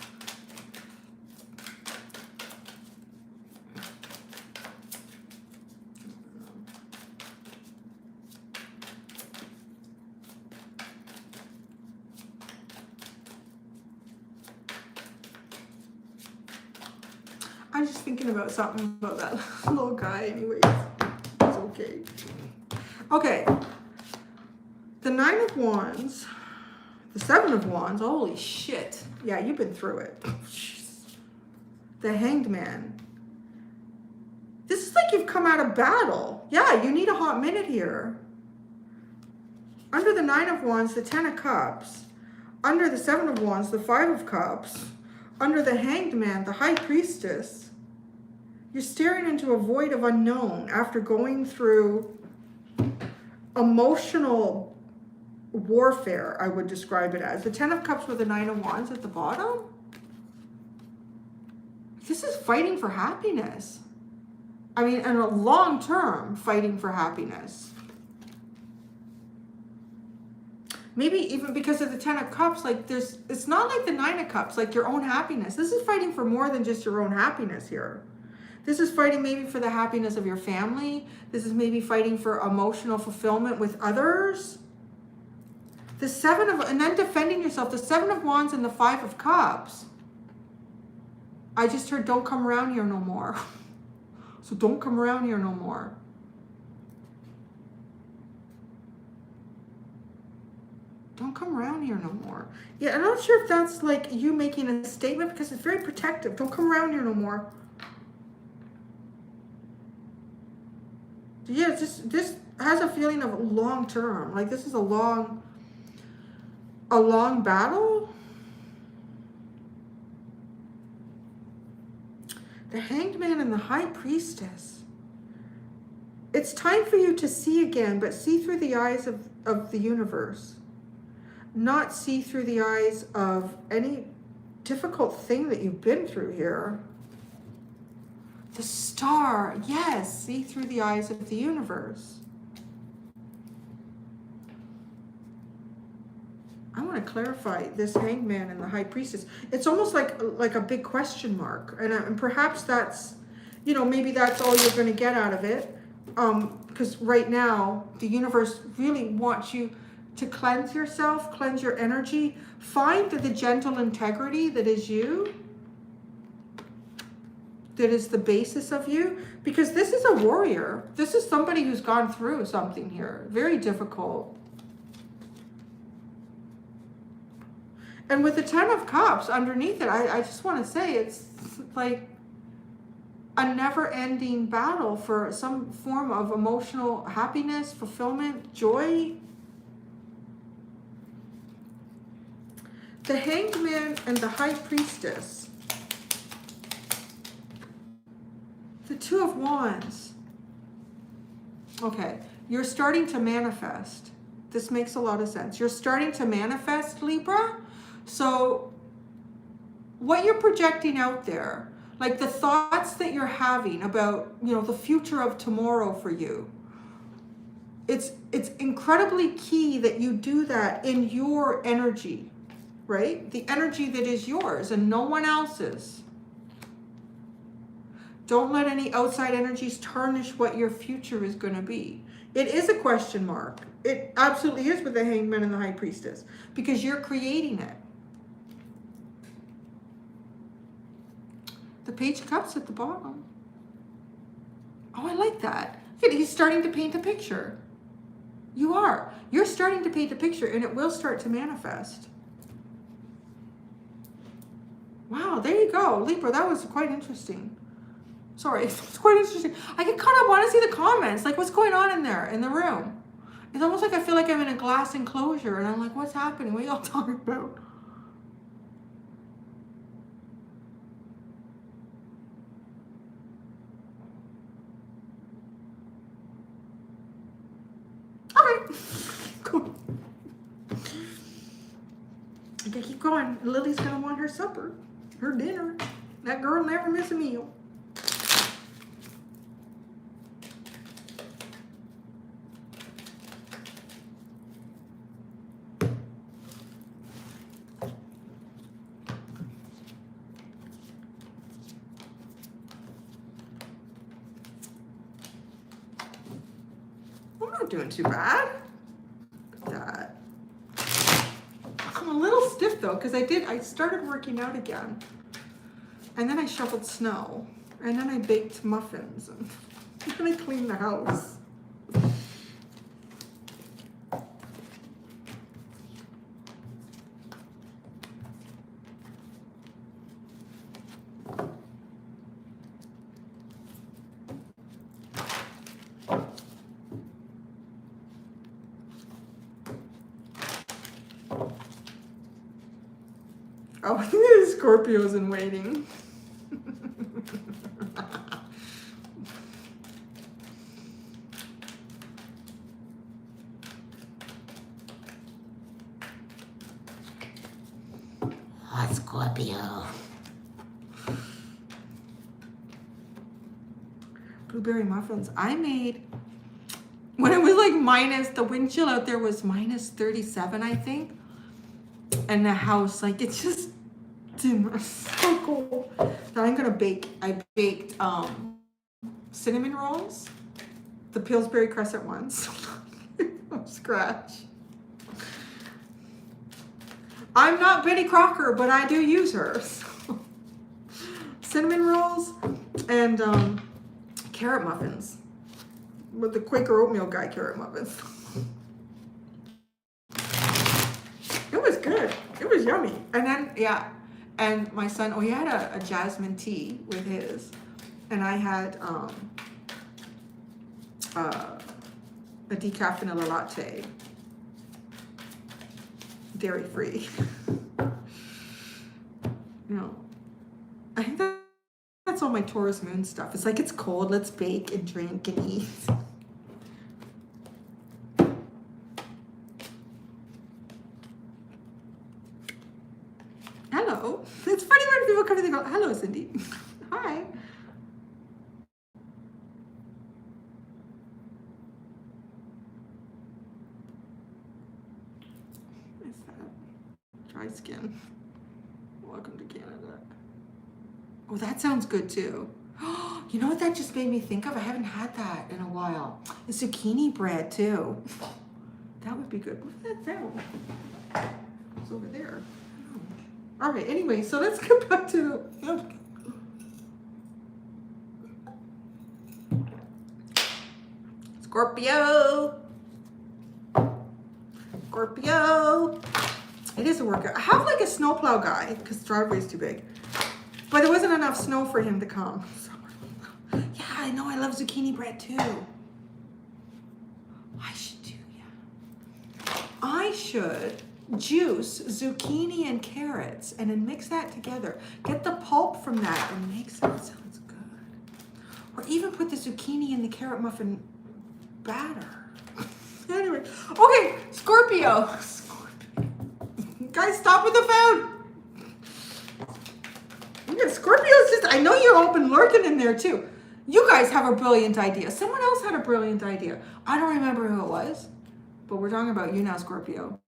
[SPEAKER 1] I'm just thinking about something about that little guy anyways. It's okay. Okay. The Nine of Wands, the Seven of Wands, holy shit. Yeah, you've been through it. The Hanged Man. This is like you've come out of battle. Yeah, you need a hot minute here. Under the Nine of Wands, the Ten of Cups. Under the Seven of Wands, the Five of Cups. Under the Hanged Man, the High Priestess. You're staring into a void of unknown after going through emotional warfare, I would describe it as. The Ten of Cups with the Nine of Wands at the bottom. This is fighting for happiness. I mean, and a long-term fighting for happiness. Maybe even because of the Ten of Cups, like it's not like the Nine of Cups, like your own happiness. This is fighting for more than just your own happiness here. This is fighting maybe for the happiness of your family. This is maybe fighting for emotional fulfillment with others. The Seven of, and then defending yourself. The Seven of Wands and the Five of Cups. I just heard, don't come around here no more. So don't come around here no more. Don't come around here no more. Yeah, I'm not sure if that's like you making a statement because it's very protective. Don't come around here no more. Yeah, it's just, this has a feeling of long term. Like this is a long battle. The Hanged Man and the High Priestess. It's time for you to see again, but see through the eyes of the universe. Not see through the eyes of any difficult thing that you've been through here. The Star, yes, see through the eyes of the universe. I want to clarify this Hanged Man and the High Priestess. It's almost like a big question mark. And perhaps that's, you know, maybe that's all you're going to get out of it. Because right now, the universe really wants you to cleanse yourself, cleanse your energy, find the gentle integrity that is you, that is the basis of you, because this is a warrior. This is somebody who's gone through something here, very difficult. And with the Ten of Cups underneath it, I just want to say it's like a never-ending battle for some form of emotional happiness, fulfillment, joy. The Hanged Man and the High Priestess. The Two of Wands. Okay, you're starting to manifest. This makes a lot of sense. You're starting to manifest, Libra. So what you're projecting out there, like the thoughts that you're having about, you know, the future of tomorrow for you, it's incredibly key that you do that in your energy. Right? The energy that is yours and no one else's. Don't let any outside energies tarnish what your future is going to be. It is a question mark. It absolutely is with the Hanged Man and the High Priestess because you're creating it. The Page of Cups at the bottom. Oh, I like that. He's starting to paint a picture. You are. You're starting to paint a picture and it will start to manifest. Wow, there you go. Libra, that was quite interesting. Sorry, it's quite interesting. I get caught up, want to see the comments. Like, what's going on in there, in the room? It's almost like I feel like I'm in a glass enclosure, and I'm like, what's happening? What are y'all talking about? Okay, cool. I gotta keep going. Lily's gonna want her supper. Her dinner. That girl never miss a meal. I'm not doing too bad. Look at that. I'm a little stiff though, because I started working out again. And then I shoveled snow. And then I baked muffins. And then I cleaned the house. Oh, the Scorpio's in waiting. Oh, Scorpio. Blueberry muffins. I made, when it was like minus, the wind chill out there was minus 37, I think. And the house, like, it's just so cold. that I'm gonna bake. I baked cinnamon rolls, the Pillsbury Crescent ones, from scratch. I'm not Betty Crocker, but I do use her. So. Cinnamon rolls and carrot muffins. With the Quaker oatmeal guy carrot muffins. It was good. It was yummy. And then, yeah. And my son, he had a jasmine tea with his. And I had a decaf vanilla latte. Dairy free. I think that's all my Taurus moon stuff. It's like, it's cold, let's bake and drink and eat. Hello. It's funny when people come and they go, hello, Cindy. Hi. What's that? Dry skin. Welcome to Canada. Oh, that sounds good too. You know what that just made me think of? I haven't had that in a while. The zucchini bread too. That would be good. Where's that down? It's over there. All right, anyway, so let's get back to the... Scorpio. Scorpio. It is a workout. I have like a snowplow guy because the driveway is too big. But there wasn't enough snow for him to come. So, yeah, I know. I love zucchini bread too. I should do, yeah. I should juice zucchini and carrots and then mix that together. Get the pulp from that and make some. Sounds good. Or even put the zucchini in the carrot muffin batter. Anyway, okay, Scorpio. Guys, stop with the food. Yeah, Scorpio's just, I know you're open lurking in there too. You guys have a brilliant idea. Someone else had a brilliant idea. I don't remember who it was, but we're talking about you now, Scorpio.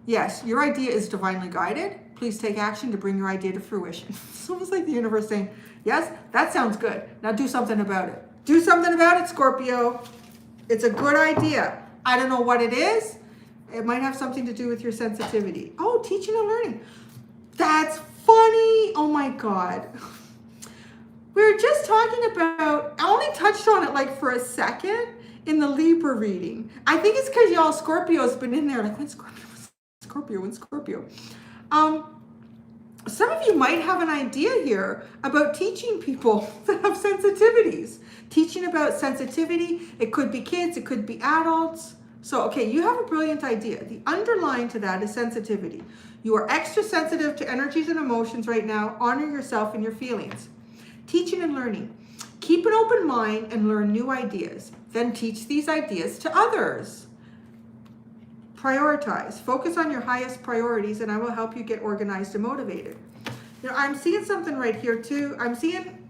[SPEAKER 1] Yes, your idea is divinely guided. Please take action to bring your idea to fruition. It's almost like the universe saying, yes, that sounds good. Now do something about it. Do something about it, Scorpio. It's a good idea. I don't know what it is. It might have something to do with your sensitivity. Oh, teaching and learning. That's funny. Oh my God. We were just talking about, I only touched on it like for a second in the Libra reading. I think it's because y'all Scorpio's been in there like, when's Scorpio? Some of you might have an idea here about teaching people that have sensitivities. Teaching about sensitivity. It could be kids, it could be adults. So, okay, you have a brilliant idea. The underlying to that is sensitivity. You are extra sensitive to energies and emotions right now. Honor yourself and your feelings. Teaching and learning. Keep an open mind and learn new ideas. Then teach these ideas to others. Prioritize. Focus on your highest priorities and I will help you get organized and motivated. You know, I'm seeing something right here too. I'm seeing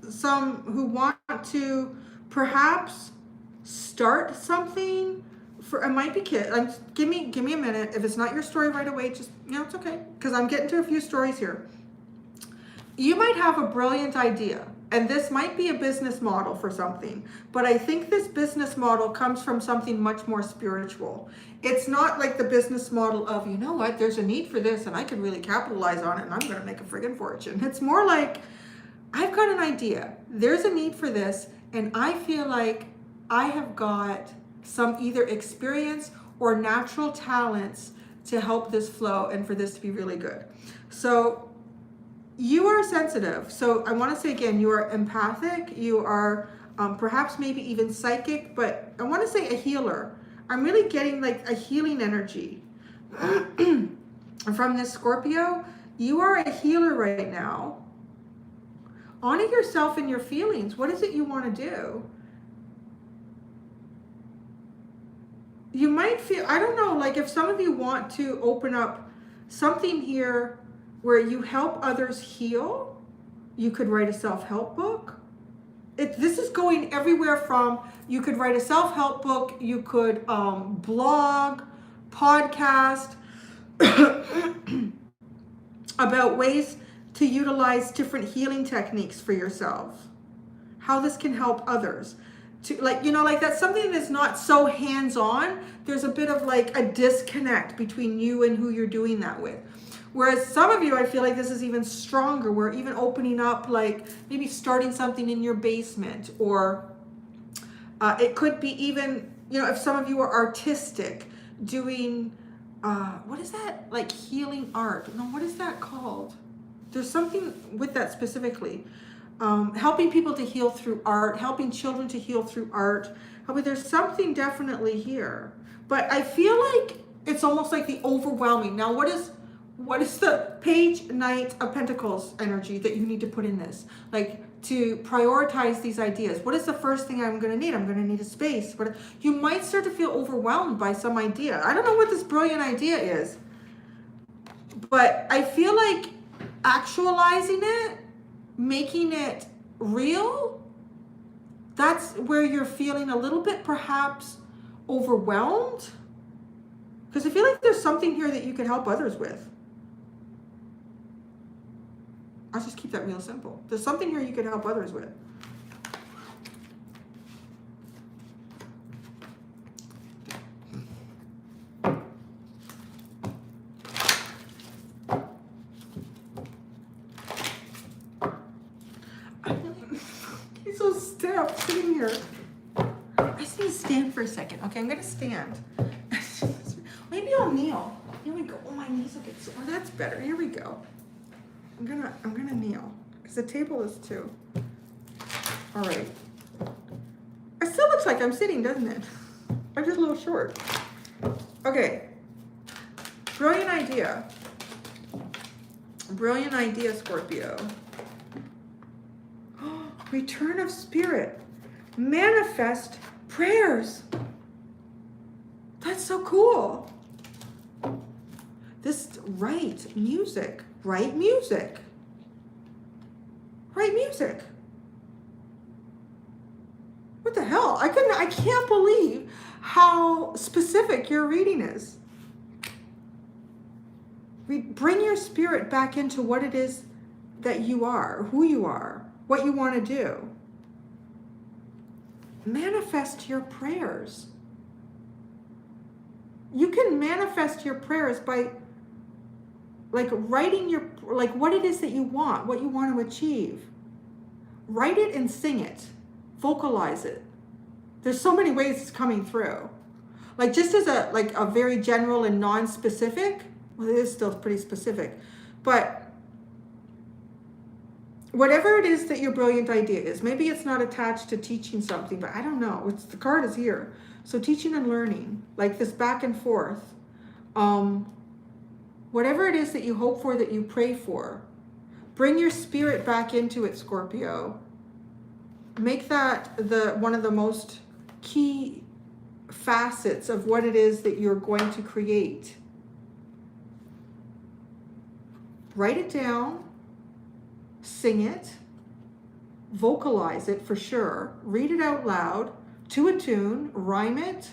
[SPEAKER 1] some who want to perhaps start something. It might be kids. Give me a minute. If it's not your story right away, just, it's okay. Because I'm getting to a few stories here. You might have a brilliant idea, and this might be a business model for something, but I think this business model comes from something much more spiritual. It's not like the business model of, you know what, there's a need for this, and I could really capitalize on it, and I'm going to make a friggin' fortune. It's more like, I've got an idea. There's a need for this, and I feel like I have got some either experience or natural talents to help this flow and for this to be really good. So you are sensitive. So I want to say again, you are empathic. You are perhaps maybe even psychic, but I want to say a healer. I'm really getting like a healing energy from this Scorpio. You are a healer right now. Honor yourself and your feelings. What is it you want to do? You might feel, I don't know, like if some of you want to open up something here where you help others heal, you could write a self-help book. This is going everywhere from, you could write a self-help book, you could blog, podcast about ways to utilize different healing techniques for yourself. How this can help others. To, like, you know, like that's something that's not so hands-on. There's a bit of like a disconnect between you and who you're doing that with. Whereas some of you, I feel like this is even stronger. We're even opening up, like maybe starting something in your basement, or it could be even, you know, if some of you are artistic, doing, what is that? Like healing art. No, what is that called? There's something with that specifically. Helping people to heal through art, helping children to heal through art. I mean, there's something definitely here. But I feel like it's almost like the overwhelming. Now, what is the Page Knight of Pentacles energy that you need to put in this? Like, to prioritize these ideas. What is the first thing I'm going to need? I'm going to need a space. But you might start to feel overwhelmed by some idea. I don't know what this brilliant idea is. But I feel like actualizing it, making it real, that's where you're feeling a little bit perhaps overwhelmed. Because I feel like there's something here that you can help others with. I'll just keep that real simple. There's something here you could help others with. He's so stiff sitting here. I just need to stand for a second. Okay, I'm gonna stand. Maybe I'll kneel. Here we go. Oh, my knees will get so. Oh, that's better. Here we go. I'm gonna kneel because the table is too. All right. It still looks like I'm sitting, doesn't it? I'm just a little short. Okay. Brilliant idea. Brilliant idea, Scorpio. Return of spirit. Manifest prayers. That's so cool. This, write music. Write music. Write music. What the hell? I can't believe how specific your reading is. Bring your spirit back into what it is that you are, who you are, what you want to do. Manifest your prayers. You can manifest your prayers by like writing your, like what it is that you want, what you want to achieve. Write it and sing it. Vocalize it. There's so many ways it's coming through. Like just as a very general and non-specific, well, it is still pretty specific, but whatever it is that your brilliant idea is, maybe it's not attached to teaching something, but I don't know. It's, the card is here. So teaching and learning, like this back and forth. Whatever it is that you hope for, that you pray for, bring your spirit back into it, Scorpio. Make that one of the most key facets of what it is that you're going to create. Write it down, sing it, vocalize it for sure, read it out loud, to a tune, rhyme it.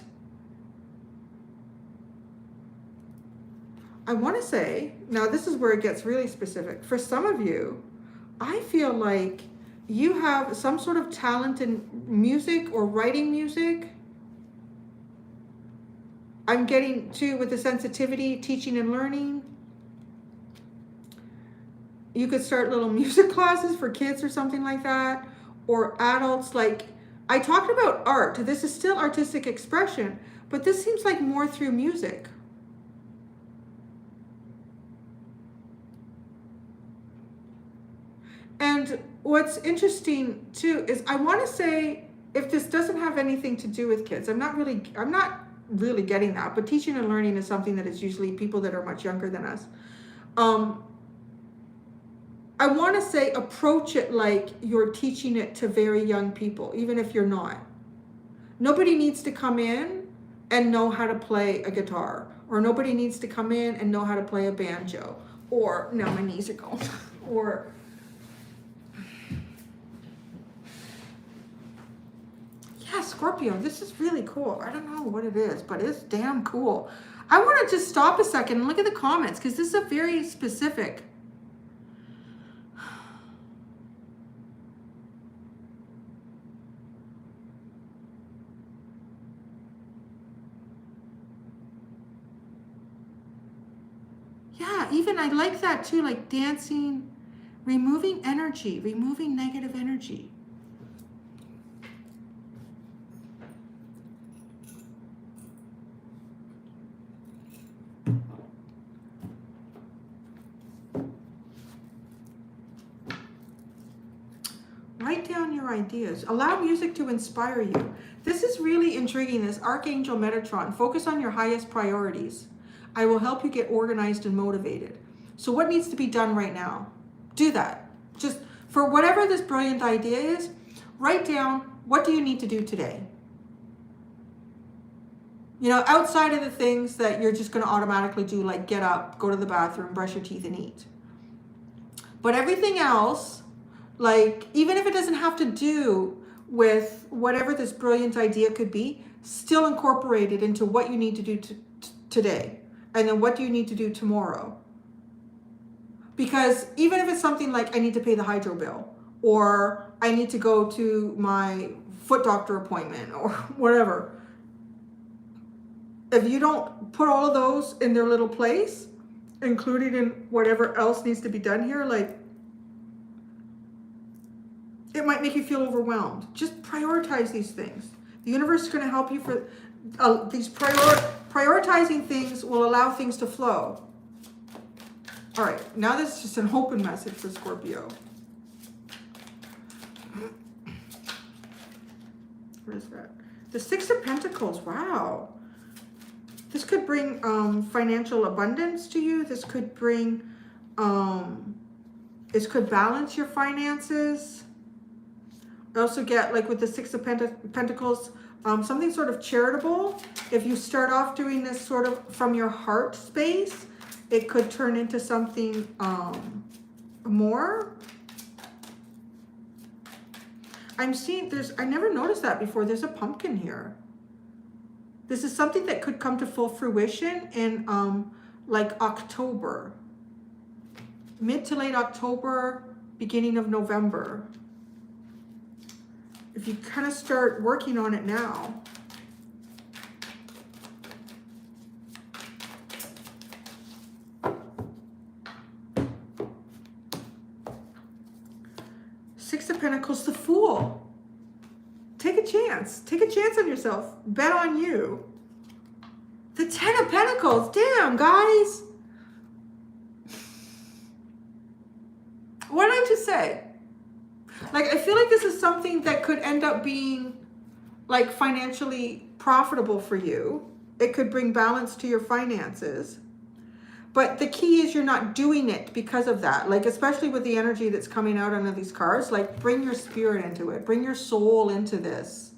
[SPEAKER 1] I want to say, now this is where it gets really specific. For some of you, I feel like you have some sort of talent in music or writing music. I'm getting to with the sensitivity, teaching and learning. You could start little music classes for kids or something like that, or adults. Like I talked about art. This is still artistic expression, but this seems like more through music. And what's interesting too is I want to say, if this doesn't have anything to do with kids, I'm not really getting that, but teaching and learning is something that is usually people that are much younger than us. I want to say approach it like you're teaching it to very young people, even if you're not. Nobody needs to come in and know how to play a guitar, or nobody needs to come in and know how to play a banjo, or now my knees are going, or yeah, Scorpio, this is really cool. I don't know what it is, but it's damn cool. I want to just stop a second and look at the comments because this is a very specific. Yeah, even I like that too, like dancing, removing energy, removing negative energy. Write down your ideas. Allow music to inspire you. This is really intriguing, this Archangel Metatron. Focus on your highest priorities. I will help you get organized and motivated. So what needs to be done right now? Do that. Just for whatever this brilliant idea is, write down, what do you need to do today? You know, outside of the things that you're just going to automatically do, like get up, go to the bathroom, brush your teeth, and eat. But everything else, like, even if it doesn't have to do with whatever this brilliant idea could be, still incorporate it into what you need to do today. And then what do you need to do tomorrow? Because even if it's something like, I need to pay the hydro bill, or I need to go to my foot doctor appointment, or whatever. If you don't put all of those in their little place, including in whatever else needs to be done here, like, it might make you feel overwhelmed. Just prioritize these things. The universe is going to help you for these prioritizing things will allow things to flow. All right, now this is just an open message for Scorpio. What is that? The Six of Pentacles. Wow. This could bring financial abundance to you. This could bring, this could balance your finances. I also get, like with the Six of Pentacles, something sort of charitable. If you start off doing this sort of from your heart space, it could turn into something more. I'm seeing I never noticed that before. There's a pumpkin here. This is something that could come to full fruition in like October. Mid to late October, beginning of November. If you kind of start working on it now. Six of Pentacles, the Fool. Take a chance. Take a chance on yourself. Bet on you. The Ten of Pentacles. Damn, guys. What did I just say? Like, I feel like this is something that could end up being, like, financially profitable for you. It could bring balance to your finances. But the key is you're not doing it because of that. Like, especially with the energy that's coming out under these cards, like, bring your spirit into it. Bring your soul into this.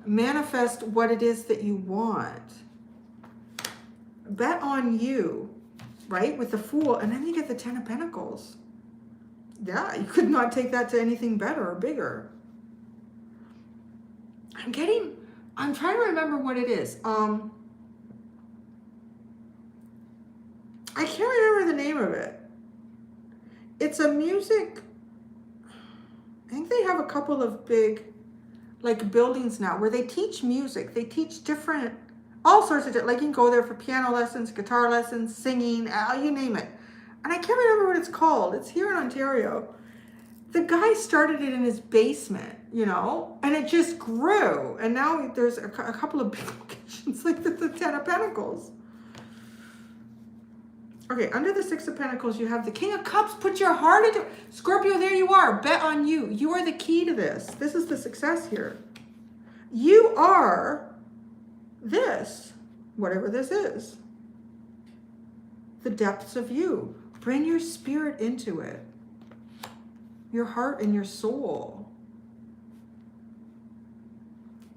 [SPEAKER 1] Manifest what it is that you want. Bet on you, right? With the Fool. And then you get the Ten of Pentacles. Yeah, you could not take that to anything better or bigger. I'm trying to remember what it is. I can't remember the name of it. It's a music, I think they have a couple of big, like, buildings now where they teach music. They teach different, all sorts of, like, you can go there for piano lessons, guitar lessons, singing, you name it. And I can't remember what it's called. It's here in Ontario. The guy started it in his basement, you know, and it just grew. And now there's a couple of big locations, like the Ten of Pentacles. Okay, under the Six of Pentacles, you have the King of Cups. Put your heart into it. Scorpio, there you are. Bet on you. You are the key to this. This is the success here. You are this, whatever this is. The depths of you. Bring your spirit into it. Your heart and your soul.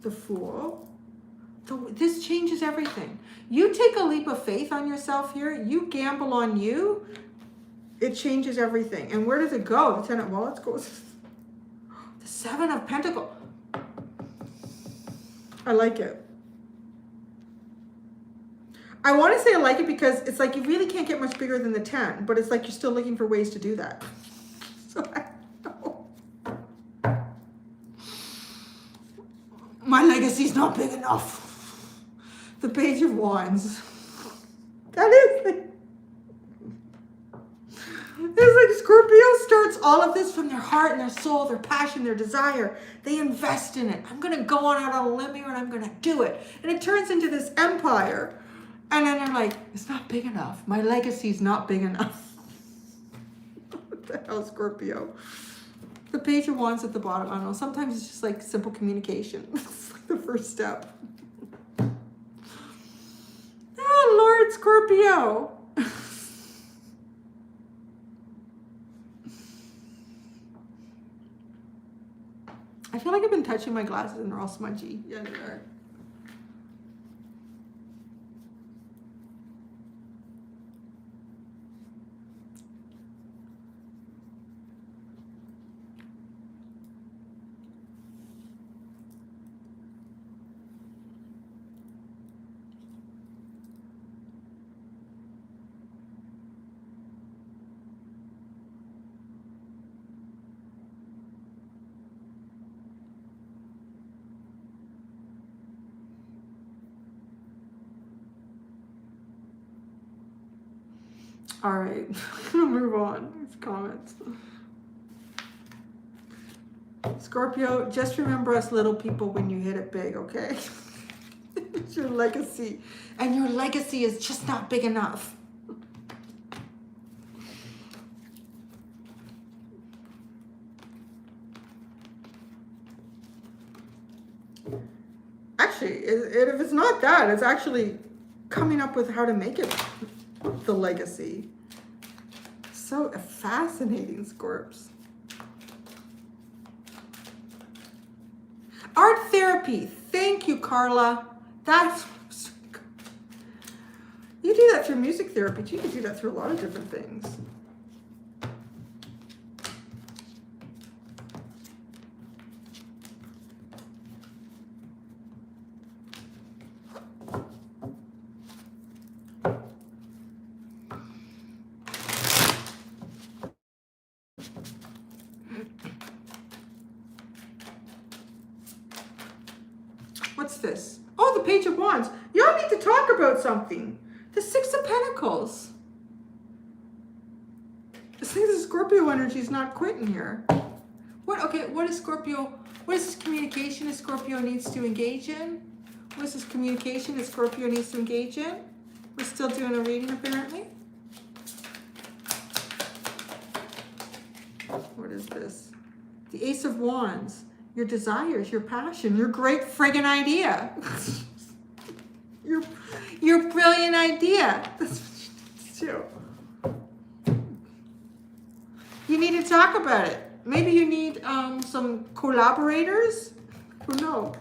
[SPEAKER 1] The Fool. This changes everything. You take a leap of faith on yourself here. You gamble on you. It changes everything. And where does it go? The Well, let's go. The Seven of Pentacles. I like it. I want to say I like it because it's like you really can't get much bigger than the 10, but it's like you're still looking for ways to do that. So I don't know. My legacy's not big enough. The Page of Wands. all of this from their heart and their soul, their passion, their desire. They invest in it. I'm going to go on out on a limb here and I'm going to do it. And it turns into this empire. And then they're like, it's not big enough. My legacy's not big enough. What the hell, Scorpio? The Page of Wands at the bottom. I don't know. Sometimes it's just like simple communication. It's like the first step. Oh, Lord Scorpio. I feel like I've been touching my glasses and they're all smudgy. Yeah, they are. All right, move on. These comments. Scorpio, just remember us little people when you hit it big, okay? It's your legacy. And your legacy is just not big enough. Actually, if it's not that, it's actually coming up with how to make it the legacy. So fascinating, Scorps. Art therapy. Thank you, Carla. That's... You do that through music therapy. You can do that through a lot of different things. What's this? Oh, the Page of Wands. Y'all need to talk about something. The Six of Pentacles. This thing, the Scorpio energy is not quitting here. What? Okay, what is Scorpio? What is this communication that Scorpio needs to engage in? What is this communication that Scorpio needs to engage in? We're still doing a reading, apparently. What is this? The Ace of Wands. Your desires, your passion, your great friggin' idea. your brilliant idea. That's what you do. You need to talk about it. Maybe you need some collaborators. Who knows?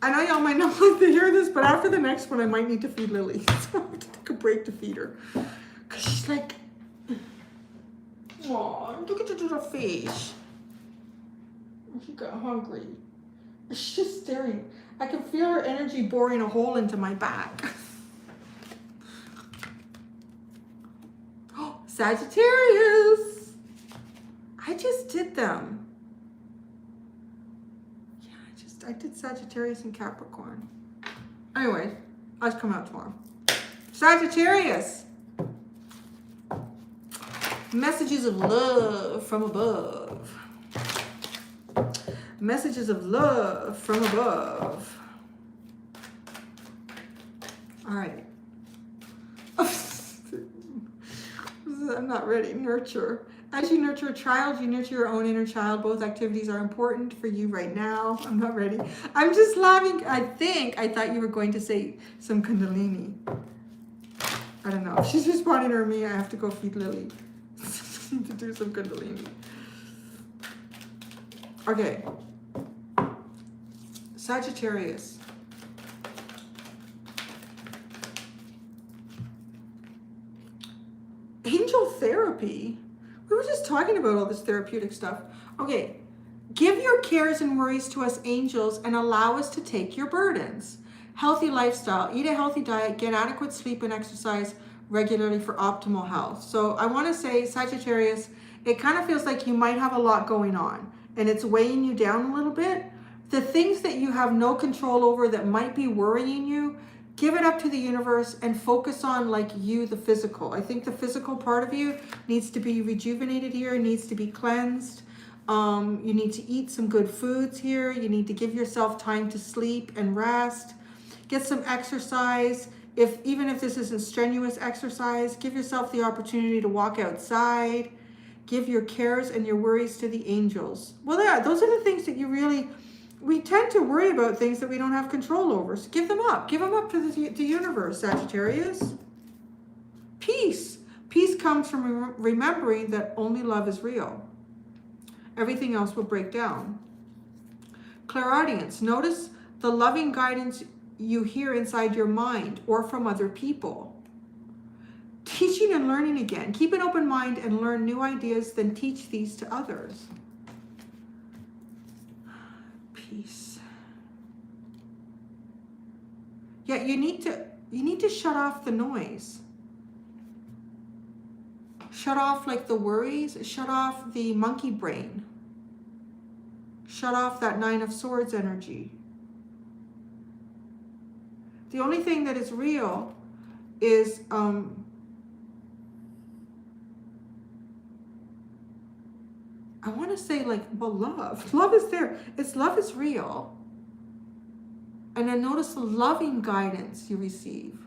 [SPEAKER 1] I know y'all might not like to hear this, but after the next one, I might need to feed Lily. So I have to take a break to feed her. Because she's like, aw, look at the little face. She got hungry. She's just staring. I can feel her energy boring a hole into my back. Oh, Sagittarius. I just did them. I did Sagittarius and Capricorn. Anyway, I'll come out tomorrow. Sagittarius. Messages of love from above. Messages of love from above. All right. I'm not ready. Nurture. As you nurture a child, you nurture your own inner child. Both activities are important for you right now. I'm not ready. I'm just laughing. I thought you were going to say some Kundalini. I don't know. If she's responding to me, I have to go feed Lily. To do some Kundalini. Okay. Sagittarius. Angel therapy. We were just talking about all this therapeutic stuff. Okay, give your cares and worries to us angels and allow us to take your burdens. Healthy lifestyle, eat a healthy diet, get adequate sleep and exercise, regularly for optimal health. So I want to say, Sagittarius, it kind of feels like you might have a lot going on and it's weighing you down a little bit. The things that you have no control over that might be worrying you, give it up to the universe and focus on like you, the physical. I think the physical part of you needs to be rejuvenated here, needs to be cleansed. You need to eat some good foods here. You need to give yourself time to sleep and rest. Get some exercise. Even if this isn't strenuous exercise, give yourself the opportunity to walk outside. Give your cares and your worries to the angels. Well, yeah, those are the things that we tend to worry about things that we don't have control over. So give them up. Give them up to the universe, Sagittarius. Peace. Peace comes from remembering that only love is real. Everything else will break down. Clairaudience. Notice the loving guidance you hear inside your mind or from other people. Teaching and learning again. Keep an open mind and learn new ideas, then teach these to others. Peace. Yeah, you need to shut off the noise. Shut off like the worries, shut off the monkey brain. Shut off that Nine of Swords energy. The only thing that is real is I want to say like, well, love. Love is there. Love is real. And then notice the loving guidance you receive.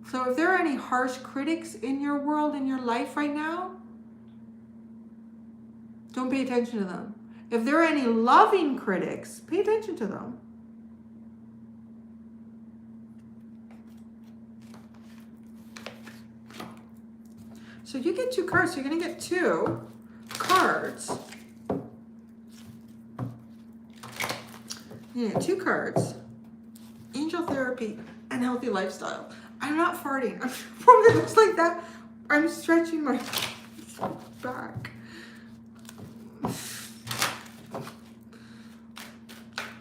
[SPEAKER 1] So if there are any harsh critics in your world, in your life right now, don't pay attention to them. If there are any loving critics, pay attention to them. So you get 2 cards. So you're going to get 2 cards. Yeah, 2 cards. Angel therapy and healthy lifestyle. I'm not farting. I'm probably looks like that. I'm stretching my back.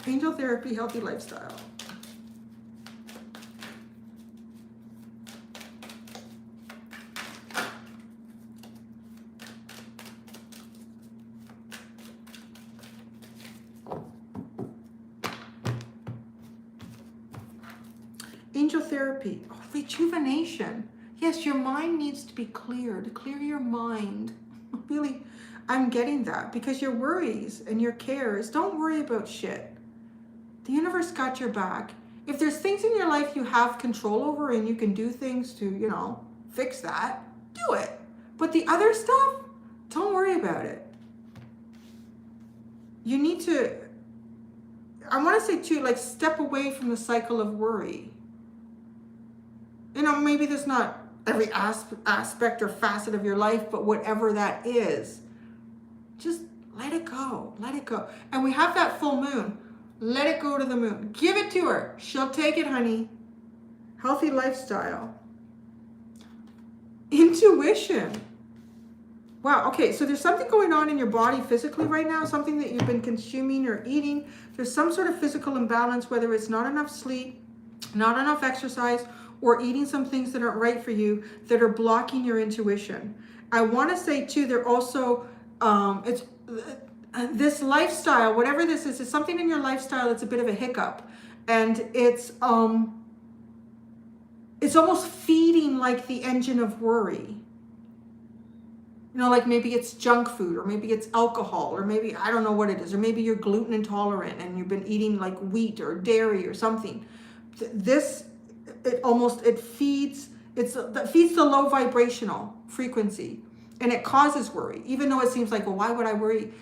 [SPEAKER 1] Angel therapy, healthy lifestyle. Angel therapy, rejuvenation. Yes, your mind needs to be cleared. Clear your mind. Really, I'm getting that because your worries and your cares, don't worry about shit. The universe got your back. If there's things in your life you have control over and you can do things to, fix that, do it. But the other stuff, don't worry about it. You need to, I want to say too, like step away from the cycle of worry. Maybe there's not every aspect or facet of your life, but whatever that is, just let it go. Let it go. And we have that full moon. Let it go to the moon. Give it to her. She'll take it, honey. Healthy lifestyle. Intuition. Wow. Okay. So there's something going on in your body physically right now, something that you've been consuming or eating. There's some sort of physical imbalance, whether it's not enough sleep, not enough exercise, or eating some things that aren't right for you that are blocking your intuition. I want to say too, they're also, this lifestyle, whatever this is something in your lifestyle that's a bit of a hiccup. And it's almost feeding like the engine of worry. Like maybe it's junk food, or maybe it's alcohol, or maybe, I don't know what it is, or maybe you're gluten intolerant and you've been eating like wheat or dairy or something. It feeds the low vibrational frequency, and it causes worry, even though it seems like, well, why would I worry?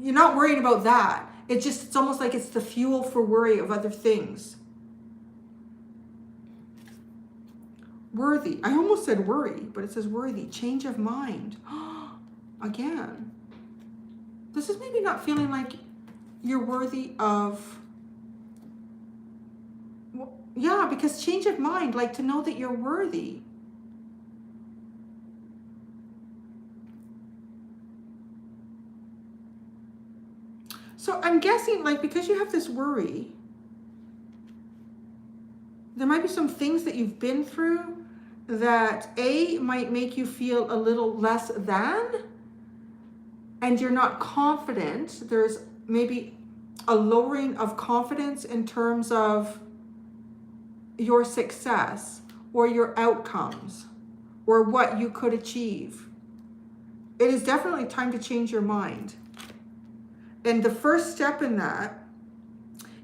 [SPEAKER 1] You're not worried about that. It's almost like it's the fuel for worry of other things. Worthy. I almost said worry, but it says worthy. Change of mind. Again. This is maybe not feeling like you're worthy of... Yeah, because change of mind, like to know that you're worthy. So I'm guessing, like, because you have this worry, there might be some things that you've been through that might make you feel a little less than, and you're not confident. There's maybe a lowering of confidence in terms of your success or your outcomes or what you could achieve. It is definitely time to change your mind. And the first step in that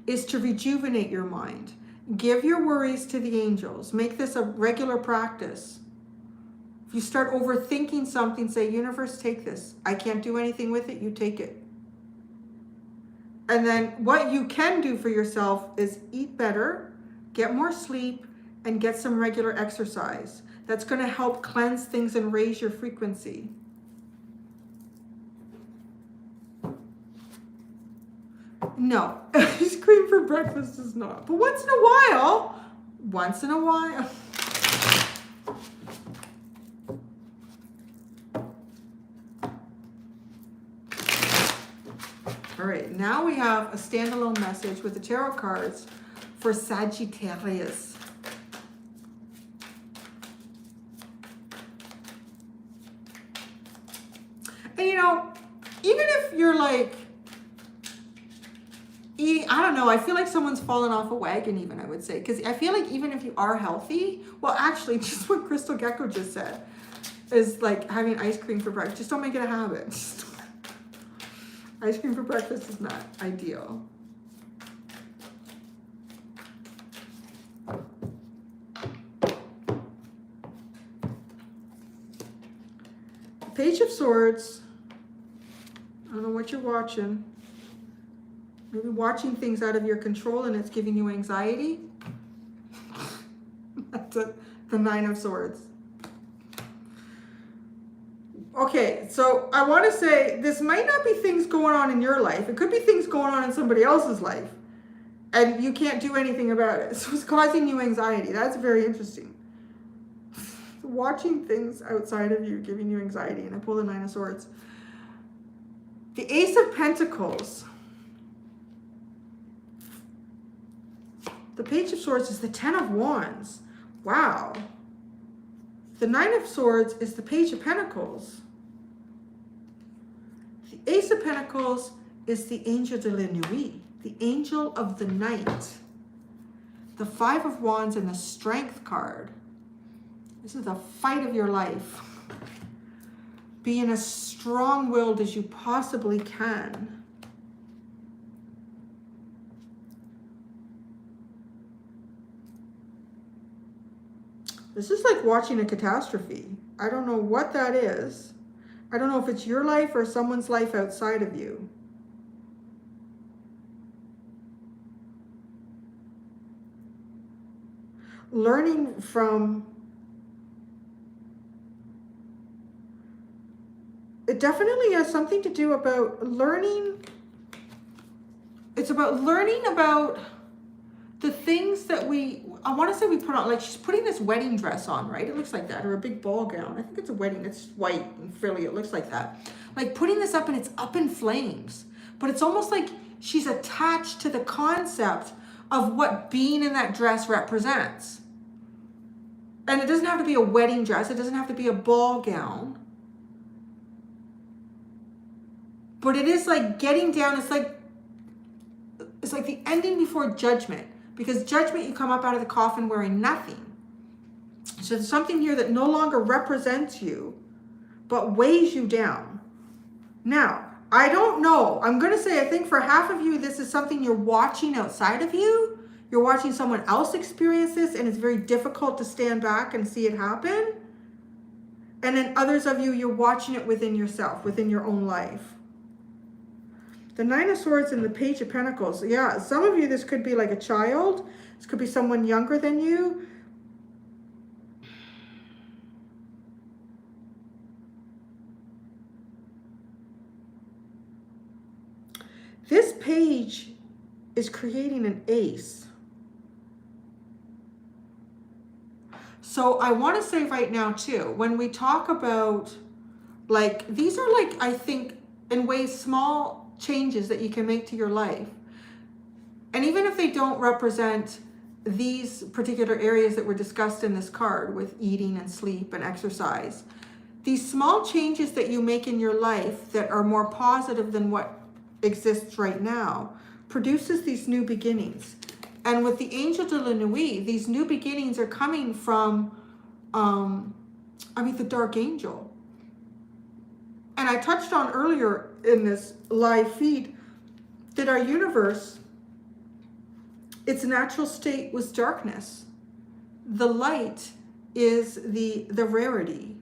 [SPEAKER 1] is to rejuvenate your mind. Give your worries to the angels. Make this a regular practice. If you start overthinking something, say, universe, take this. I can't do anything with it, you take it. And then what you can do for yourself is eat better, get more sleep, and get some regular exercise. That's going to help cleanse things and raise your frequency. No, ice cream for breakfast is not. But once in a while, All right, now we have a standalone message with the tarot cards for Sagittarius. And you know, even if you're like eating, I don't know, I feel like someone's fallen off a wagon even, I would say. Because I feel like even if you are healthy, well, actually, just what Crystal Gecko just said is like having ice cream for breakfast. Just don't make it a habit. Ice cream for breakfast is not ideal. Page of Swords. I don't know what you're watching. Maybe watching things out of your control and it's giving you anxiety. That's the Nine of Swords. Okay, so I want to say this might not be things going on in your life. It could be things going on in somebody else's life. And you can't do anything about it. So it's causing you anxiety. That's very interesting. Watching things outside of you giving you anxiety. And I pull the Nine of Swords. The Ace of Pentacles. The Page of Swords is the Ten of Wands. Wow. The Nine of Swords is the Page of Pentacles. The Ace of Pentacles is the Angel de la Nuit, the Angel of the Night. The Five of Wands and the Strength card. This is the fight of your life. Being as strong-willed as you possibly can. This is like watching a catastrophe. I don't know what that is. I don't know if it's your life or someone's life outside of you. Learning from... It definitely has something to do about learning. It's about learning about the things that I want to say we put on, like she's putting this wedding dress on, right? It looks like that, or a big ball gown. I think it's a wedding. It's white and frilly. It looks like that. Like putting this up and it's up in flames. But it's almost like she's attached to the concept of what being in that dress represents. And it doesn't have to be a wedding dress. It doesn't have to be a ball gown. But it is like getting down. It's like the ending before judgment. Because judgment, you come up out of the coffin wearing nothing. So there's something here that no longer represents you, but weighs you down. Now, I don't know. I'm going to say, I think for half of you, this is something you're watching outside of you. You're watching someone else experience this, and it's very difficult to stand back and see it happen. And then others of you, you're watching it within yourself, within your own life. The Nine of Swords and the Page of Pentacles. Yeah, some of you, this could be like a child. This could be someone younger than you. This page is creating an ace. So I want to say right now too, when we talk about, like, these are like, I think, in ways small changes that you can make to your life. And even if they don't represent these particular areas that were discussed in this card with eating and sleep and exercise, these small changes that you make in your life that are more positive than what exists right now produces these new beginnings. And with the Angel de la Nuit, these new beginnings are coming from, the Dark Angel. And I touched on earlier in this live feed that our universe, its natural state was darkness. The light is the rarity.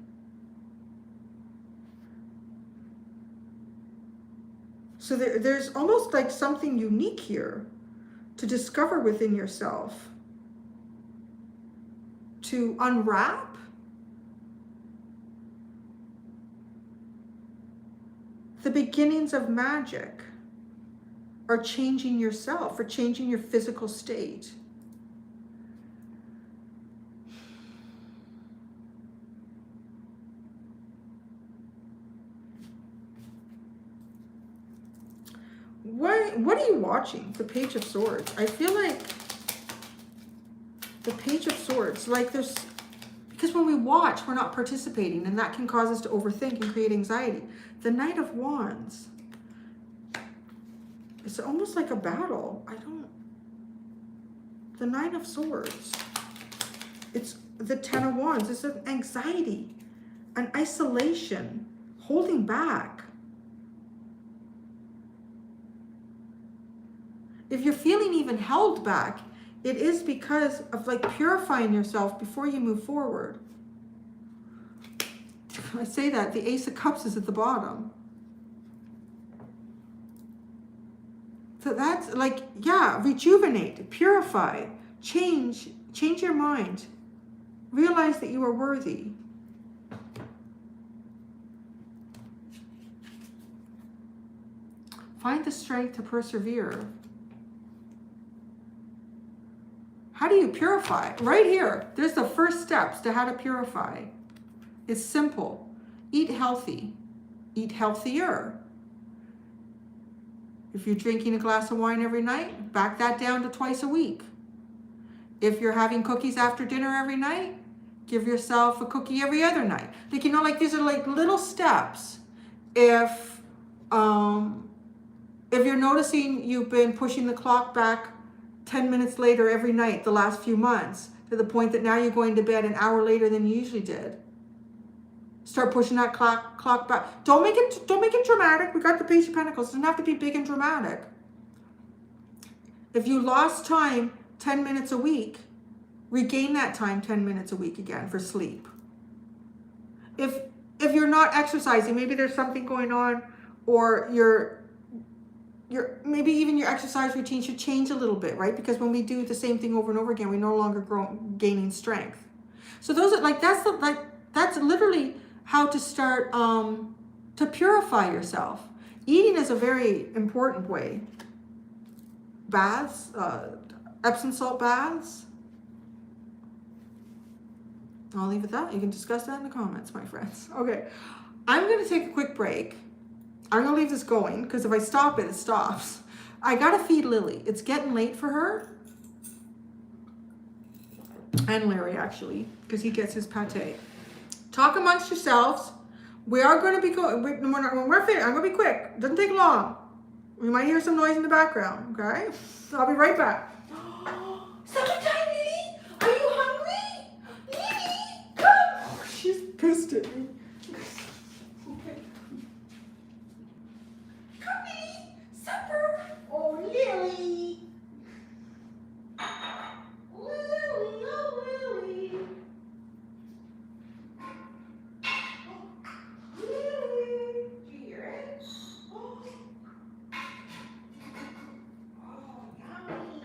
[SPEAKER 1] So there's almost like something unique here to discover within yourself, to unwrap. The beginnings of magic are changing yourself, or changing your physical state. What are you watching? The Page of Swords. I feel like the Page of Swords, like there's, because when we watch, we're not participating, and that can cause us to overthink and create anxiety. The Knight of Wands. It's almost like a battle. The Nine of Swords. It's the Ten of Wands. It's an anxiety, an isolation, holding back. If you're feeling even held back, it is because of like purifying yourself before you move forward. I say that, the Ace of Cups is at the bottom. So that's like, yeah, rejuvenate, purify, change your mind. Realize that you are worthy. Find the strength to persevere. How do you purify? Right here, there's the first steps to how to purify. It's simple. Eat healthy. Eat healthier. If you're drinking a glass of wine every night, back that down to twice a week. If you're having cookies after dinner every night, give yourself a cookie every other night. Like, you know, like these are like little steps. If you're noticing you've been pushing the clock back 10 minutes later every night the last few months, to the point that now you're going to bed an hour later than you usually did, start pushing that clock back. Don't make it dramatic. We got the Page of Pentacles. It doesn't have to be big and dramatic. If you lost time 10 minutes a week, regain that time 10 minutes a week again for sleep. If you're not exercising, maybe there's something going on, or maybe even your exercise routine should change a little bit, right? Because when we do the same thing over and over again, we're no longer gaining strength. So those are like, that's literally how to start to purify yourself. Eating is a very important way. Baths, Epsom salt baths. I'll leave it at that. You can discuss that in the comments, my friends. Okay, I'm going to take a quick break. I'm going to leave this going, because if I stop it, it stops. I got to feed Lily. It's getting late for her. And Larry, actually, because he gets his pate. Talk amongst yourselves. We are going to be going, when we're finished, I'm going to be quick. It doesn't take long. We might hear some noise in the background, okay? I'll be right back. Second time, Lily? Are you hungry? Lily, come! She's pissed at me. Okay. Come, Lily. Supper. Oh, Lily. Lily, oh, Lily. Lily. Do you hear it? Oh. Oh, yummy.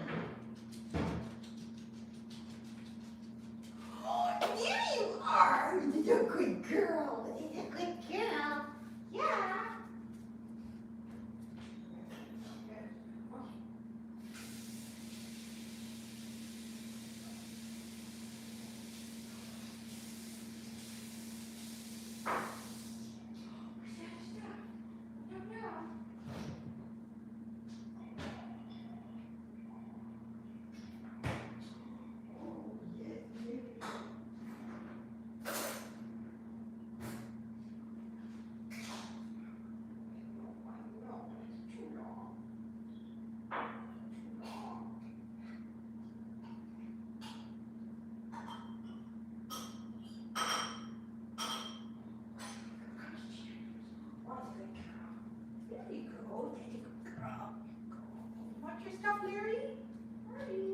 [SPEAKER 1] There you go. There you go, girl. Want your stuff, Larry? Larry.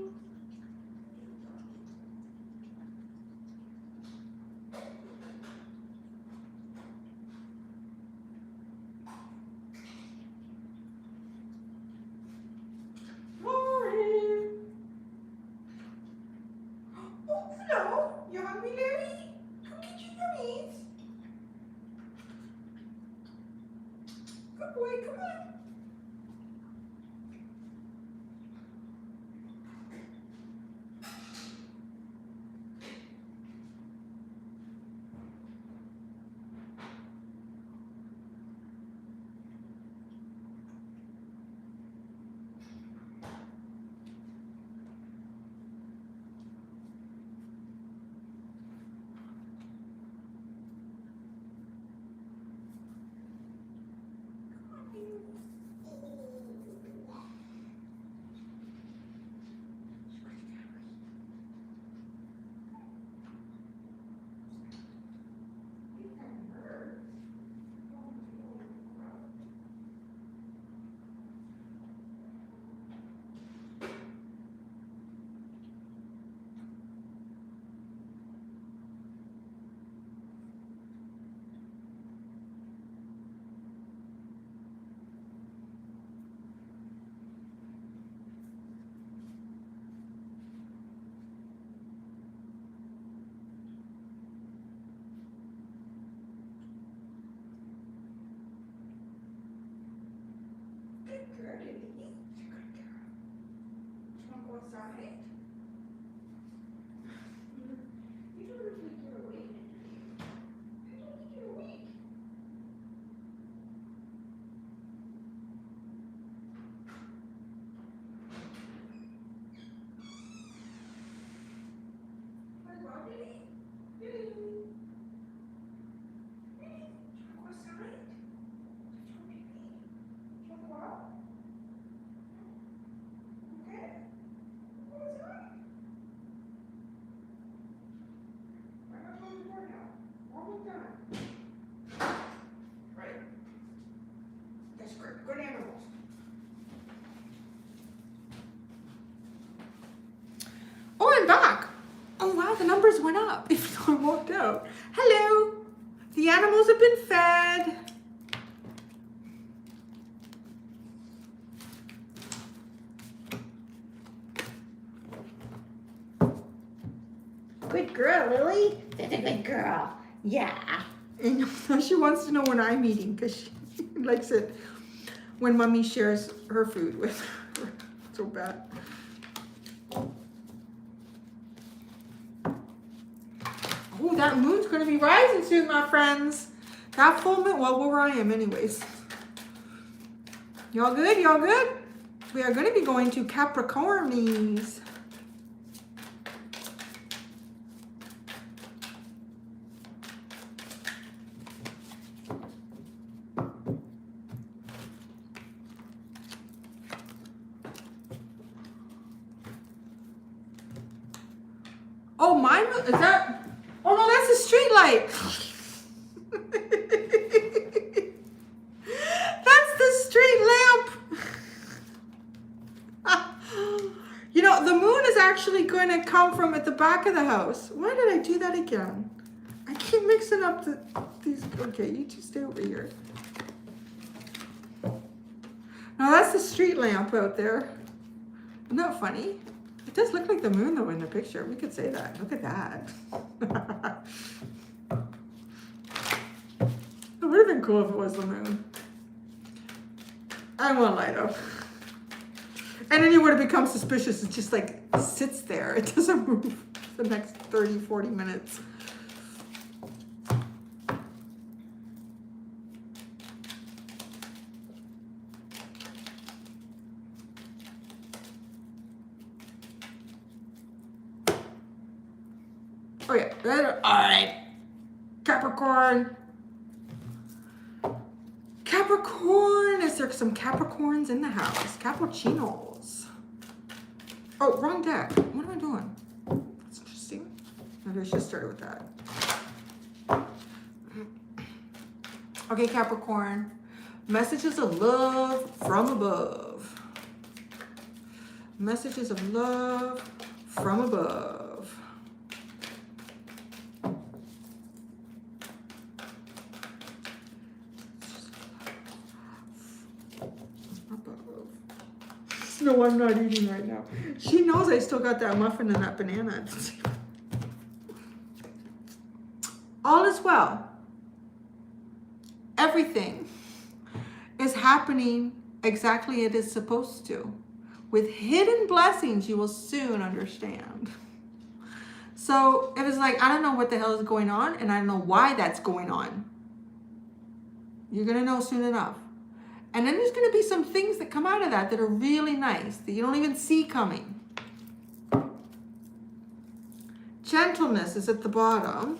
[SPEAKER 1] Lauren. Oh, hello. You hungry, Larry? Come get your yummies. Good boy, come on. Oh, I'm back. Oh, wow, the numbers went up even though I walked out. Hello. The animals have been fed.
[SPEAKER 2] Good girl, Lily. That's a good girl. Yeah.
[SPEAKER 1] And she wants to know when I'm eating because she likes it when Mommy shares her food with her. So bad. Oh, that moon's going to be rising soon, my friends. That full moon, well, where I am anyways. Y'all good? Y'all good? We are going to be going to Capricornies. Oh, mine is that? Oh no, that's a street light. That's the street lamp. You know, the moon is actually going to come from at the back of the house. Why did I do that again? I keep mixing up these. Okay, you two stay over here. Now that's the street lamp out there. Isn't that funny? It does look like the moon though in the picture. We could say that. Look at that. It would have been cool if it was the moon. I won't lie though. And then you would have become suspicious. It just like sits there. It doesn't move for the next 30, 40 minutes. Oh yeah, all right. Capricorn. Capricorn, is there some Capricorns in the house? Cappuccinos. Oh, wrong deck. What am I doing? That's interesting. Maybe I should start with that. Okay, Capricorn. Messages of love from above. Messages of love from above. No, I'm not eating right now. She knows I still got that muffin and that banana. All is well. Everything is happening exactly as it is supposed to. With hidden blessings, you will soon understand. So if it's like, I don't know what the hell is going on, and I don't know why that's going on, you're going to know soon enough. And then there's going to be some things that come out of that are really nice, that you don't even see coming. Gentleness is at the bottom.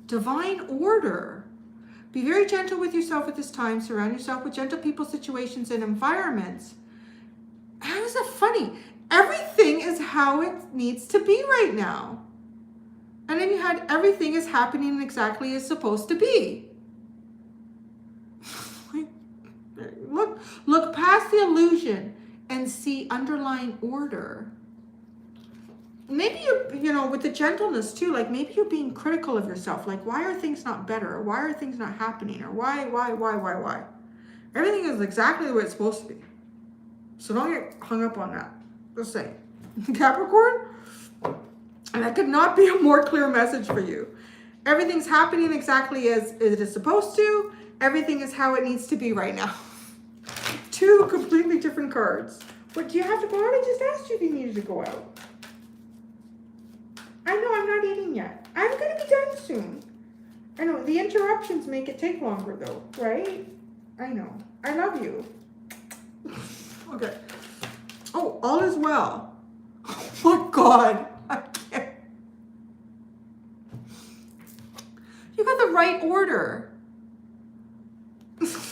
[SPEAKER 1] Divine order. Be very gentle with yourself at this time. Surround yourself with gentle people, situations, and environments. How is that funny? Everything is how it needs to be right now. And then you had everything is happening exactly as supposed to be. Look past the illusion and see underlying order. Maybe you know, with the gentleness too, like maybe you're being critical of yourself. Like, why are things not better? Or why are things not happening? Or why? Everything is exactly the way it's supposed to be. So don't get hung up on that. Just say, Capricorn, and that could not be a more clear message for you. Everything's happening exactly as it is supposed to. Everything is how it needs to be right now. Two completely different cards. But do you have to go out? I just asked you if you needed to go out. I know I'm not eating yet. I'm going to be done soon. I know. The interruptions make it take longer though, right? I know. I love you. Okay. Oh, all is well. Oh my God. I can't. You got the right order.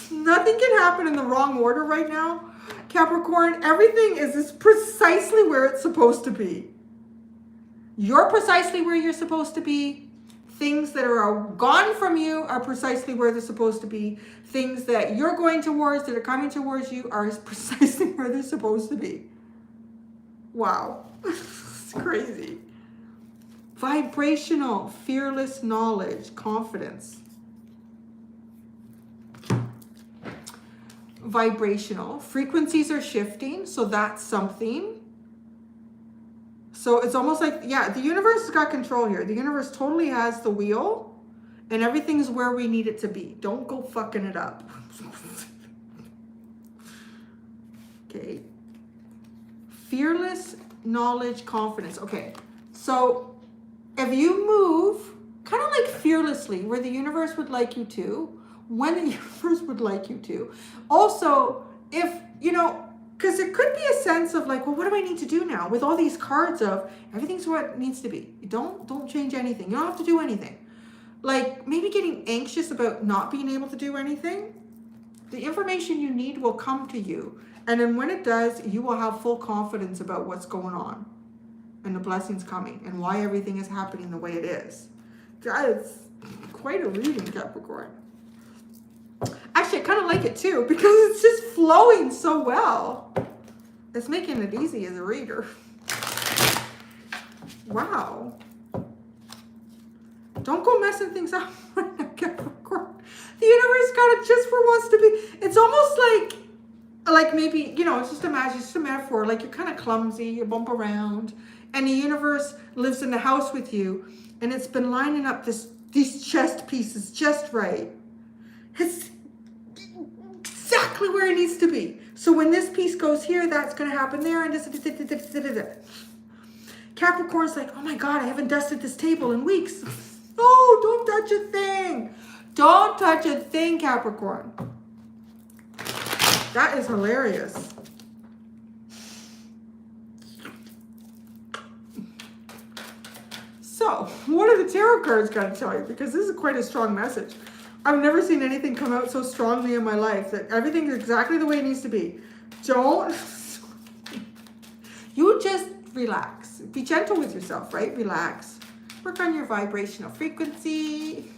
[SPEAKER 1] Nothing can happen in the wrong order right now. Capricorn, everything is precisely where it's supposed to be. You're precisely where you're supposed to be. Things that are gone from you are precisely where they're supposed to be. Things that you're going towards, that are coming towards you, are precisely where they're supposed to be. Wow. It's crazy. Vibrational, fearless knowledge, confidence. Vibrational. Frequencies are shifting, so that's something. So it's almost like, yeah, the universe has got control here. The universe totally has the wheel, and everything's where we need it to be. Don't go fucking it up. Okay. Fearless knowledge, confidence. Okay. So if you move kind of like fearlessly, where the universe would like you to, when the universe would like you to. Also, if, you know, because it could be a sense of like, well, what do I need to do now? With all these cards of everything's what it needs to be. Don't change anything. You don't have to do anything. Like maybe getting anxious about not being able to do anything. The information you need will come to you. And then when it does, you will have full confidence about what's going on and the blessings coming and why everything is happening the way it is. That is quite a reading, Capricorn. Actually, I kind of like it too because it's just flowing so well. It's making it easy as a reader. Wow. Don't go messing things up right now, Capricorn. The universe got it just where it wants to be. It's almost like maybe, you know, it's just imagine, it's just a metaphor. Like you're kind of clumsy, you bump around, and the universe lives in the house with you, and it's been lining up these chest pieces just right. It's exactly where it needs to be. So when this piece goes here, that's going to happen there, and this. Capricorn's like, oh my God, I haven't dusted this table in weeks. Oh, don't touch a thing. Don't touch a thing, Capricorn. That is hilarious. So, what are the tarot cards got to tell you? Because this is quite a strong message. I've never seen anything come out so strongly in my life that everything is exactly the way it needs to be. Don't. You just relax. Be gentle with yourself, right? Relax. Work on your vibrational frequency.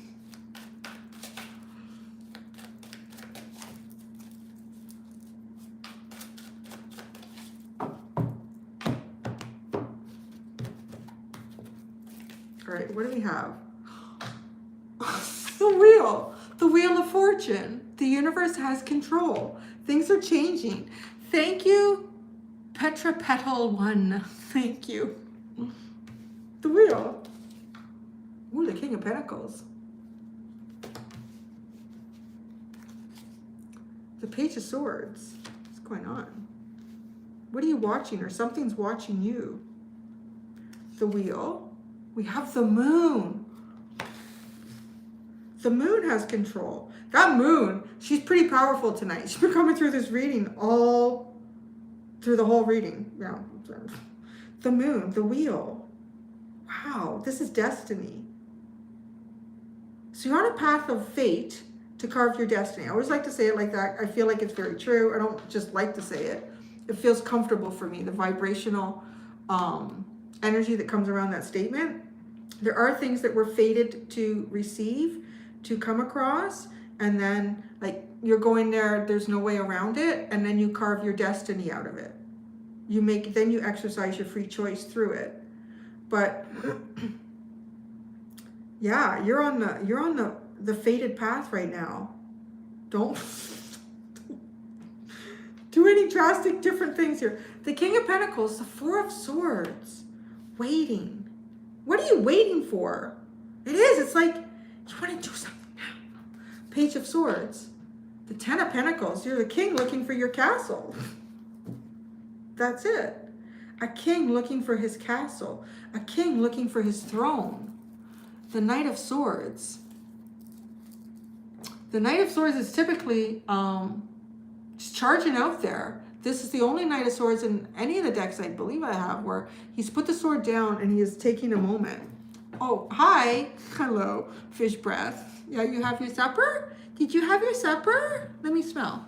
[SPEAKER 1] All right, what do we have? The wheel. The wheel of fortune. The universe has control. Things are changing. Thank you, Petra Petal 1. Thank you. The wheel. Ooh, the King of Pentacles. The Page of Swords. What's going on? What are you watching? Or something's watching you. The wheel. We have the moon. The moon has control. That moon, she's pretty powerful tonight. She's been coming through this reading all through the whole reading. Yeah. The moon, the wheel. Wow, this is destiny. So you're on a path of fate to carve your destiny. I always like to say it like that. I feel like it's very true. I don't just like to say it. It feels comfortable for me, the vibrational energy that comes around that statement. There are things that we're fated to receive, to come across, and then like you're going there, there's no way around it, and then you carve your destiny out of it. Then you exercise your free choice through it. But yeah, you're on the fated path right now. Don't do any drastic different things here. The King of Pentacles, the Four of Swords, waiting. What are you waiting for? It is. It's like you want to do something now. Page of Swords, the Ten of Pentacles. You're the king looking for your castle. That's it. A king looking for his castle. A king looking for his throne. The Knight of Swords. The Knight of Swords is typically just charging out there. This is the only Knight of Swords in any of the decks I believe I have where he's put the sword down and he is taking a moment. Oh, hi. Hello, fish breath. Yeah, you have your supper? Did you have your supper? Let me smell.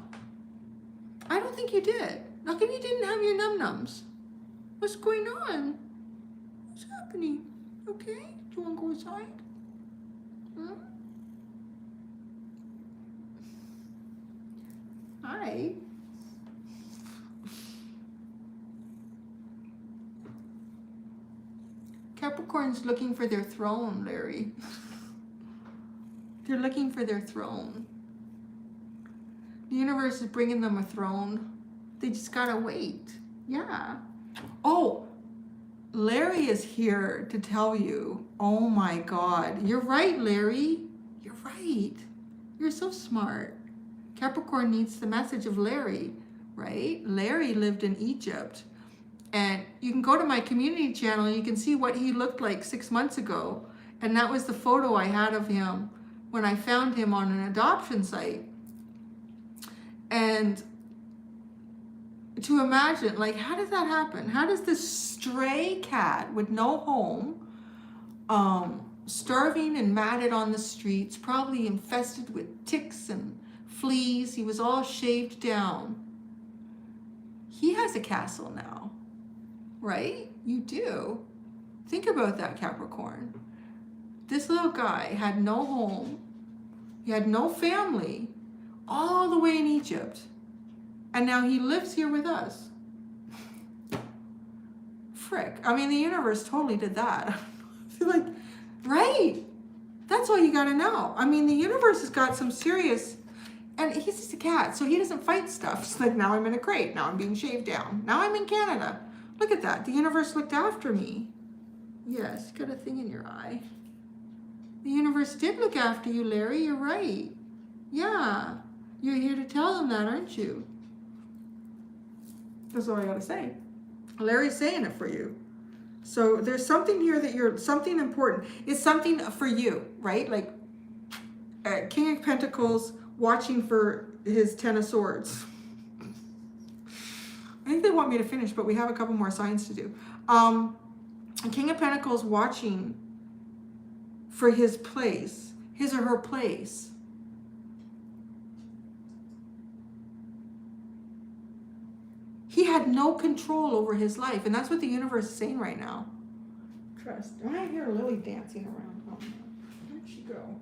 [SPEAKER 1] I don't think you did. How come you didn't have your num-nums? What's going on? What's happening? Okay, do you want to go inside? Hmm? Hi. Capricorn's looking for their throne, Larry. They're looking for their throne. The universe is bringing them a throne. They just gotta wait. Yeah. Oh, Larry is here to tell you. Oh my God. You're right, Larry. You're right. You're so smart. Capricorn needs the message of Larry, right? Larry lived in Egypt. And you can go to my community channel and you can see what he looked like 6 months ago. And that was the photo I had of him when I found him on an adoption site. And to imagine, like, how does that happen? How does this stray cat with no home, starving and matted on the streets, probably infested with ticks and fleas, he was all shaved down. He has a castle now, right? You do. Think about that, Capricorn. This little guy had no home. He had no family, all the way in Egypt. And now he lives here with us. Frick. I mean, the universe totally did that. I feel like, right? That's all you gotta know. I mean, the universe has got some serious, and he's just a cat, so he doesn't fight stuff. It's like, now I'm in a crate. Now I'm being shaved down. Now I'm in Canada. Look at that. The universe looked after me. Yes, got a thing in your eye. The universe did look after you, Larry. You're right. Yeah. You're here to tell them that, aren't you? That's all I gotta say. Larry's saying it for you. So there's something here that you're, something important. It's something for you, right? Like King of Pentacles watching for his Ten of Swords. I think they want me to finish, but we have a couple more signs to do. King of Pentacles watching for his place, his or her place. He had no control over his life, and that's what the universe is saying right now. Trust. I hear Lily dancing around. Oh, where'd she go?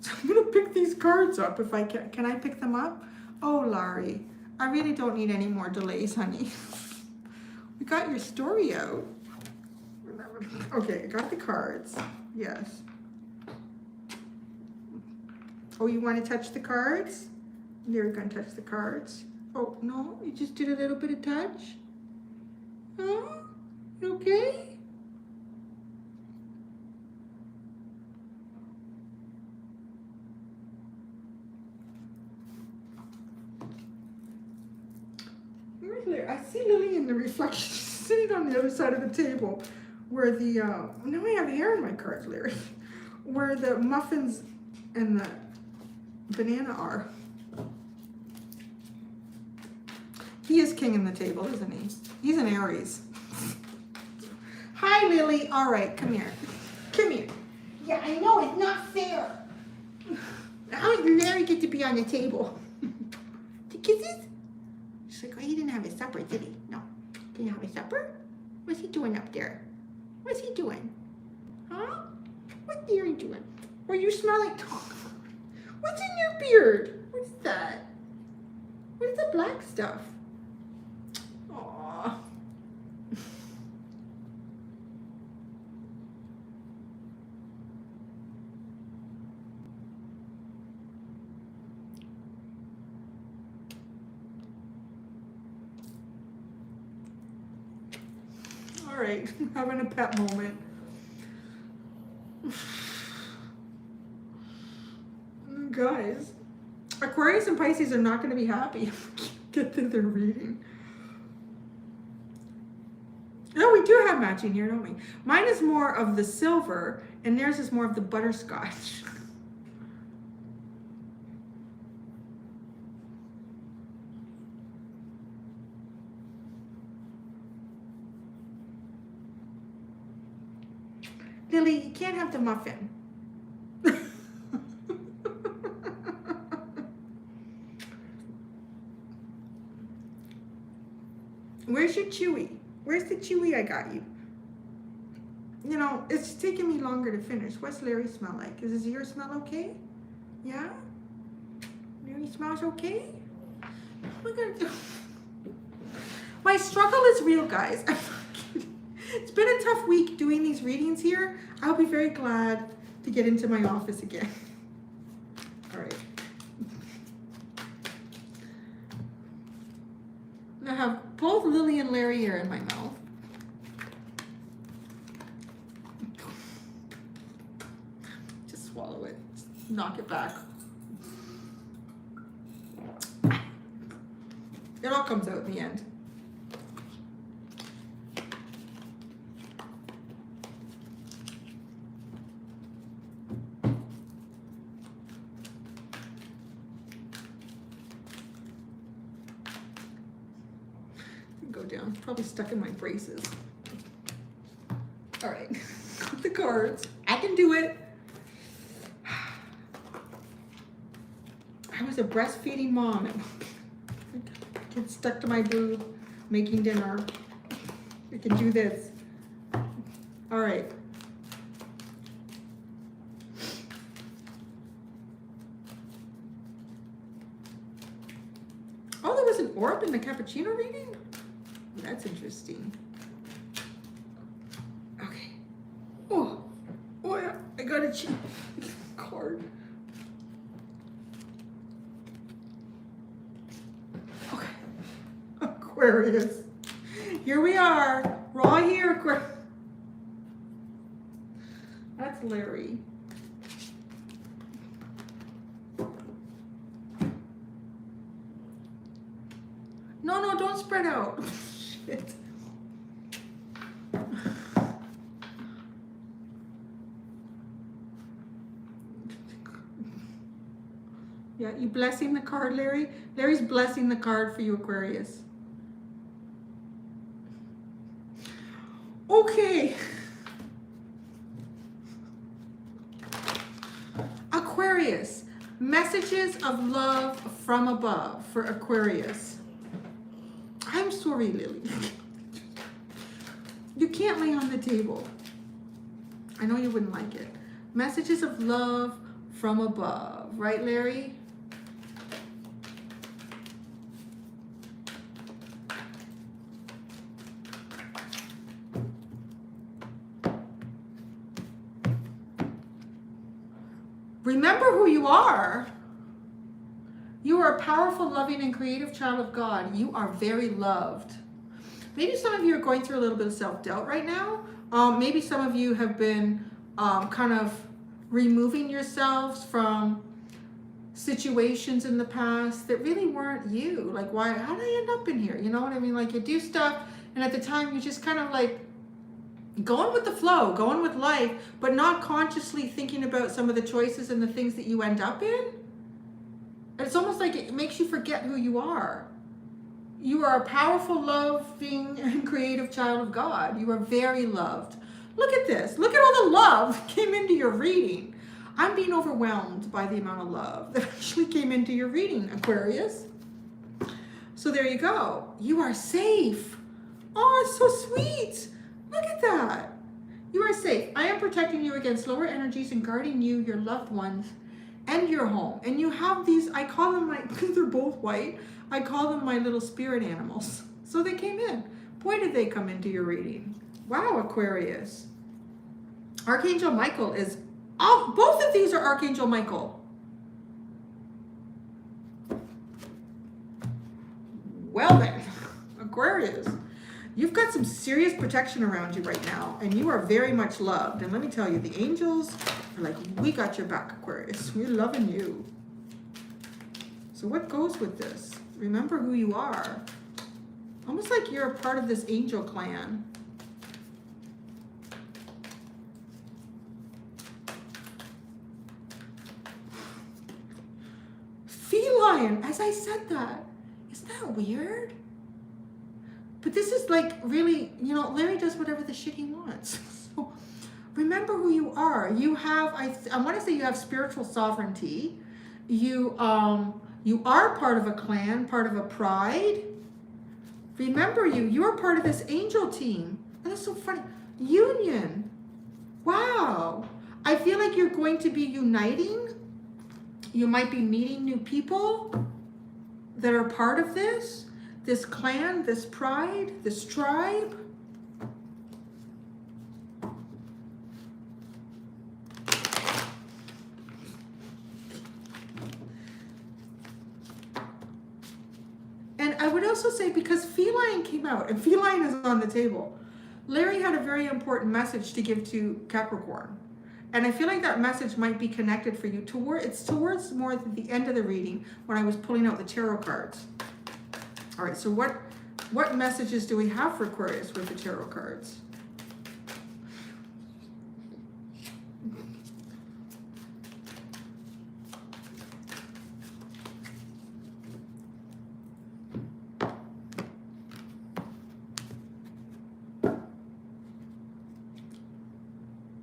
[SPEAKER 1] So I'm gonna pick these cards up if I can. Can I pick them up? Oh, Larry, I really don't need any more delays, honey. We got your story out. Okay, I got the cards. Yes. Oh, you want to touch the cards? You're going to touch the cards. Oh, no, you just did a little bit of touch? Huh? You okay? Where's Larry? I see Lily in the reflection. She's sitting on the other side of the table where the, now I have hair in my cards, Larry. Where the muffins and the banana are. He is king in the table, isn't he? He's an Aries. Hi, Lily. All right, come here. Come here. Yeah, I know, it's not fair. How did Larry get to be on the table? The kisses? She's like, oh, he didn't have his supper, did he? No. Didn't have his supper? What's he doing up there? What's he doing? Huh? What's Larry doing? Or you smell like talk. What's in your beard? What's that? What is the black stuff? Aww. All right, having a pet moment. Guys, Aquarius and Pisces are not going to be happy if we can't get through their reading. No, we do have matching here, don't we? Mine is more of the silver, and theirs is more of the butterscotch. Lily, you can't have the muffin. Where's your chewy? Where's the chewy I got you? You know, it's taking me longer to finish. What's Larry smell like? Is his ear smell okay? Yeah? Larry smells okay? What am I gonna do? My struggle is real, guys. It's been a tough week doing these readings here. I'll be very glad to get into my office again. All right. I have both Lily and Larry here in my mouth. Just swallow it. Just knock it back. It all comes out in the end. Go down. Probably stuck in my braces. All right. Got the cards. I can do it. I was a breastfeeding mom. Get stuck to my boob, making dinner. I can do this. All right. Oh, there was an orb in the cappuccino reading? That's interesting. Okay. Oh, yeah, I got a cheap card. Okay. Aquarius. Here we are. We're all here, Aquarius. That's Larry. No, don't spread out. Shit. Yeah, you blessing the card, Larry? Larry's blessing the card for you, Aquarius. Okay. Aquarius. Messages of love from above for Aquarius. I'm sorry, Lily. You can't lay on the table. I know you wouldn't like it. Messages of love from above. Right, Larry? Remember who you are. You are a powerful, loving, and creative child of God. You are very loved. Maybe some of you are going through a little bit of self-doubt right now. Maybe some of you have been kind of removing yourselves from situations in the past that really weren't you. Like, why? How did I end up in here? You know what I mean? Like, you do stuff, and at the time you're just kind of like going with the flow, going with life, but not consciously thinking about some of the choices and the things that you end up in. It's almost like it makes you forget who you are. You are a powerful, loving, and creative child of God. You are very loved. Look at this. Look at all the love that came into your reading. I'm being overwhelmed by the amount of love that actually came into your reading, Aquarius. So there you go. You are safe. Oh, it's so sweet. Look at that. You are safe. I am protecting you against lower energies and guarding you, your loved ones, and your home. And you have these, I call them my, because they're both white, I call them my little spirit animals. So they came in. Boy, did they come into your reading. Wow, Aquarius. Archangel Michael is, both of these are Archangel Michael. Well then, Aquarius, you've got some serious protection around you right now, and you are very much loved. And let me tell you, the angels are like, we got your back, Aquarius. We're loving you. So what goes with this? Remember who you are. Almost like you're a part of this angel clan. Feline, as I said that. Isn't that weird? But this is like really, you know, Larry does whatever the shit he wants. So remember who you are. You have, I want to say you have spiritual sovereignty. You are part of a clan, part of a pride. Remember you're part of this angel team. And that's so funny. Union. Wow. I feel like you're going to be uniting. You might be meeting new people that are part of this clan, this pride, this tribe. And I would also say, because feline came out, and feline is on the table, Larry had a very important message to give to Capricorn. And I feel like that message might be connected for you. It's towards more the end of the reading when I was pulling out the tarot cards. All right, so what messages do we have for Aquarius with the tarot cards?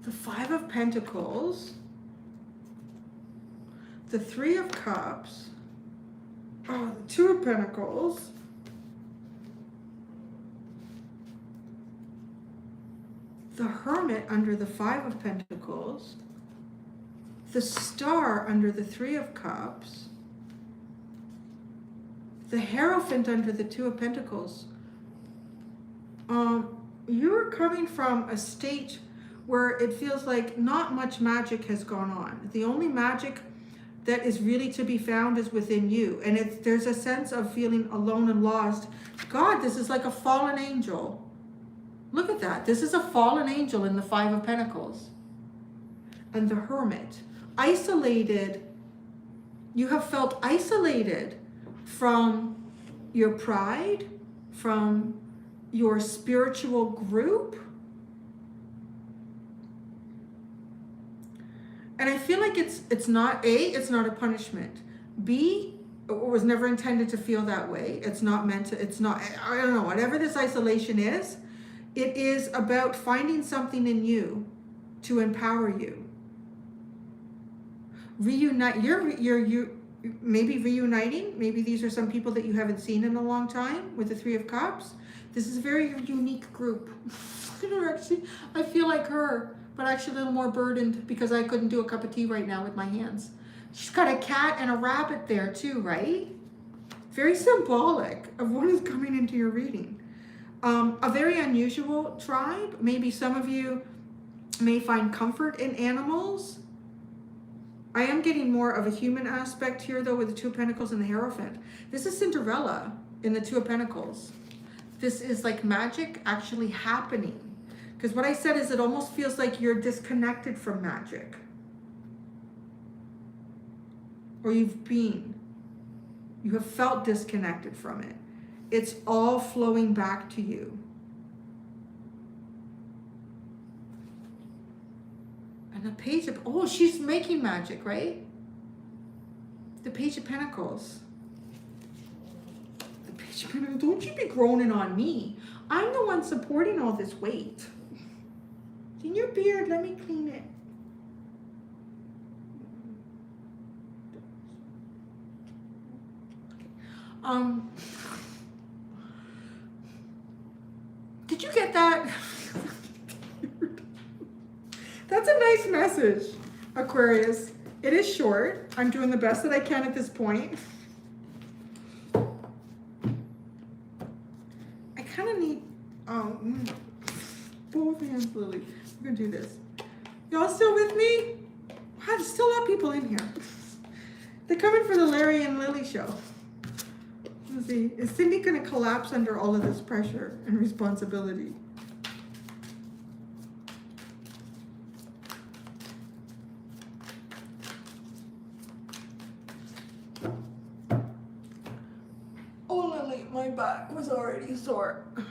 [SPEAKER 1] The Five of Pentacles, the Three of Cups, the Two of Pentacles, the Hermit under the Five of Pentacles, the Star under the Three of Cups, the Hierophant under the Two of Pentacles. You're coming from a state where it feels like not much magic has gone on. The only magic that is really to be found is within you. And there's a sense of feeling alone and lost. God, this is like a fallen angel. Look at that. This is a fallen angel in the Five of Pentacles. And the Hermit. Isolated. You have felt isolated from your pride, from your spiritual group. And I feel like it's not a punishment. B, it was never intended to feel that way. It's not meant to, I don't know, whatever this isolation is, it is about finding something in you to empower you. Reunite, you're maybe reuniting. Maybe these are some people that you haven't seen in a long time with the Three of Cups. This is a very unique group. I feel like her, but actually a little more burdened because I couldn't do a cup of tea right now with my hands. She's got a cat and a rabbit there too, right? Very symbolic of what is coming into your reading. A very unusual tribe. Maybe some of you may find comfort in animals. I am getting more of a human aspect here, though, with the Two of Pentacles and the Hierophant. This is Cinderella in the Two of Pentacles. This is like magic actually happening. Because what I said is it almost feels like you're disconnected from magic. Or you have felt disconnected from it. It's all flowing back to you. And the Page of, oh, she's making magic, right? The Page of Pentacles. The Page of Pentacles, don't you be groaning on me. I'm the one supporting all this weight. In your beard, let me clean it. Did you get that? That's a nice message, Aquarius. It is short. I'm doing the best that I can at this point. I kind of need, both hands, Lily. We're gonna do this. Y'all still with me? Wow, there's still a lot of people in here. They're coming for the Larry and Lily show. Let's see, is Cindy gonna collapse under all of this pressure and responsibility? Oh, Lily, my back was already sore. Oh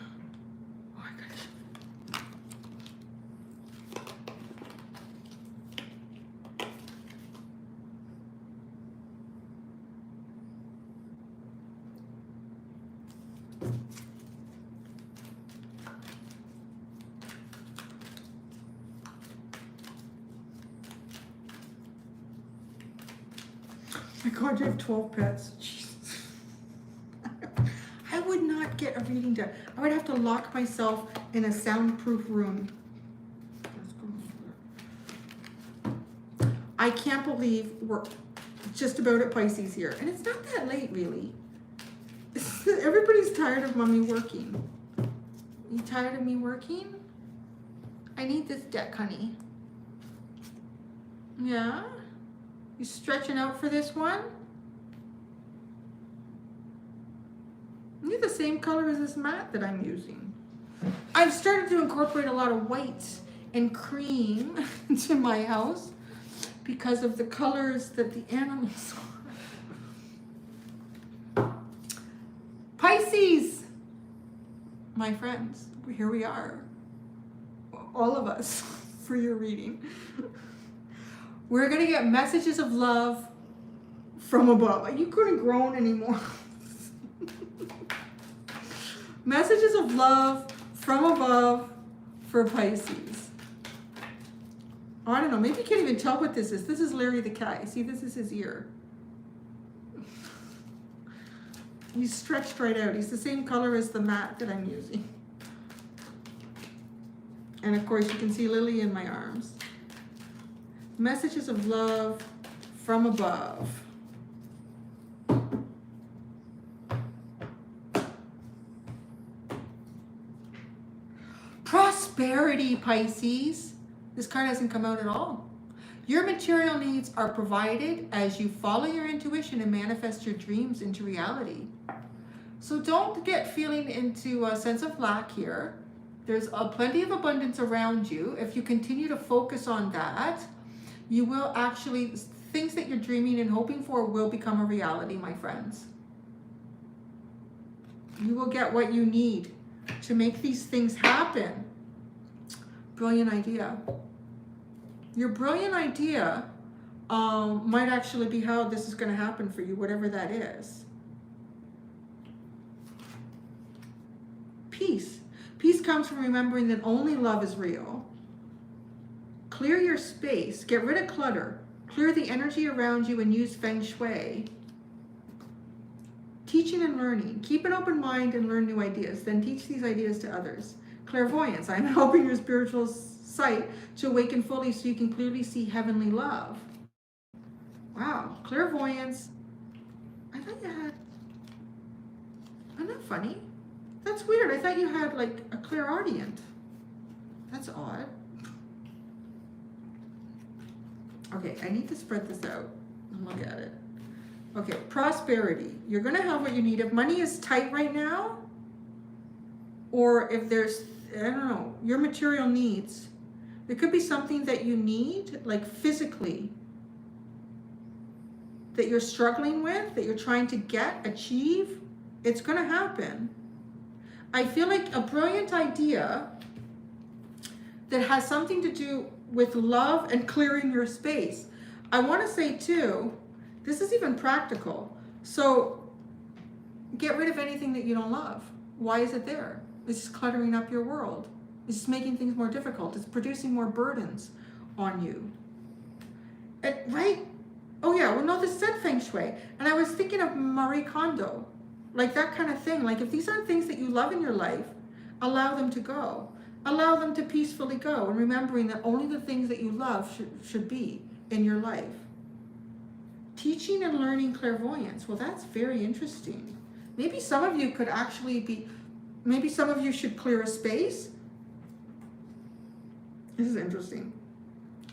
[SPEAKER 1] my gosh. My God, you have 12 pets. Jesus. I would not get a reading done. I would have to lock myself in a soundproof room. I can't believe we're just about at Pisces here. And it's not that late, really. Everybody's tired of mommy working. You tired of me working? I need this deck, honey. Yeah? You stretching out for this one? You're the same color as this mat that I'm using. I've started to incorporate a lot of white and cream into my house because of the colors that the animals are. Pisces! My friends, here we are. All of us for your reading. We're going to get messages of love from above. You couldn't groan anymore. Messages of love from above for Pisces. Oh, I don't know. Maybe you can't even tell what this is. This is Larry the cat. You see, this is his ear. He's stretched right out. He's the same color as the mat that I'm using. And of course, you can see Lily in my arms. Messages of love from above. Prosperity, Pisces. This card hasn't come out at all. Your material needs are provided as you follow your intuition and manifest your dreams into reality. So don't get feeling into a sense of lack here. There's plenty of abundance around you. If you continue to focus on that, you will actually, things that you're dreaming and hoping for will become a reality, my friends. You will get what you need to make these things happen. Brilliant idea. Your brilliant idea might actually be how this is going to happen for you, whatever that is. Peace. Peace comes from remembering that only love is real. Clear your space. Get rid of clutter. Clear the energy around you and use Feng Shui. Teaching and learning. Keep an open mind and learn new ideas. Then teach these ideas to others. Clairvoyance. I'm helping your spiritual sight to awaken fully so you can clearly see heavenly love. Wow. Clairvoyance. I thought you had... Isn't that funny? That's weird. I thought you had like a clairaudient. That's odd. Okay. Okay, I need to spread this out and look at it. Okay, prosperity. You're going to have what you need. If money is tight right now, or if there's, I don't know, your material needs, there could be something that you need, like physically, that you're struggling with, that you're trying to achieve. It's going to happen. I feel like a brilliant idea that has something to do with love and clearing your space. I want to say too, this is even practical. So get rid of anything that you don't love. Why is it there? It's just cluttering up your world. It's just making things more difficult. It's producing more burdens on you. And, right? Oh yeah, well no, this said feng shui. And I was thinking of Marie Kondo. Like that kind of thing. Like if these aren't things that you love in your life, allow them to go. Allow them to peacefully go. And remembering that only the things that you love should be in your life. Teaching and learning clairvoyance. Well, that's very interesting. Maybe some of you could actually be, maybe some of you should clear a space. This is interesting.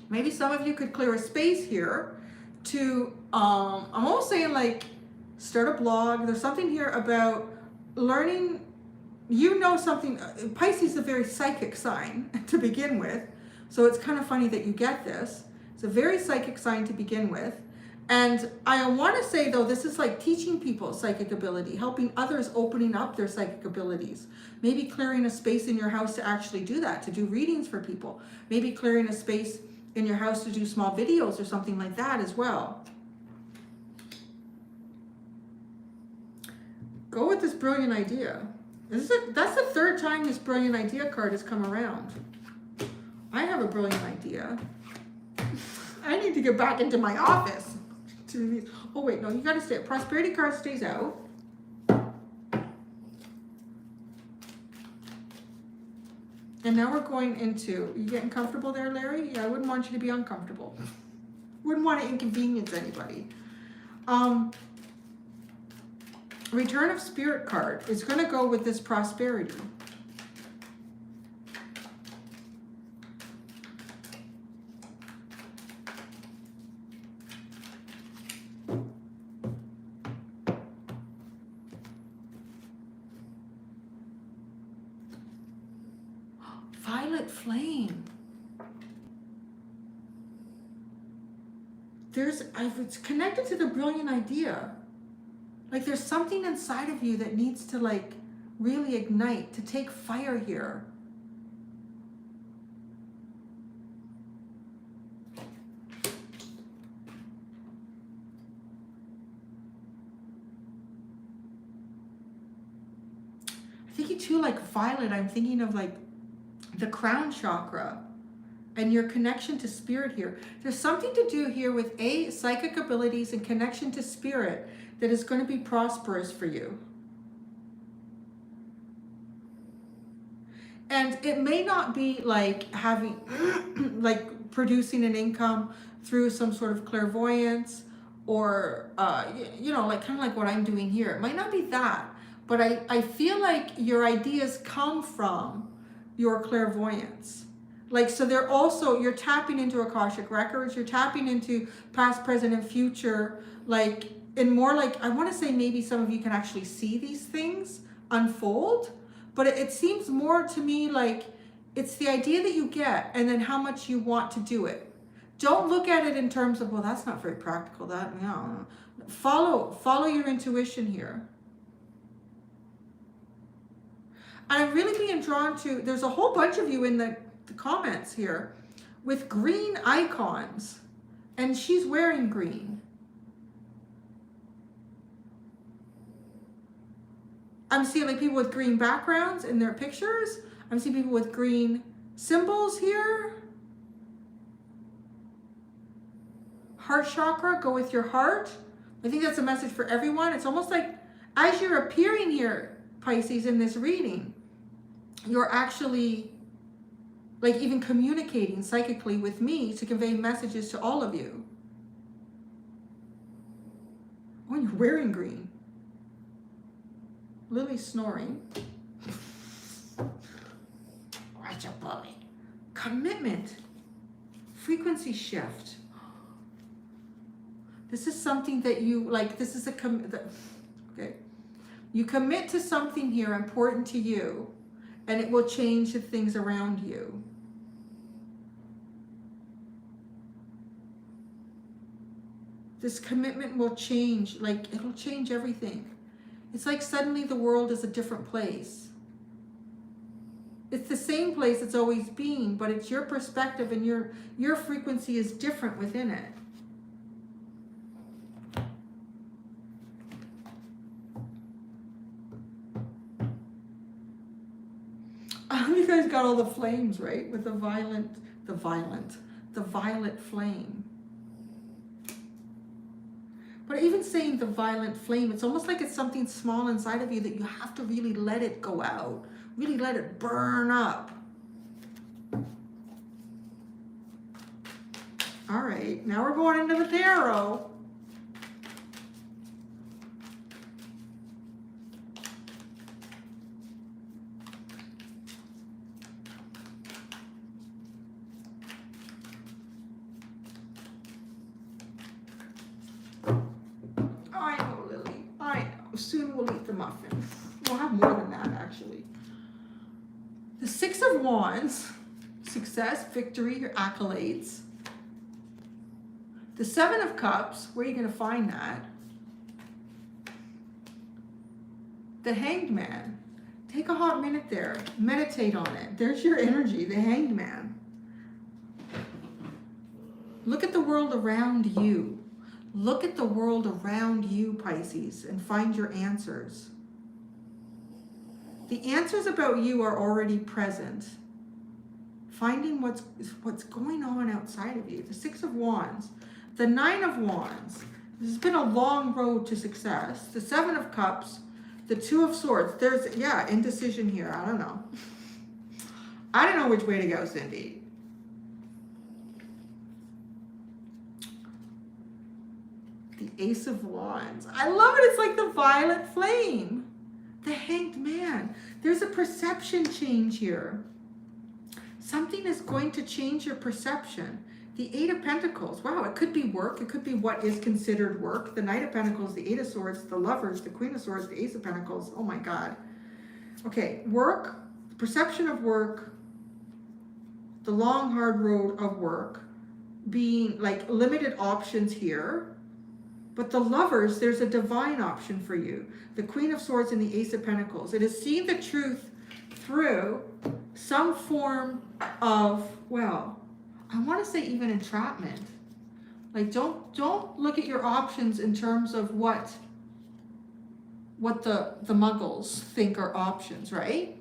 [SPEAKER 1] Maybe some of you could clear a space here to, I'm almost saying like, start a blog. There's something here about learning, you know something. Pisces is a very psychic sign to begin with. So it's kind of funny that you get this. It's a very psychic sign to begin with. And I want to say though, this is like teaching people psychic ability, helping others opening up their psychic abilities. Maybe clearing a space in your house to actually do that, to do readings for people. Maybe clearing a space in your house to do small videos or something like that as well. Go with this brilliant idea. That's the third time this brilliant idea card has come around. I have a brilliant idea. I need to get back into my office. Oh wait, no, you gotta stay. Prosperity card stays out. And now we're going into, you getting comfortable there, Larry? Yeah, I wouldn't want you to be uncomfortable. Wouldn't want to inconvenience anybody. Return of Spirit card is going to go with this prosperity. Violet flame. It's connected to the brilliant idea. Like there's something inside of you that needs to like really ignite, to take fire here. I think too, like violet, I'm thinking of like the crown chakra and your connection to spirit here. There's something to do here with psychic abilities and connection to spirit that is going to be prosperous for you. And it may not be like having, like producing an income through some sort of clairvoyance or, you know, like kind of like what I'm doing here. It might not be that, but I feel like your ideas come from your clairvoyance. Like, so they're also, you're tapping into Akashic records, you're tapping into past, present, and future, like, and more like, I want to say maybe some of you can actually see these things unfold, but it seems more to me like it's the idea that you get and then how much you want to do it. Don't look at it in terms of, well, that's not very practical, that, no. Follow your intuition here. I'm really being drawn to, there's a whole bunch of you in the comments here with green icons, and she's wearing green. I'm seeing like people with green backgrounds in their pictures. I'm seeing people with green symbols here. Heart chakra, go with your heart. I think that's a message for everyone. It's almost like as you're appearing here, Pisces, in this reading, you're actually like even communicating psychically with me to convey messages to all of you. Oh, you're wearing green. Lily's snoring.
[SPEAKER 2] Watch a bully.
[SPEAKER 1] Commitment. Frequency shift. This is something that you, like, this is a, okay. You commit to something here important to you, and it will change the things around you. This commitment will change, like, it'll change everything. It's like suddenly the world is a different place. It's the same place it's always been, but it's your perspective, and your frequency is different within it. You guys got all the flames, right? With the violet flame. But even saying the violet flame, it's almost like it's something small inside of you that you have to really let it go out. Really let it burn up. All right, now we're going into the tarot. I know, Lily. I know. Soon we'll eat the muffin. We'll have more than that, actually. The Six of Wands, success, victory, your accolades. The Seven of Cups, where are you going to find that? The Hanged Man. Take a hot minute there. Meditate on it. There's your energy, the Hanged Man. Look at the world around you. Look at the world around you, Pisces, and find your answers. The answers about you are already present. Finding what's going on outside of you. The Six of Wands. The Nine of Wands. This has been a long road to success. The Seven of Cups. The Two of Swords. There's, yeah, indecision here. I don't know. I don't know which way to go, Cindy. The Ace of Wands. I love it. It's like the violet flame. The Hanged Man. There's a perception change here. Something is going to change your perception. The Eight of Pentacles. Wow, it could be work. It could be what is considered work. The Knight of Pentacles, the Eight of Swords, the Lovers, the Queen of Swords, the Ace of Pentacles. Oh my God. Okay, work, perception of work, the long, hard road of work, being like limited options here. But the Lovers, there's a divine option for you. The Queen of Swords and the Ace of Pentacles. It is seeing the truth through some form of, well, I want to say even entrapment. Like don't look at your options in terms of what the muggles think are options, right?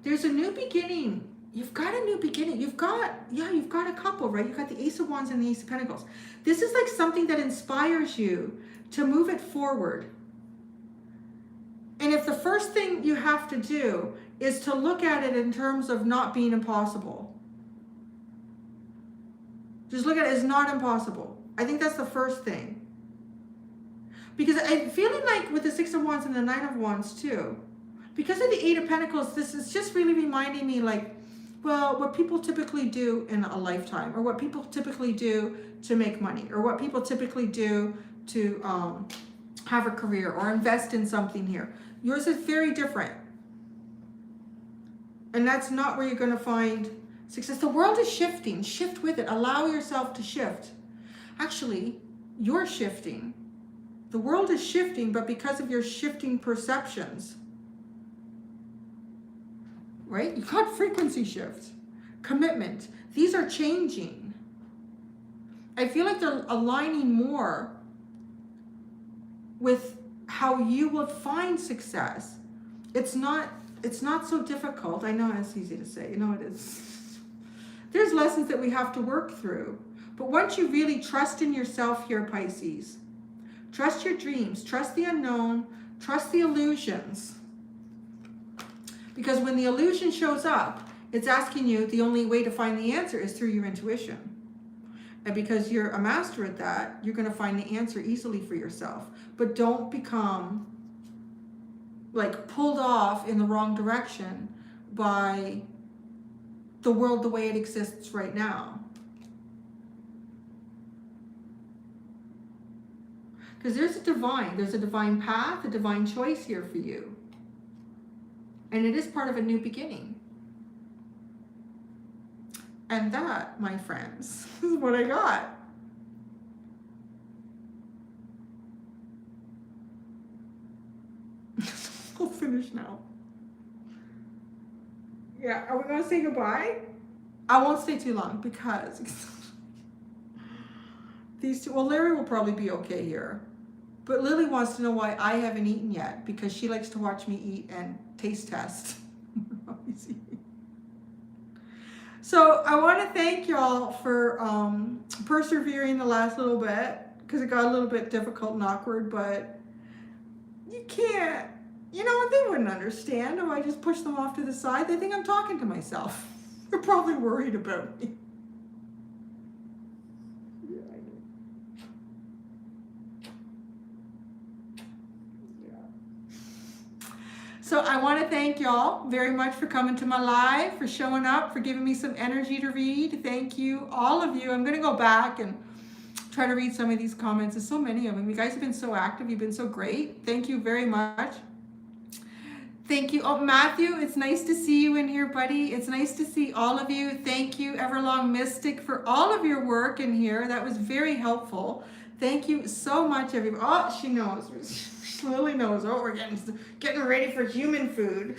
[SPEAKER 1] There's a new beginning. You've got a new beginning. You've got a couple, right? You've got the Ace of Wands and the Ace of Pentacles. This is like something that inspires you to move it forward. And if the first thing you have to do is to look at it in terms of not being impossible, just look at it as not impossible. I think that's the first thing. Because I'm feeling like with the Six of Wands and the Nine of Wands too, because of the Eight of Pentacles, this is just really reminding me like, well, what people typically do in a lifetime, or what people typically do to make money, or what people typically do to have a career or invest in something here. Yours is very different. And that's not where you're going to find success. The world is shifting. Shift with it. Allow yourself to shift. Actually, you're shifting. The world is shifting, but because of your shifting perceptions. Right? You've got frequency shift, commitment. These are changing. I feel like they're aligning more with how you will find success. It's not so difficult. I know it's easy to say. You know, it is. There's lessons that we have to work through. But once you really trust in yourself here, Pisces, trust your dreams, trust the unknown, trust the illusions. Because when the illusion shows up, it's asking you the only way to find the answer is through your intuition. And because you're a master at that, you're going to find the answer easily for yourself. But don't become like pulled off in the wrong direction by the world the way it exists right now. Because there's a divine path, a divine choice here for you. And it is part of a new beginning. And that, my friends, is what I got. We'll finish now. Yeah, are we going to say goodbye? I won't stay too long because these two, well, Larry will probably be okay here. But Lily wants to know why I haven't eaten yet, because she likes to watch me eat and taste test. So I want to thank y'all for persevering the last little bit, because it got a little bit difficult and awkward, but you can't, you know what, they wouldn't understand if I just push them off to the side. They think I'm talking to myself. They're probably worried about me. Yeah, I know. So I want to thank y'all very much for coming to my live, for showing up, for giving me some energy to read. Thank you, all of you. I'm going to go back and try to read some of these comments. There's so many of them. You guys have been so active. You've been so great. Thank you very much. Thank you. Oh, Matthew, it's nice to see you in here, buddy. It's nice to see all of you. Thank you, Everlong Mystic, for all of your work in here. That was very helpful. Thank you so much, everybody. Oh, she knows. Lily knows. Oh, we're getting ready for human food.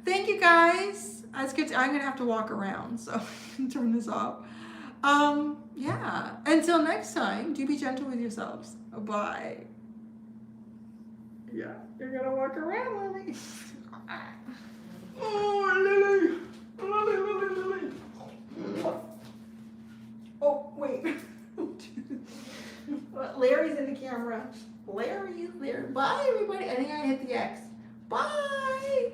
[SPEAKER 1] Thank you, guys. That's good. I'm gonna have to walk around, so I can turn this off. Yeah. Until next time, do be gentle with yourselves. Bye. Yeah, you're gonna walk around, Lily. Oh, Lily. Oh, wait. Larry's in the camera. Larry is there. Bye, everybody. I think I hit the X. Bye.